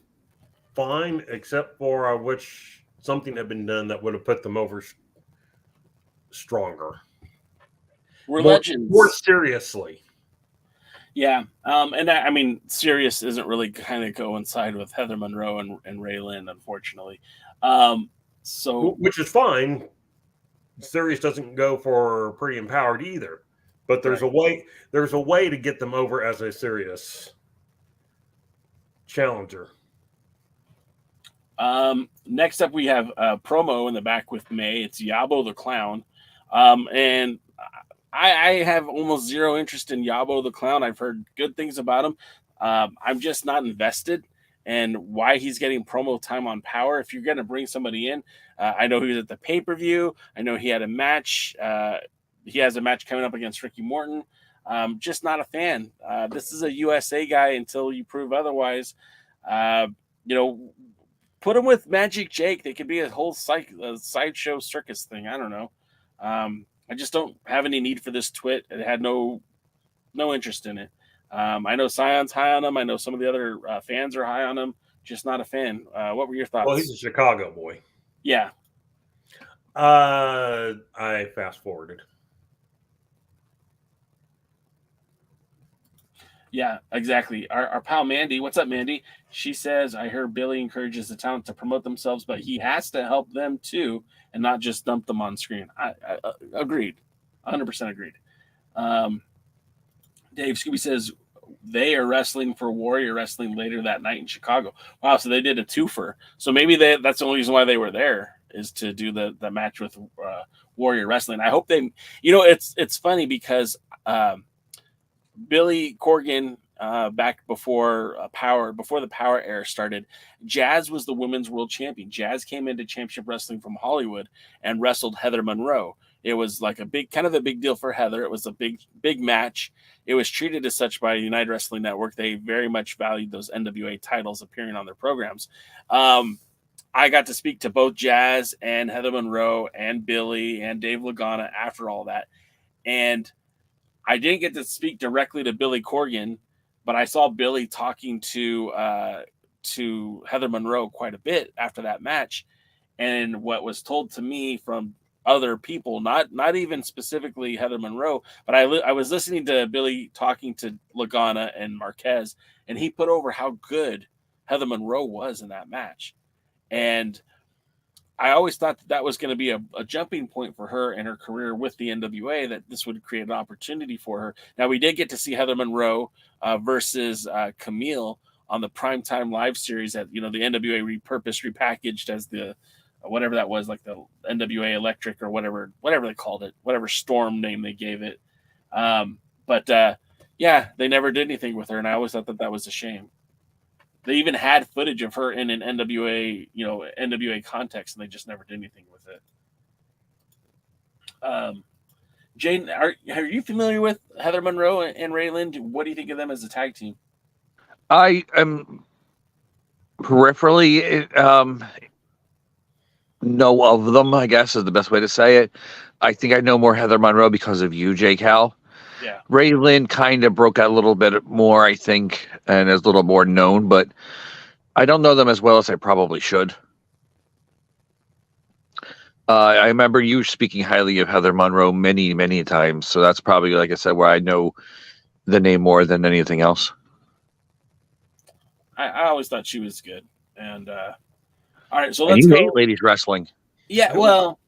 G: fine, except for which something had been done that would have put them over stronger.
I: We're legends.
G: More seriously.
I: Yeah. And I mean, Sirius isn't really kind of coincide with Heather Monroe and Ray Lynn, unfortunately.
G: Which is fine. Sirius doesn't go for Pretty Empowered either. But there's a way to get them over as a serious challenger.
I: Next up, we have a promo in the back with May. It's Yabo the Clown. And I have almost zero interest in Yabo the Clown. I've heard good things about him. I'm just not invested in why he's getting promo time on Power. If you're going to bring somebody in, I know he was at the pay-per-view. I know he had a match. He has a match coming up against Ricky Morton. Just not a fan. This is a USA guy until you prove otherwise. Put him with Magic Jake. They could be a whole sideshow circus thing. I don't know. I just don't have any need for this twit. It had no interest in it. I know Scion's high on him. I know some of the other fans are high on him. Just not a fan. What were your thoughts?
G: Well, he's a Chicago boy.
I: Yeah.
G: I fast forwarded.
I: Yeah, exactly. Our pal Mandy, what's up, Mandy? She says, I heard Billy encourages the talent to promote themselves, but he has to help them too and not just dump them on screen. I agreed. 100% agreed. Dave Scooby says, they are wrestling for Warrior Wrestling later that night in Chicago. Wow, so they did a twofer. So maybe that's the only reason why they were there, is to do the match with Warrior Wrestling. I hope they, it's funny because Billy Corgan back before before the Power era started, Jazz was the women's world champion. Jazz came into Championship Wrestling from Hollywood and wrestled Heather Monroe. It was like a big deal for Heather. It was a big match. It was treated as such by United Wrestling Network. They very much valued those NWA titles appearing on their programs. I got to speak to both Jazz and Heather Monroe and Billy and Dave Lagana after all that. And I didn't get to speak directly to Billy Corgan, but I saw Billy talking to Heather Monroe quite a bit after that match. And what was told to me from other people, not even specifically Heather Monroe, but I was listening to Billy talking to Lagana and Marquez, and he put over how good Heather Monroe was in that match. And I always thought that was going to be a jumping point for her in her career with the NWA, that this would create an opportunity for her. Now, we did get to see Heather Monroe versus Kamille on the Primetime Live series that, the NWA repackaged as the whatever that was, like the NWA Electric or whatever they called it, whatever Storm name they gave it. But they never did anything with her, and I always thought that was a shame. They even had footage of her in an NWA, NWA context, and they just never did anything with it. Jane, are you familiar with Heather Monroe and Rayland? What do you think of them as a tag team?
J: I am peripherally know of them, I guess is the best way to say it. I think I know more Heather Monroe because of you, Jake Hal.
I: Yeah.
J: Rayland kind of broke out a little bit more, I think, and is a little more known, but I don't know them as well as I probably should. I remember you speaking highly of Heather Monroe many, many times, so that's probably, like I said, where I know the name more than anything else.
I: I always thought she was good. And all right, so
J: and
I: let's
J: you
I: go.
J: hate ladies wrestling.
I: Yeah, well,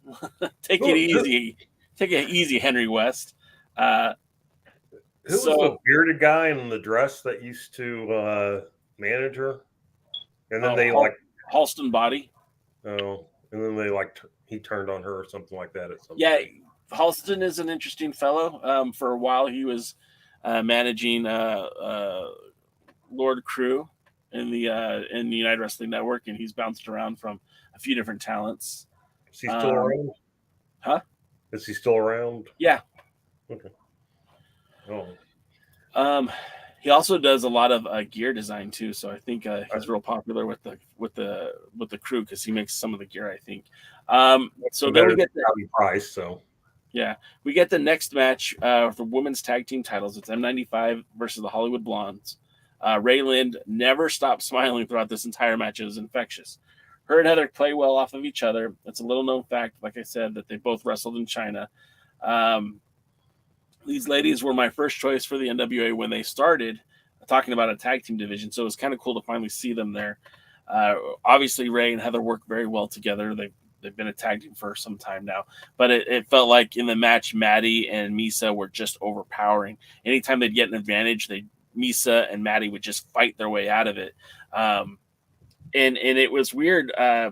I: take it easy. Take it easy, Henry West.
G: Who was the bearded guy in the dress that used to manage her? And then
I: Halston Body.
G: Oh, and then he turned on her or something like that at some
I: Yeah,
G: point.
I: Halston is an interesting fellow. For a while, he was managing Lord Crew in the United Wrestling Network, and he's bounced around from a few different talents.
G: Is he still around?
I: Huh?
G: Is he still around?
I: Yeah.
G: Okay. Oh.
I: He also does a lot of gear design too, so I think he's real popular with the crew because he makes some of the gear, I think. So then we get the
G: price. So
I: yeah, we get the next match for women's tag team titles. It's M95 versus the Hollywood Blondes. Rayland never stopped smiling throughout this entire match. It was infectious. Her and Heather play well off of each other. It's a little known fact, like I said, that they both wrestled in China. These ladies were my first choice for the NWA when they started talking about a tag team division. So it was kind of cool to finally see them there. Obviously, Ray and Heather work very well together. They've been a tag team for some time now. But it felt like in the match, Maddie and Misa were just overpowering. Anytime they'd get an advantage, Misa and Maddie would just fight their way out of it. And it was weird. I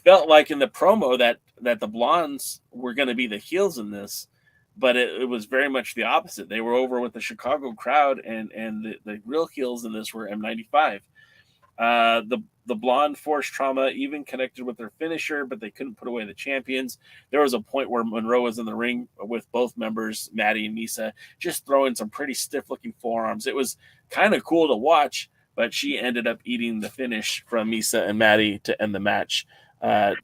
I: felt like in the promo that the Blondes were going to be the heels in this, but it was very much the opposite. They were over with the Chicago crowd, and the real heels in this were M95. The Blonde forced trauma, even connected with their finisher, but they couldn't put away the champions. There was a point where Monroe was in the ring with both members, Maddie and Misa, just throwing some pretty stiff-looking forearms. It was kind of cool to watch, but she ended up eating the finish from Misa and Maddie to end the match.
J: Hey,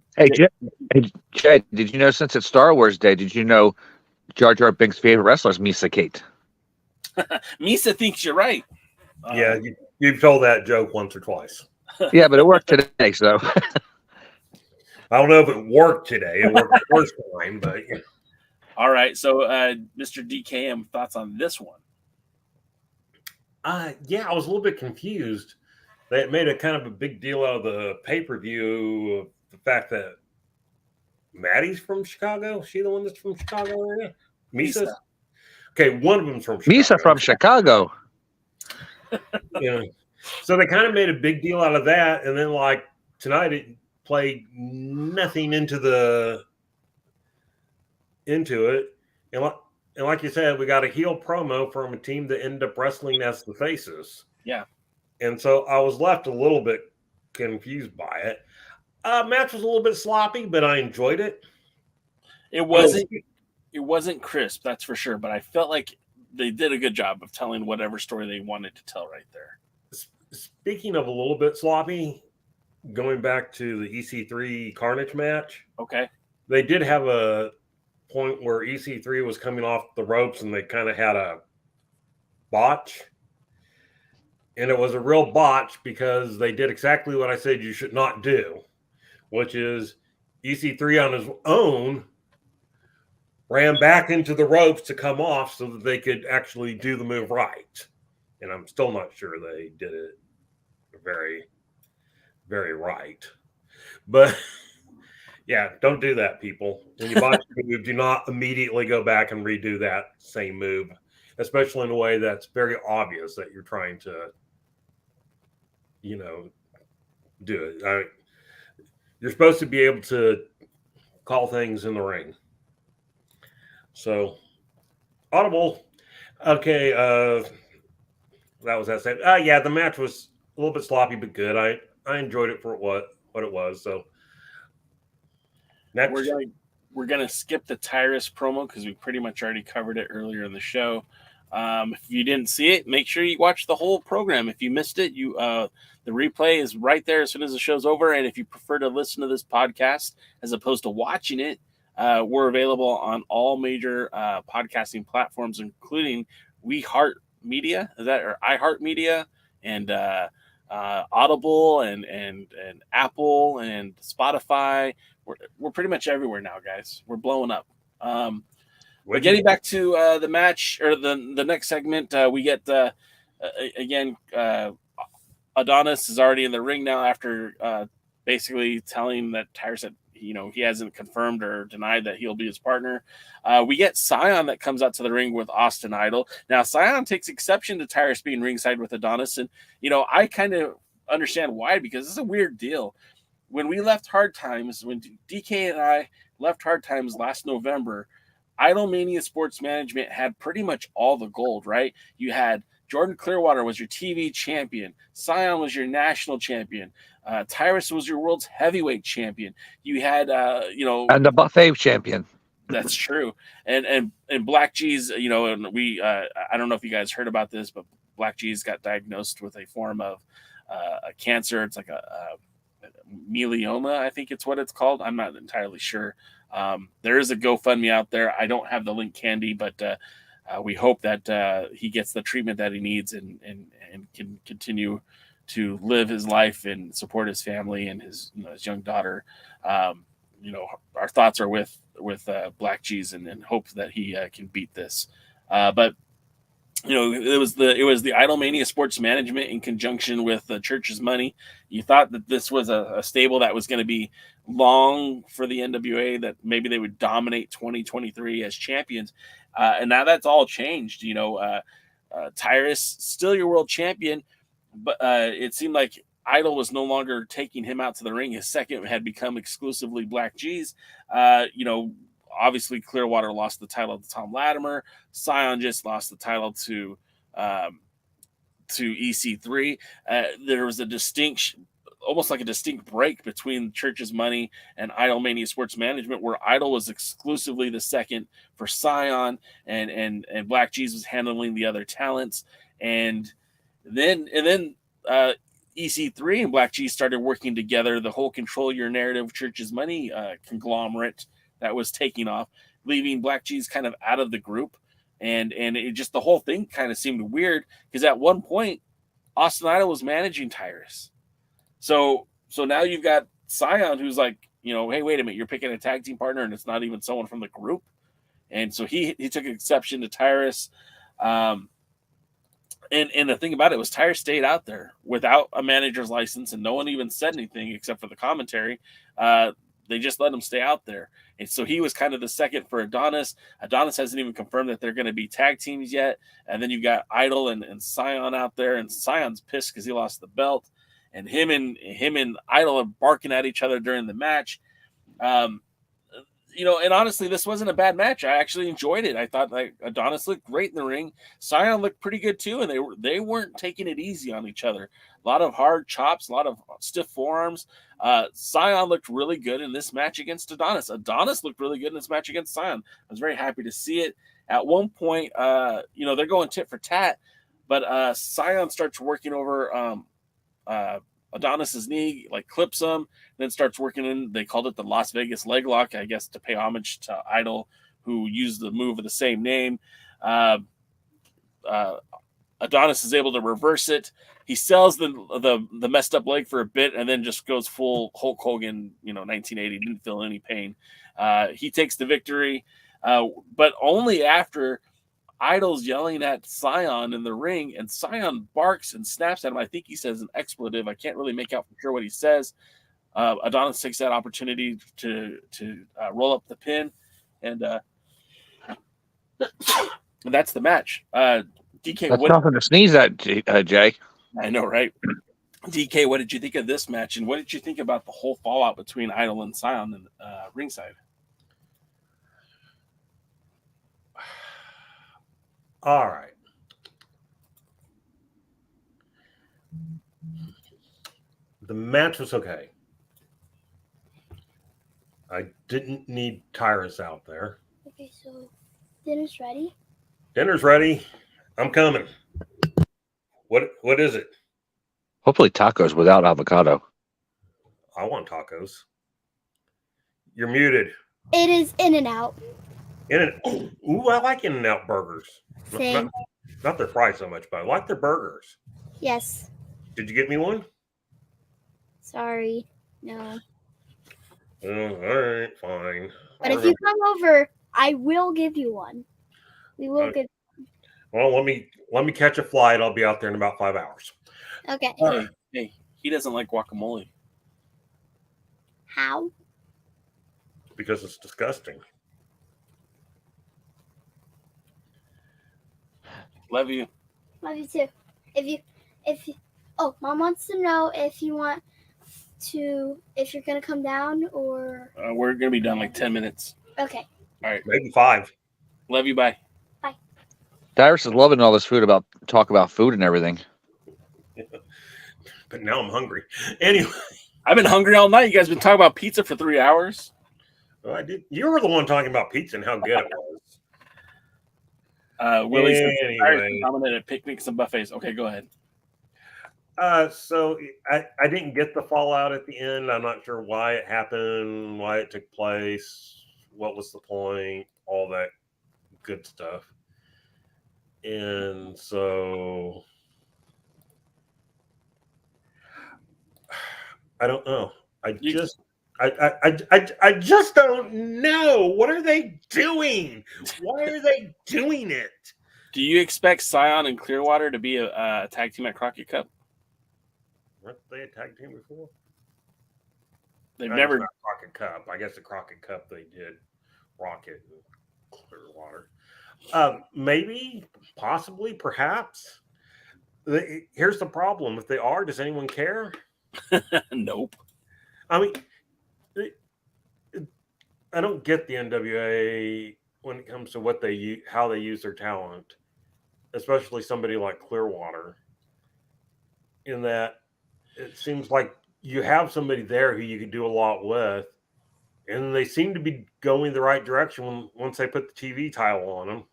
J: Jed, did you know, since it's Star Wars Day, did you know Jar Jar Binks' favorite wrestler is Misa Kate?
I: Misa thinks you're right.
G: Yeah, you've told that joke once or twice.
J: Yeah, but it worked today, so.
G: I don't know if it worked today. It worked the first time, but yeah.
I: All right, so Mr. DKM, thoughts on this one?
G: Yeah, I was a little bit confused. They made a kind of a big deal out of the pay-per-view of the fact that Maddie's from Chicago. Is she the one that's from Chicago area? Misa? Okay, one of them's from Chicago.
J: Misa from Chicago.
G: Yeah. So they kind of made a big deal out of that, and then tonight it played nothing into it. And And like you said, we got a heel promo from a team that ended up wrestling as the faces.
I: Yeah.
G: And so I was left a little bit confused by it. Match was a little bit sloppy, but I enjoyed it.
I: It wasn't crisp, that's for sure. But I felt like they did a good job of telling whatever story they wanted to tell right there.
G: Speaking of a little bit sloppy, going back to the EC3 Carnage match.
I: Okay.
G: They did have a point where EC3 was coming off the ropes and they kind of had a botch. And it was a real botch because they did exactly what I said you should not do, which is EC3 on his own ran back into the ropes to come off so that they could actually do the move right. And I'm still not sure they did it very, very right. But yeah, don't do that, people. When you botch a move, do not immediately go back and redo that same move, especially in a way that's very obvious that you're trying to, do it. You're supposed to be able to call things in the ring. So, audible. Okay, that was that. Yeah, the match was a little bit sloppy, but good. I enjoyed it for what it was. So, next.
I: We're gonna skip the Tyrus promo because we pretty much already covered it earlier in the show. If you didn't see it, make sure you watch the whole program. If you missed it, the replay is right there as soon as the show's over. And if you prefer to listen to this podcast as opposed to watching it, we're available on all major podcasting platforms, including iHeartMedia, and Audible and Apple and Spotify. We're pretty much everywhere now, guys. We're blowing up. We're getting back to the match or the next segment. We get again. Adonis is already in the ring now after basically telling that Tyrus that he hasn't confirmed or denied that he'll be his partner. We get Scion that comes out to the ring with Austin Idol. Now Scion takes exception to Tyrus being ringside with Adonis, and I kind of understand why, because it's a weird deal. When we left Hard Times, when DK and I left Hard Times last November, Idolmania Sports Management had pretty much all the gold, right? You had Jordan Clearwater was your TV champion. Scion was your national champion. Tyrus was your world's heavyweight champion. You had,
J: and the buffet champion.
I: That's true. And Black G's, and we, I don't know if you guys heard about this, but Black G's got diagnosed with a form of a cancer. It's like a melanoma, I think it's what it's called. I'm not entirely sure. There is a GoFundMe out there. I don't have the link handy, but we hope that he gets the treatment that he needs and can continue to live his life and support his family and his young daughter. Our thoughts are with Black G's and hope that he can beat this. But it was the Idolmania Sports Management in conjunction with the Church's Money. You thought that this was a stable that was going to be long for the NWA, that maybe they would dominate 2023 as champions. And now that's all changed. Tyrus, still your world champion, but it seemed like Idol was no longer taking him out to the ring. His second had become exclusively Black G's. Obviously, Clearwater lost the title to Tom Latimer. Scion just lost the title to EC3. There was almost like a distinct break between Church's Money and Idolmania Sports Management, where Idol was exclusively the second for Scion, and Black G's was handling the other talents. And then EC3 and Black G started working together. The whole Control Your Narrative Church's Money conglomerate that was taking off, leaving Black G's kind of out of the group. And it just, the whole thing kind of seemed weird, because at one point, Austin Idol was managing Tyrus. So now you've got Scion, who's like, hey, wait a minute, you're picking a tag team partner and it's not even someone from the group. And so he took exception to Tyrus. And the thing about it was Tyrus stayed out there without a manager's license, and no one even said anything except for the commentary. They just let him stay out there. And so he was kind of the second for Adonis. Adonis hasn't even confirmed that they're going to be tag teams yet. And then you got Idol and Scion out there, and Scion's pissed because he lost the belt. And him and Idol are barking at each other during the match. and honestly, this wasn't a bad match. I actually enjoyed it. I thought like Adonis looked great in the ring. Scion looked pretty good too, and they weren't taking it easy on each other. A lot of hard chops, a lot of stiff forearms. Scion looked really good in this match against Adonis. Adonis looked really good in this match against Scion. I was very happy to see it. At one point, they're going tit for tat, but Scion starts working over Adonis's knee, like clips him, then starts working in. They called it the Las Vegas leg lock, I guess, to pay homage to Idol, who used the move of the same name. Adonis is able to reverse it. He sells the messed up leg for a bit, and then just goes full Hulk Hogan. 1980, didn't feel any pain. He takes the victory, but only after Idol's yelling at Scion in the ring, and Scion barks and snaps at him. I think he says an expletive. I can't really make out for sure what he says. Adonis takes that opportunity to roll up the pin, and that's the match. DK,
J: That's nothing to sneeze at, Jay.
I: I know, right? DK, what did you think of this match, and what did you think about the whole fallout between Idol and Scion and ringside?
G: All right. The match was okay. I didn't need Tyrus out there.
K: Okay, so dinner's ready?
G: Dinner's ready. I'm coming. What is it?
J: Hopefully tacos without avocado.
G: I want tacos. You're muted.
K: It is In-N-Out.
G: Ooh, I like In-N-Out burgers.
K: Same.
G: Not their fries so much, but I like their burgers.
K: Yes.
G: Did you get me one?
K: Sorry. No.
G: All right, fine.
K: But if you come over, I will give you one. We will give.
G: Well, let me catch a flight. I'll be out there in about 5 hours.
K: Okay.
I: Hey, he doesn't like guacamole.
K: How?
G: Because it's disgusting.
I: Love you.
K: Love you too. If you, Mom wants to know if you're gonna come down or.
I: We're gonna be done like 10 minutes.
K: Okay.
I: All right.
G: Maybe 5.
I: Love you. Bye.
K: Bye.
J: Tyrus is loving all this talk about food and everything.
G: But now I'm hungry. Anyway,
I: I've been hungry all night. You guys been talking about pizza for 3 hours.
G: well, I did. You were the one talking about pizza and how good it was.
I: Willie's
G: Anyway.
I: nominated picnics and buffets. Okay, go ahead.
G: So I didn't get the fallout at the end. I'm not sure why it happened, why it took place, what was the point, all that good stuff. And so I don't know. I just don't know. What are they doing? Why are they doing it?
I: Do you expect Scion and Clearwater to be a tag team at Crockett Cup?
G: Weren't they a tag team before?
I: They've
G: No,
I: never.
G: it's not Crockett Cup. I guess the Crockett Cup they did Rocket and Clearwater. Maybe, possibly, perhaps. Here's the problem. If they are, does anyone care?
I: Nope.
G: I mean, I don't get the NWA when it comes to how they use their talent, especially somebody like Clearwater, in that it seems like you have somebody there who you could do a lot with, and they seem to be going the right direction once they put the TV title on them.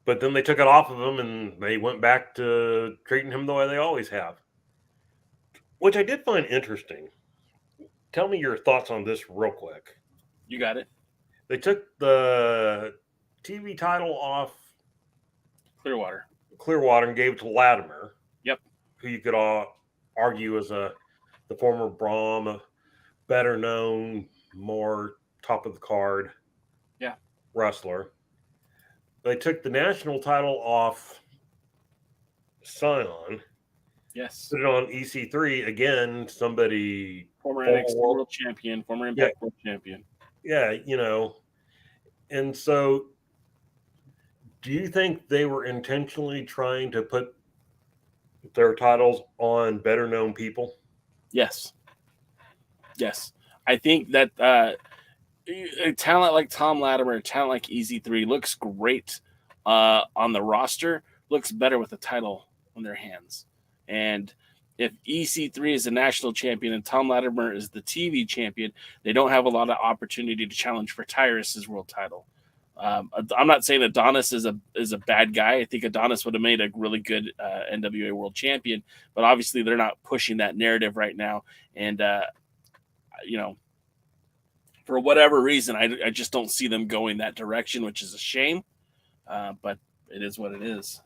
G: But then they took it off of him, and they went back to treating him the way they always have, which I did find interesting. Tell me your thoughts on this real quick.
I: You got it.
G: They took the TV title off
I: Clearwater
G: and gave it to Latimer.
I: Yep.
G: Who you could argue as the former Brahm, a better known, more top of the card wrestler. They took the national title off Scion.
I: Yes.
G: Put it on EC3 again. Somebody
I: Former NXT World Champion, former Impact World Champion.
G: Yeah, and so do you think they were intentionally trying to put their titles on better known people?
I: Yes. I think that a talent like Tom Latimer, a talent like EZ3 looks great on the roster, looks better with the title on their hands. And if EC3 is the national champion and Tom Latimer is the TV champion, they don't have a lot of opportunity to challenge for Tyrus's world title. I'm not saying Adonis is a bad guy. I think Adonis would have made a really good NWA world champion, but obviously they're not pushing that narrative right now. And, for whatever reason, I just don't see them going that direction, which is a shame. But it is what it is.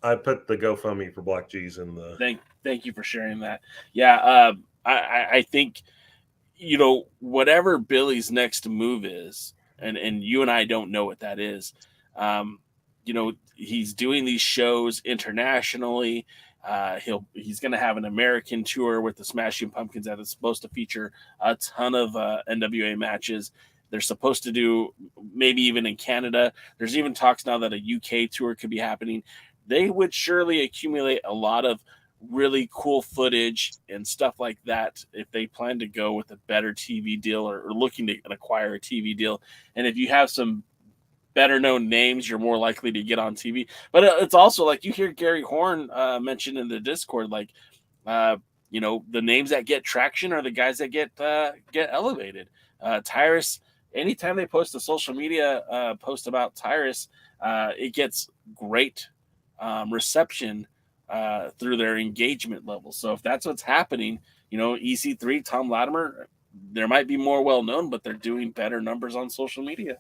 G: I put the GoFundMe for Black G's in the.
I: Thank you for sharing that. Yeah, I think whatever Billy's next move is, and you and I don't know what that is. He's doing these shows internationally. He's going to have an American tour with the Smashing Pumpkins that is supposed to feature a ton of NWA matches. They're supposed to do maybe even in Canada. There's even talks now that a UK tour could be happening. They would surely accumulate a lot of really cool footage and stuff like that if they plan to go with a better TV deal or looking to acquire a TV deal. And if you have some better known names, you're more likely to get on TV. But it's also like you hear Gary Horn mentioned in the Discord, like, the names that get traction are the guys that get elevated. Tyrus, anytime they post a social media post about Tyrus, it gets great reception through their engagement level. So if that's what's happening, EC3, Tom Latimer, there might be more well known, but they're doing better numbers on social media.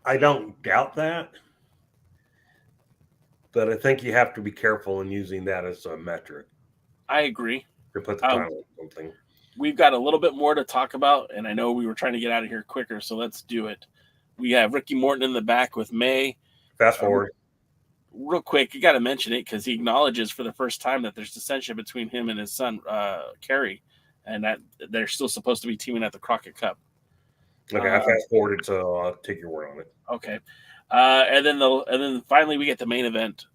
G: I don't doubt that, but I think you have to be careful in using that as a metric.
I: I agree.
G: To put the title on something.
I: We've got a little bit more to talk about, and I know we were trying to get out of here quicker, so let's do it. We have Ricky Morton in the back with May.
G: Fast forward.
I: Real quick, you got to mention it because he acknowledges for the first time that there's dissension between him and his son, Kerry, and that they're still supposed to be teaming at the Crockett Cup.
G: Okay, I fast forwarded, so I'll take your word on it.
I: Okay, and then finally we get the main event.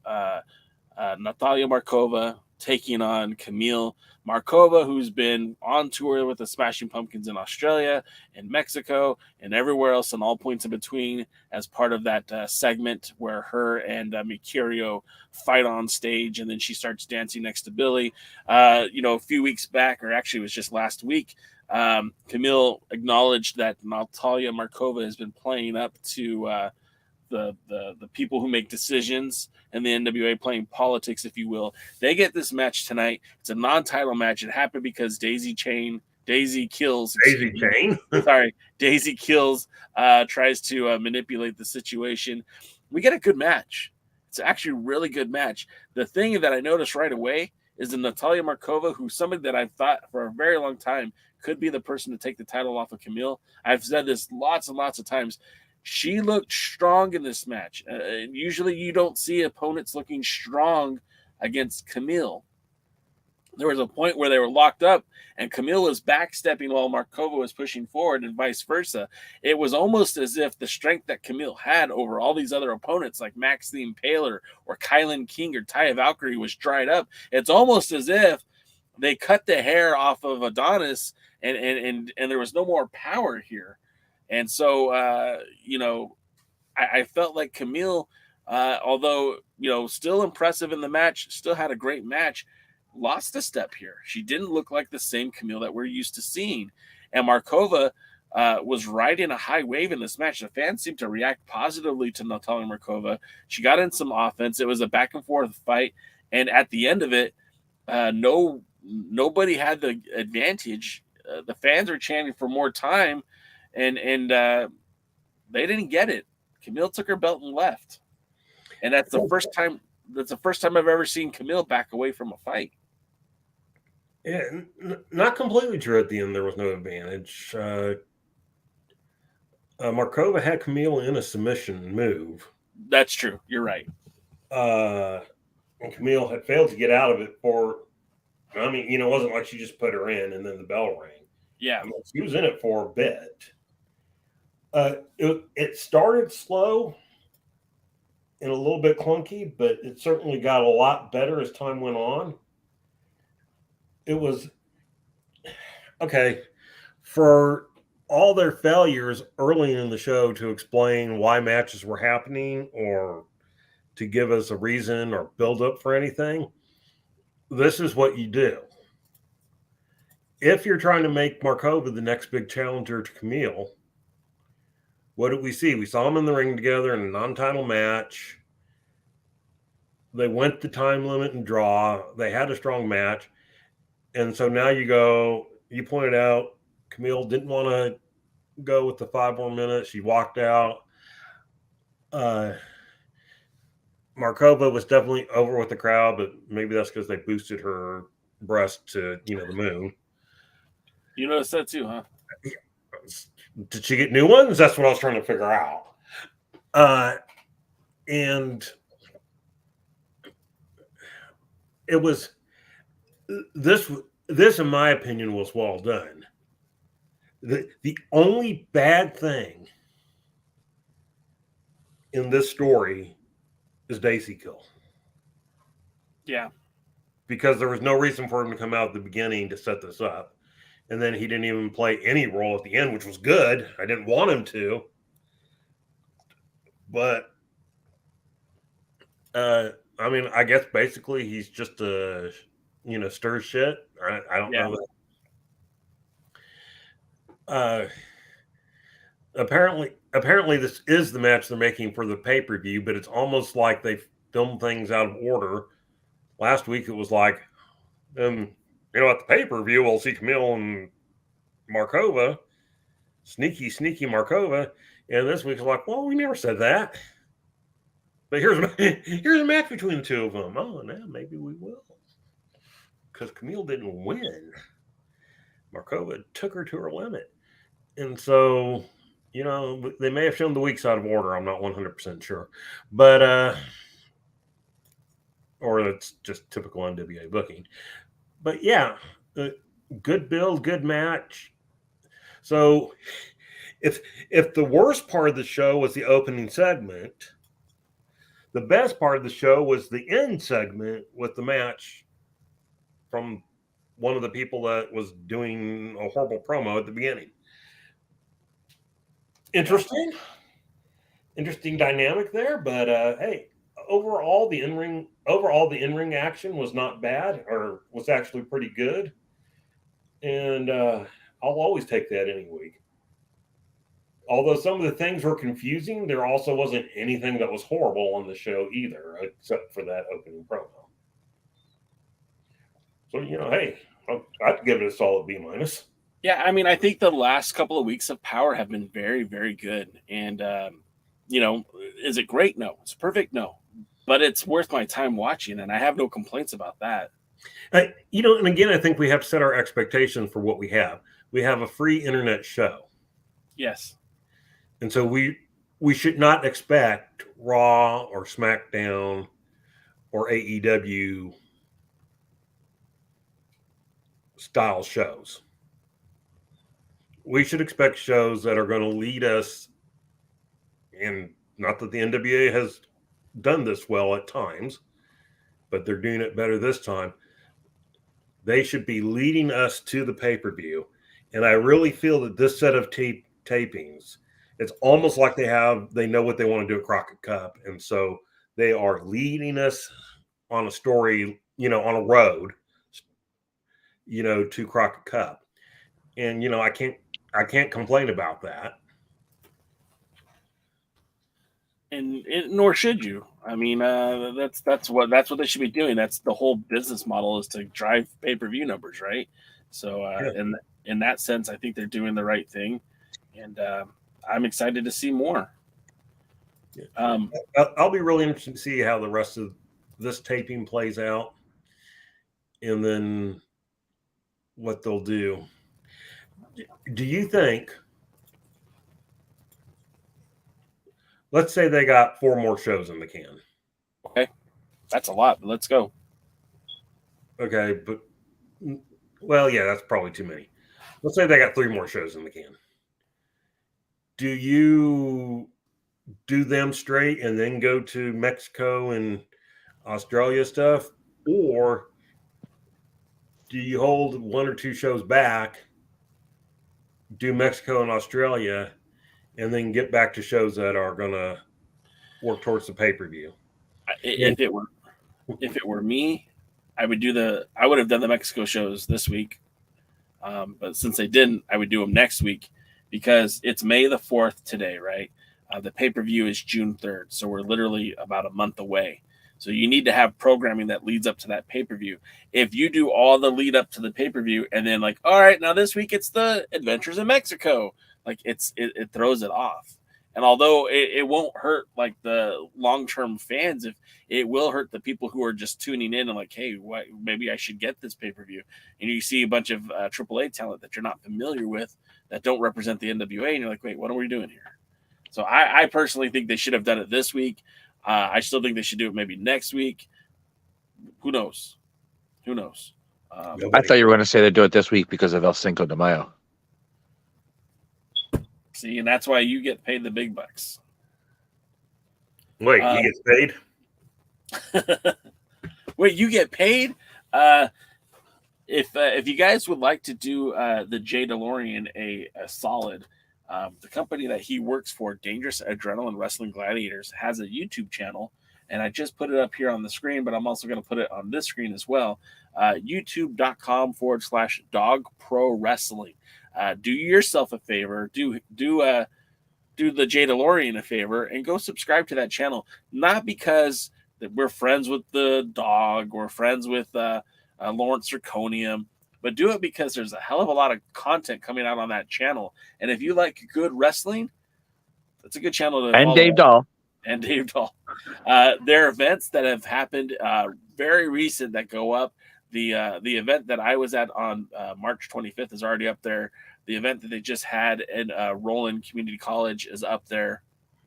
I: Natalia Markova taking on Kamille. Markova, who's been on tour with the Smashing Pumpkins in Australia and Mexico and everywhere else and all points in between as part of that segment where her and Mercurio fight on stage, and then she starts dancing next to Billy. A few weeks back, or actually it was just last week, Kamille acknowledged that Natalia Markova has been playing up to the people who make decisions in the NWA, playing politics, if you will. They get this match tonight. It's a non-title match. It happened because Daisy Kills tries to manipulate the situation. We get a good match. It's actually a really good match. The thing that I noticed right away is that Natalia Markova, who's somebody that I've thought for a very long time could be the person to take the title off of Kamille. I've said this lots and lots of times. She looked strong in this match. Usually you don't see opponents looking strong against Kamille. There was a point where they were locked up and Kamille was backstepping while Markova was pushing forward and vice versa. It was almost as if the strength that Kamille had over all these other opponents like Max the Impaler or Kylan King or Taya Valkyrie was dried up. It's almost as if they cut the hair off of Adonis and there was no more power here. And so, I felt like Kamille, although, still impressive in the match, still had a great match, lost a step here. She didn't look like the same Kamille that we're used to seeing. And Markova was riding a high wave in this match. The fans seemed to react positively to Natalia Markova. She got in some offense. It was a back and forth fight. And at the end of it, nobody had the advantage. The fans were chanting for more time. And they didn't get it. Kamille took her belt and left. And that's the first time I've ever seen Kamille back away from a fight.
G: Yeah, not completely true at the end. There was no advantage. Markova had Kamille in a submission move.
I: That's true. You're right.
G: And Kamille had failed to get out of it it wasn't like she just put her in and then the bell rang.
I: Yeah.
G: She was in it for a bit. It started slow, and a little bit clunky, but it certainly got a lot better as time went on. It was okay for all their failures early in the show to explain why matches were happening or to give us a reason or build up for anything. This is what you do. If you're trying to make Markova the next big challenger to Kamille, what did we see? We saw them in the ring together in a non-title match. They went the time limit and draw. They had a strong match. And so now you pointed out Kamille didn't want to go with the 5 more minutes. She walked out. Markova was definitely over with the crowd, but maybe that's because they boosted her breast to, the moon.
I: You noticed that too, huh?
G: Did she get new ones? That's what I was trying to figure out. And it was this, in my opinion, was well done. The only bad thing in this story is Daisy Kill.
I: Yeah.
G: Because there was no reason for him to come out at the beginning to set this up. And then he didn't even play any role at the end, which was good. I didn't want him to. But, I guess basically he's just a, stir shit. I don't know. Apparently this is the match they're making for the pay-per-view, but it's almost like they filmed things out of order. Last week it was like, at the pay-per-view we'll see Kamille and Markova, sneaky Markova, and this week's like, well, we never said that. But here's a match between the two of them. Oh, now maybe we will, because Kamille didn't win. Markova took her to her limit, and so. They may have shown the weeks out of order. I'm not 100% sure. But, or it's just typical NWA booking. But yeah, good build, good match. So if the worst part of the show was the opening segment, the best part of the show was the end segment with the match from one of the people that was doing a horrible promo at the beginning. Interesting dynamic there, but hey, overall the in-ring action was not bad, or was actually pretty good, and I'll always take that any week. Although some of the things were confusing, there also wasn't anything that was horrible on the show either, except for that opening promo. So hey, I'd give it a solid B-.
I: Yeah, I think the last couple of weeks of Power have been very, very good. And, is it great? No. It's perfect? No. But it's worth my time watching, and I have no complaints about that.
G: And again, I think we have to set our expectations for what we have. We have a free internet show.
I: Yes.
G: And so we should not expect Raw or SmackDown or AEW style shows. We should expect shows that are going to lead us, and not that the NWA has done this well at times, but they're doing it better this time. They should be leading us to the pay-per-view. And I really feel that this set of tapings, it's almost like they know what they want to do at Crockett Cup. And so they are leading us on a story, on a road, to Crockett Cup. And, I can't complain about that.
I: And nor should you. That's what they should be doing. That's the whole business model, is to drive pay-per-view numbers, right? So, in that sense, I think they're doing the right thing, and I'm excited to see more.
G: I'll be really interested to see how the rest of this taping plays out, and then what they'll do. Do you think, let's say they got 4 more shows in the can.
I: Okay. That's a lot, but let's go.
G: Okay, but, well, yeah, that's probably too many. Let's say they got 3 more shows in the can. Do you do them straight and then go to Mexico and Australia stuff, or do you hold 1 or 2 shows back, do Mexico and Australia, and then get back to shows that are going to work towards the pay-per-view?
I: If it were me, I would have done the Mexico shows this week. But since they didn't, I would do them next week because it's May the 4th today, right? The pay-per-view is June 3rd. So we're literally about a month away. So you need to have programming that leads up to that pay-per-view. If you do all the lead up to the pay-per-view and then like, all right, now this week it's the Adventures in Mexico, like it throws it off. And although it won't hurt like the long-term fans, if it will hurt the people who are just tuning in and like, hey, maybe I should get this pay-per-view. And you see a bunch of AAA talent that you're not familiar with that don't represent the NWA, and you're like, wait, what are we doing here? So I personally think they should have done it this week. I still think they should do it maybe next week. Who knows? Who knows?
J: I thought you were going to say they'd do it this week because of El Cinco de Mayo.
I: See, and that's why you get paid the big bucks.
G: Wait, he gets paid?
I: Wait, you get paid? If you guys would like to do the Jay DeLorean a solid, the company that he works for, Dangerous Adrenaline Wrestling Gladiators, has a YouTube channel, and I just put it up here on the screen, but I'm also going to put it on this screen as well. YouTube.com/Dog Pro Wrestling. Do yourself a favor. Do the Jay DeLorean a favor and go subscribe to that channel. Not because that we're friends with the dog or friends with Lawrence Zirconium, but do it because there's a hell of a lot of content coming out on that channel. And if you like good wrestling, that's a good channel to follow.
J: Dave Dahl.
I: And Dave Dahl. There are events that have happened very recent that go up. The event that I was at on March 25th is already up there. The event that they just had in Roland Community College is up there.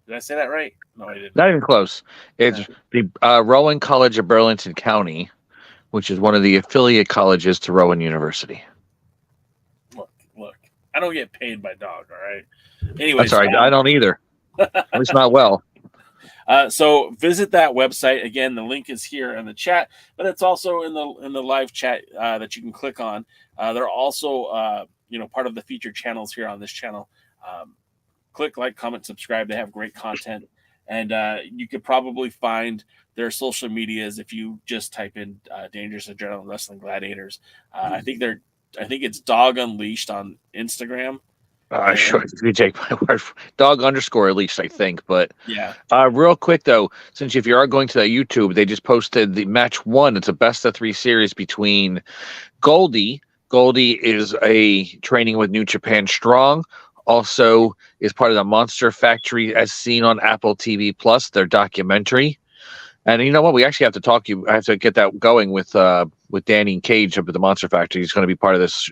I: Did I say that right? No, I didn't.
J: Not even close. It's the Rowan College of Burlington County, which is one of the affiliate colleges to Rowan University.
I: Look. I don't get paid by dog, all right? Anyways,
J: that's all right. I don't either. At least not well.
I: So visit that website. Again, the link is here in the chat, but it's also in the live chat that you can click on. They're also part of the featured channels here on this channel. Click like, comment, subscribe. They have great content, and you could probably find their social medias if you just type in Dangerous Adrenaline Wrestling Gladiators. I think it's Dog Unleashed on Instagram.
J: Sure. You take my word for Dog _Unleashed, I think. But
I: yeah.
J: Real quick though, since if you are going to that YouTube, they just posted the match 1. It's a best of 3 series between Goldie. Goldie is a training with New Japan Strong. Also is part of the Monster Factory as seen on Apple TV Plus, their documentary. And you know what? We actually have to talk. I have to get that going with Danny Cage up at the Monster Factory. He's going to be part of this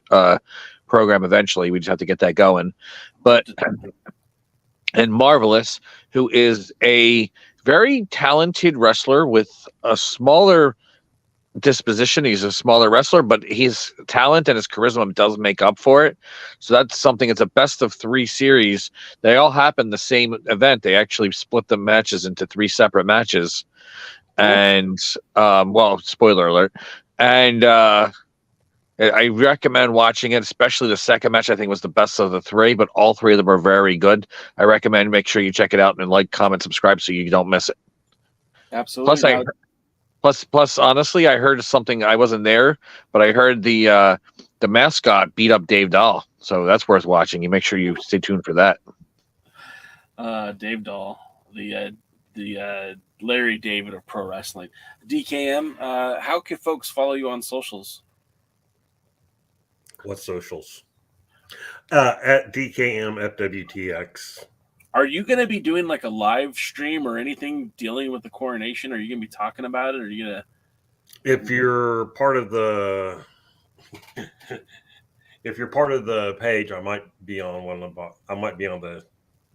J: program eventually. We just have to get that going. But and Marvelous, who is a very talented wrestler with a smaller disposition. He's a smaller wrestler, but his talent and his charisma does make up for it. So that's something. It's a best of 3 series. They all happen the same event. They actually split the matches into 3 separate matches. And spoiler alert. And I recommend watching it, especially the second match. I think was the best of the 3, but all 3 of them are very good. I recommend make sure you check it out and like, comment, subscribe so you don't miss it.
I: Absolutely.
J: Plus, honestly, I heard something. I wasn't there, but I heard the mascot beat up Dave Dahl, so that's worth watching. You make sure you stay tuned for that.
I: Dave Dahl, the Larry David of pro wrestling. DKM, how can folks follow you on socials?
G: What socials? At DKM FWTX.
I: Are you going to be doing like a live stream or anything dealing with the coronation? Are you going to be talking about it? Or are you going to?
G: If you're part of the page, I might be on one of the. I might be on the,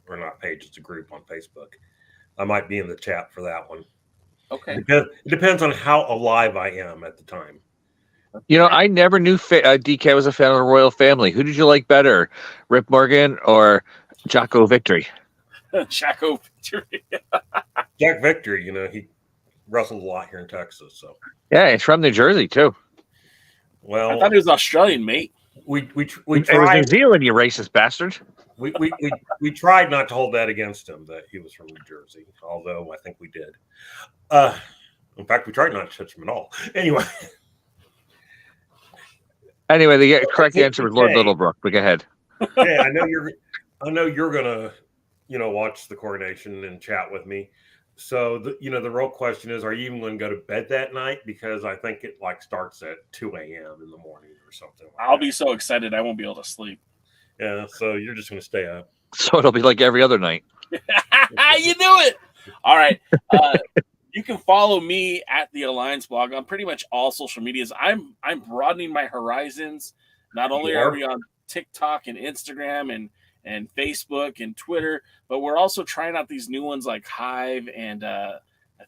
G: or not page. It's a group on Facebook. I might be in the chat for that one.
I: Okay.
G: It depends on how alive I am at the time.
J: You know, I never knew DK was a fan of the royal family. Who did you like better, Rip Morgan or Jocko Victory?
I: Jacko Victory.
G: Jack Victory, you know, he wrestled a lot here in Texas. So
J: Yeah, it's from New Jersey too.
G: well,
I: I thought he was Australian, mate.
G: we
J: It was
G: tried.
J: New Zealand, you racist bastard.
G: We tried not to hold that against him that he was from New Jersey, although I think we did. In fact, we tried not to touch him at all. Anyway,
J: the correct answer was Lord Littlebrook. But go ahead.
G: hey, I know you're gonna, you know, watch the coronation and chat with me. So the real question is, are you even going to go to bed that night? Because I think it like starts at 2 a.m. in the morning or something.
I: I'll be so excited I won't be able to sleep.
G: Yeah, so you're just going to stay up.
J: So it'll be like every other night.
I: You knew it. All right. You can follow me at the Alliance blog on pretty much all social medias. I'm broadening my horizons. Not only are we on TikTok and Instagram and Facebook and Twitter, but we're also trying out these new ones like Hive, and I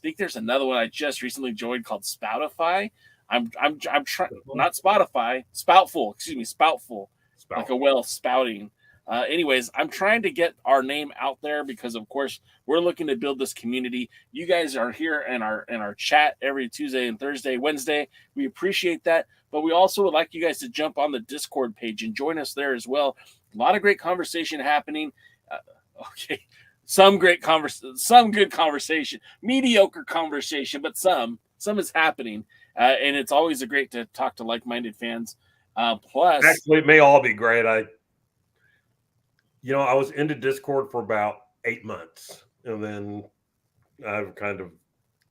I: think there's another one I just recently joined called Spoutify. I'm trying, not Spotify, Spoutful. Excuse me, Spoutful. Like a whale spouting. Anyways, I'm trying to get our name out there because, of course, we're looking to build this community. You guys are here in our chat every Tuesday and Thursday, Wednesday. We appreciate that, but we also would like you guys to jump on the Discord page and join us there as well. A lot of great conversation happening. Some good conversation, mediocre conversation, but some is happening, and it's always great to talk to like-minded fans. Plus,
G: actually, it may all be great. I was into Discord for about 8 months, and then I've kind of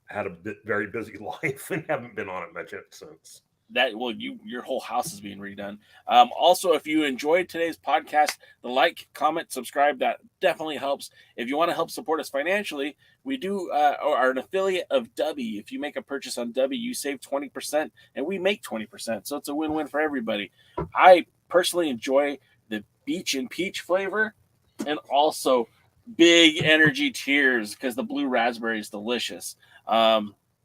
G: had a very busy life and haven't been on it much since.
I: Your whole house is being redone. Also, if you enjoyed today's podcast, the like, comment, subscribe, that definitely helps. If you want to help support us financially, we do are an affiliate of W. If you make a purchase on W, you save 20% and we make 20%. So it's a win-win for everybody. I personally enjoy the beach and peach flavor and also big energy tears because the blue raspberry is delicious.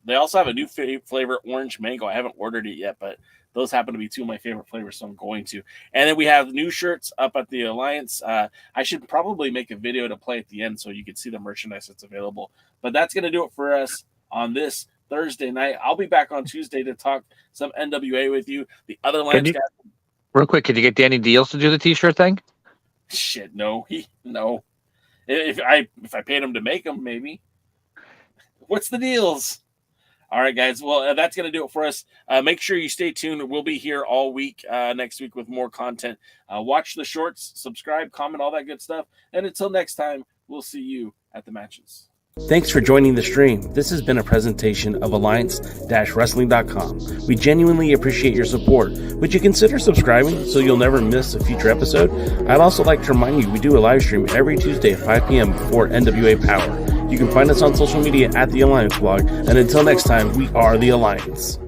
I: They also have a new flavor, orange mango. I haven't ordered it yet, but those happen to be two of my favorite flavors, so I'm going to. And then we have new shirts up at the Alliance. I should probably make a video to play at the end so you can see the merchandise that's available. But that's going to do it for us on this Thursday night. I'll be back on Tuesday to talk some NWA with you. The other Alliance guys.
J: Real quick, could you get Danny Deals to do the T-shirt thing?
I: Shit, no. No. If I paid him to make them, maybe. What's the deals? All right, guys. Well, that's going to do it for us. Make sure you stay tuned. We'll be here all week next week with more content. Watch the shorts, subscribe, comment, all that good stuff. And until next time, we'll see you at the matches. Thanks for joining the stream. This has been a presentation of Alliance-Wrestling.com. We genuinely appreciate your support. Would you consider subscribing so you'll never miss a future episode? I'd also like to remind you we do a live stream every Tuesday at 5 p.m. before NWA Power. You can find us on social media at The Alliance Blog. And until next time, we are The Alliance.